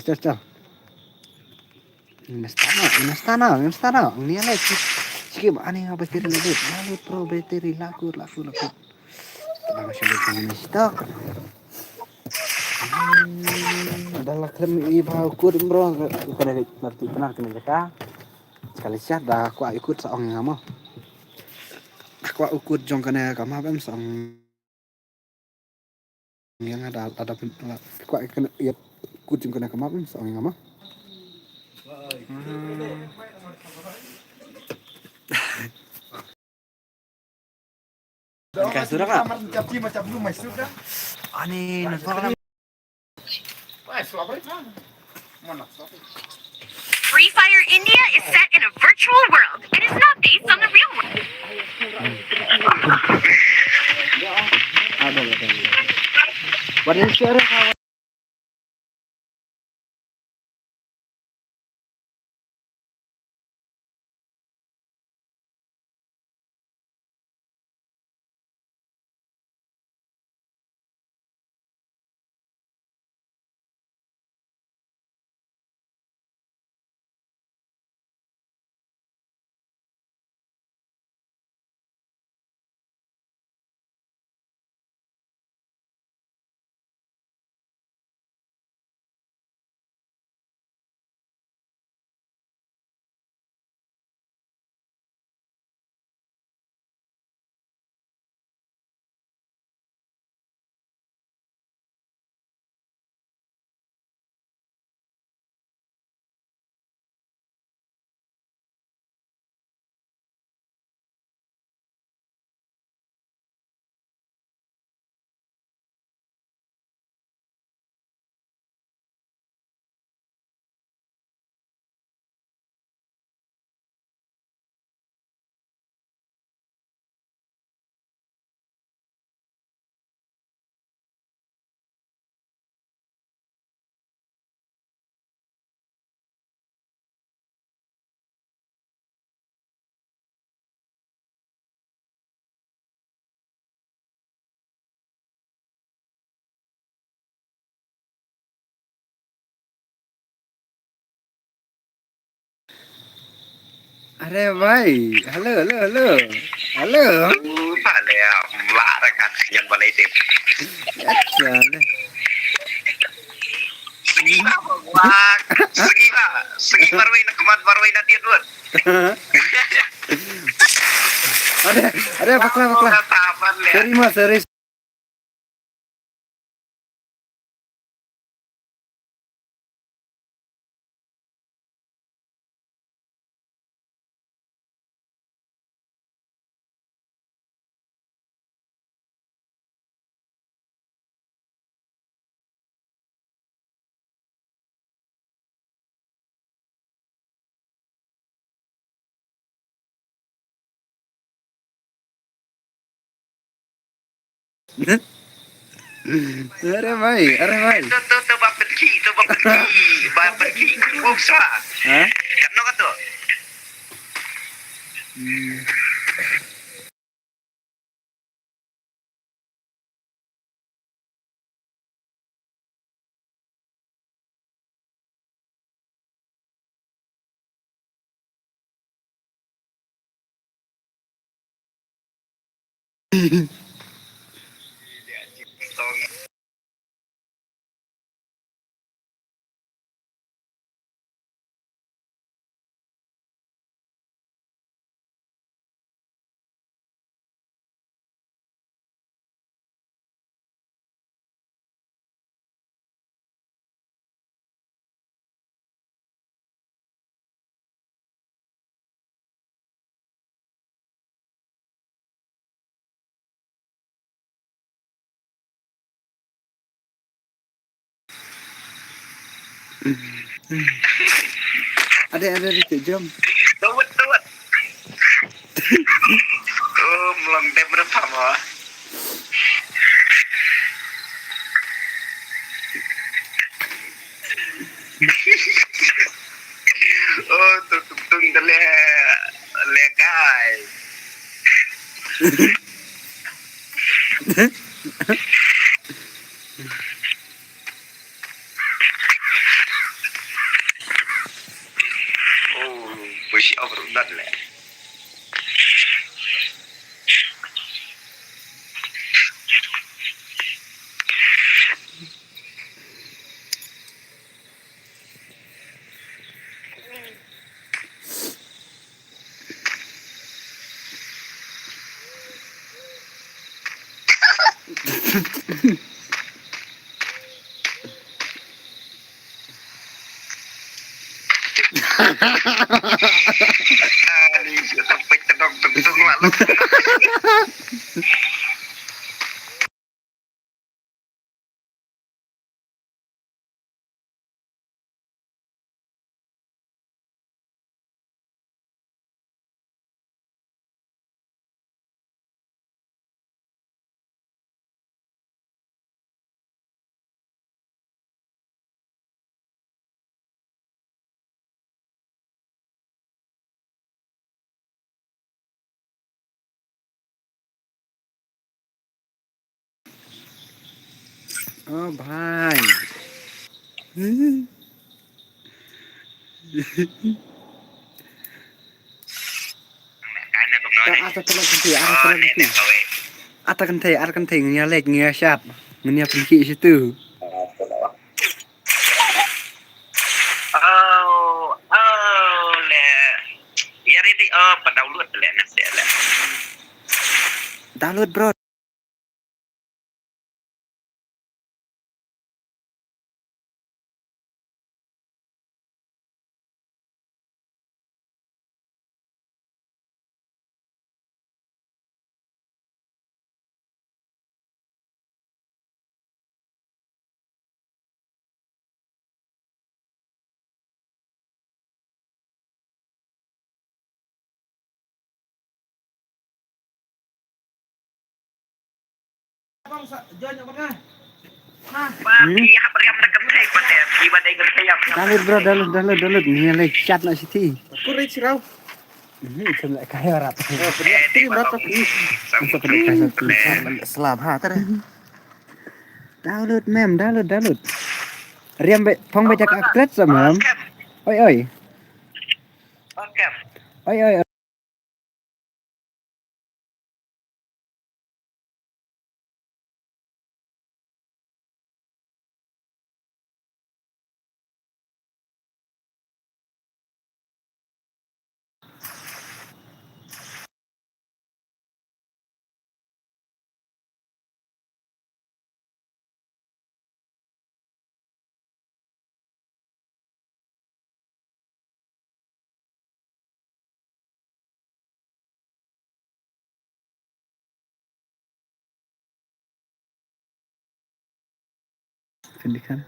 Nastana. Ni ale sige ba ani nga bateri lebet. Lalu pro bateri laku. Tama siya lebet ng stock. Adalah krem iba ukur bro. Kada ngerti benar kena jaka. Sekali siap dah aku ikut seong ngamo. Aku ukur jong kena kama bem seong yang ada aku kena ikut jong kena kama bem seong ngamo. Kasura ka? Ani nagpakala. Free Fire India is set in a virtual world and is not based on the real world. What is your Are bhai, halo. Pak le lạ ra kan nhân vào đây tìm. Acha le. Segi Pak. Segi barway na dia duluan. Ada bakla. Taman le. Terima serius. Are bhai. Tu bap pergi. Bap pergi. Buksa. Hah? Kan no tu. Ada jam. Tawat. Belum dia berapa mah. Tung le kai. Push over that le. Ini sampai tedong lalu. Oh bhai. Karena kebenaran. Ata kan thei ngia lek ngia sap. Ngia pergi situ. Le. Ya ini pendownload le nasi le. Download bro. Bang, join yang mana? Pati beriam dekat saya pada ibadah kerjayam. Download. Ngia lek chat nak siti. Kurang sirau. Sampai kaya rat. Ini berapa ini? Untuk kedai selam ha tar. Download mem, download. Riam phong baca akret sama. Oi. Oke. Oi oi. Pendidikan.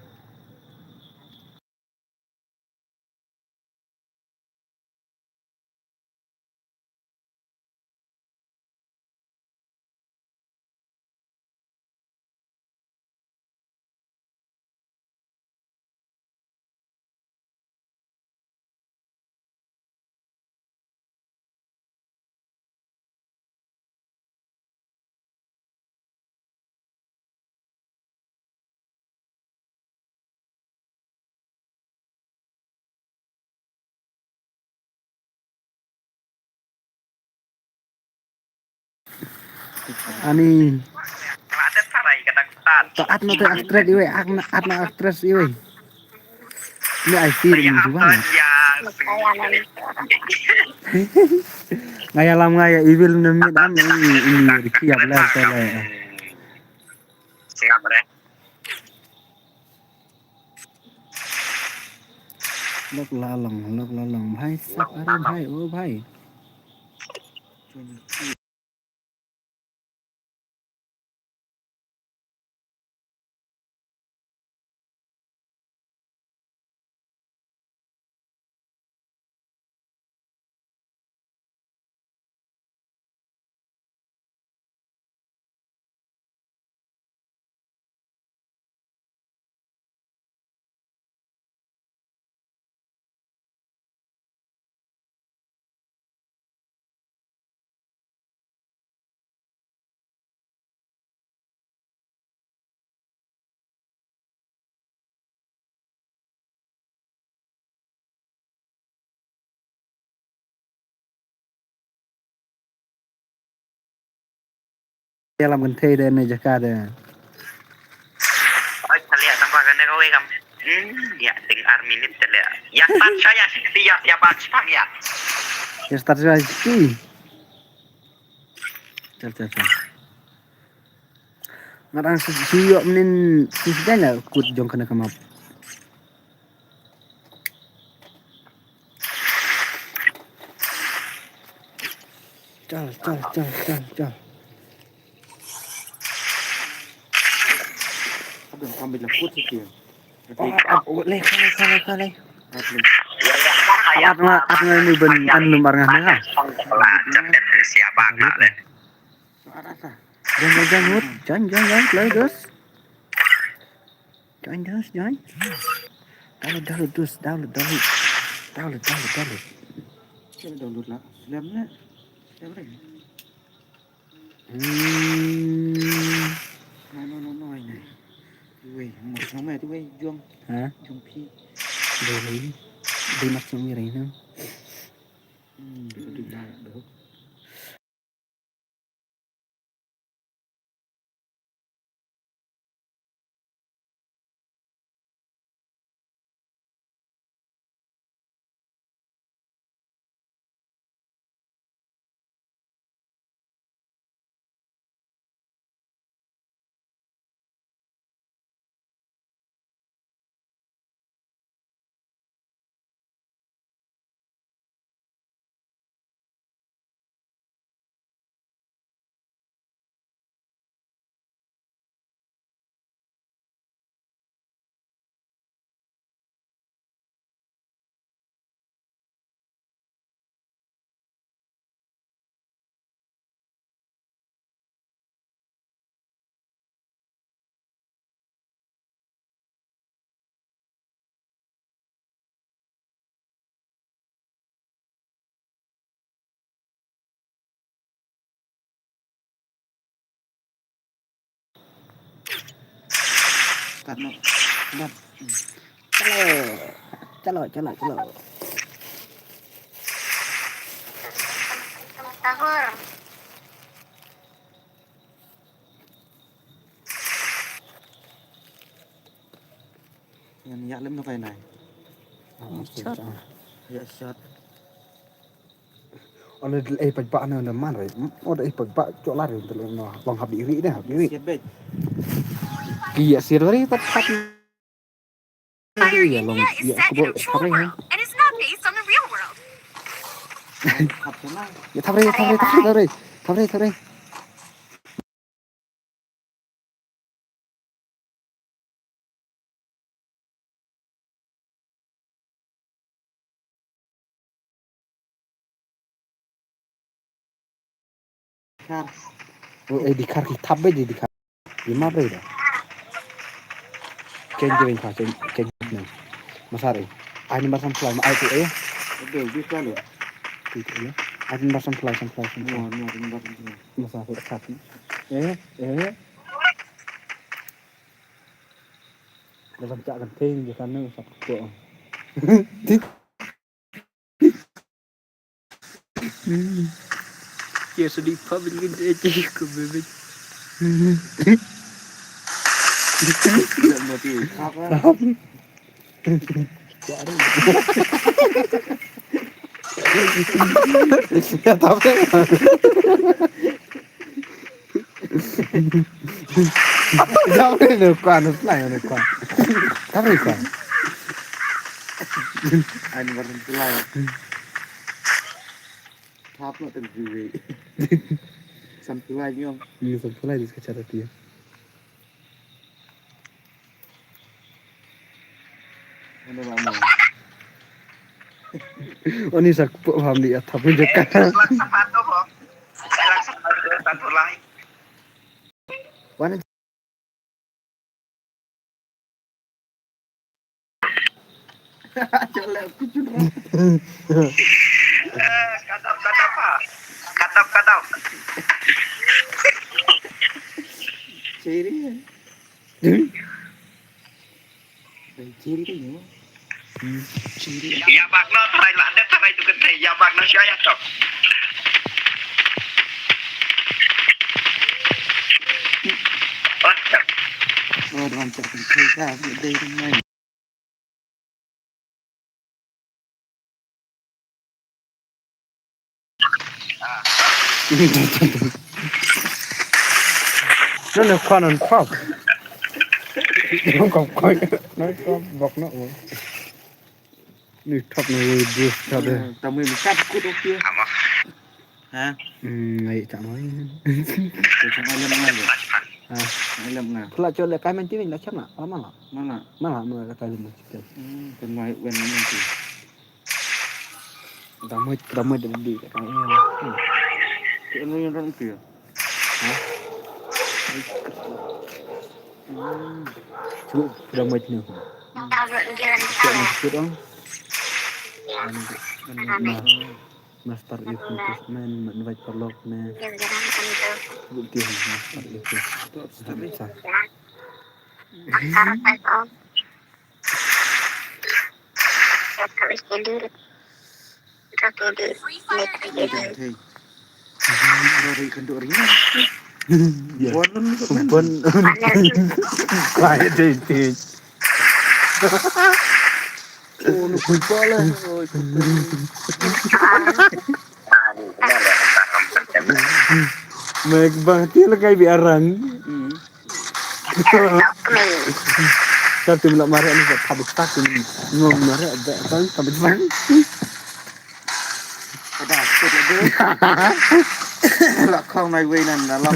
Ani Ada sarai kata-kata. taat na aktris iwe, atna aktris iwe. Ini IC rin mo banget. Ngaya lam ngaya ibil nemit an ini kiap lah tele. Siapa deh? Lok lalong bhai sap are bhai oh bhai. Ya lam kan thei de ne jaka de. Oh, terlihat tampakannya kau ikam. Ya, dengar minit terlihat. Ya, tak saya siap ya bacang ya. Ya start sa ki. Chal. Ngarang siyo menin sisdanya kut jong kana kamap. Chal. Abang ambil laput sikit. Leh kale. Ya, Atna ni ben an lumbar ngah ha. Pelajak dan siapa nak deh. Jangan play terus. Jangan. Download terus. Download. Saya download lah. Selamnya. Selamnya. No ini. Wei, một nhóm này tôi Dương. Hả? Trong khi Đi mặt xuống như này nữa. được lại được. Start nó. Start. Chalo. Yang ya lem apa ini? Ya shot. Oleh pagpa na naman rin. O da pagpa chola rin tuloy no. Long habiri na habiri. Siap bet. Iya sir rin tapat. Fire Iya long India is iya set in kubo a virtual thabre. world and is not based on the real world. Hap sana. Ya thabre. Kan. O dikar ki thabbe di dikar. Lima bre da. Ken na. Masari. Ani masam fly ma ai tu Oke, bisa lo. Gitu ya. Ani masam fly. Nuar nuar. Masari kaki. Dalam cak genting di sana satu kok. Ya sedih pabrik gede ke bebek. Tidak mati. Apa? Ya tapi tapi được qua được này được qua tapi qua Ani baru mulai. Hap nak terjadi. Sampai lagi om. ini sampai di sekitar dia Ada lama. oh ini sak paham dia tapi dekat Satu lagi. mana Coba aku curang. Katap. Ciri. Ciri tu ni. Ciri. Ya bagno tarai lande tarai tu gede. Ya bagno saya tok. Oh, dengan cakap kita dari mana? nó được khoan ăn khoa nó còn coi nó có bọc nó đi thọc nó vừa cho đây Tamu yang besar ikut okey. Ha? này chẳng nói Macam alam mana? Alam mana? Pula cho cái men TV là chắc là mana Mana? mà cái tay mình chỉ Pemain wen nanti. ramai di cái Kau yang orang tu. chú ramai nhiều chuyện chút đó master itu terus main menvai perlok nè bukti master itu tapi sah Free Fire India. Hei. Dari kenduk ringan. ya Warna ni kau pun quiet deh Oh, lu pun lah. meg banget lah kayak biarang satu belak marah ni tak tak ni ngom marah ada bang tak bang Ada apa tu? Lah kau mai wei nan dalam.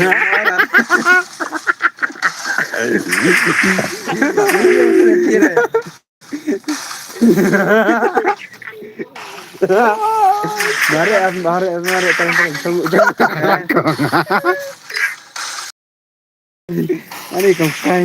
Mari tang sebut jangan. Ani kau kai.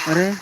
अरे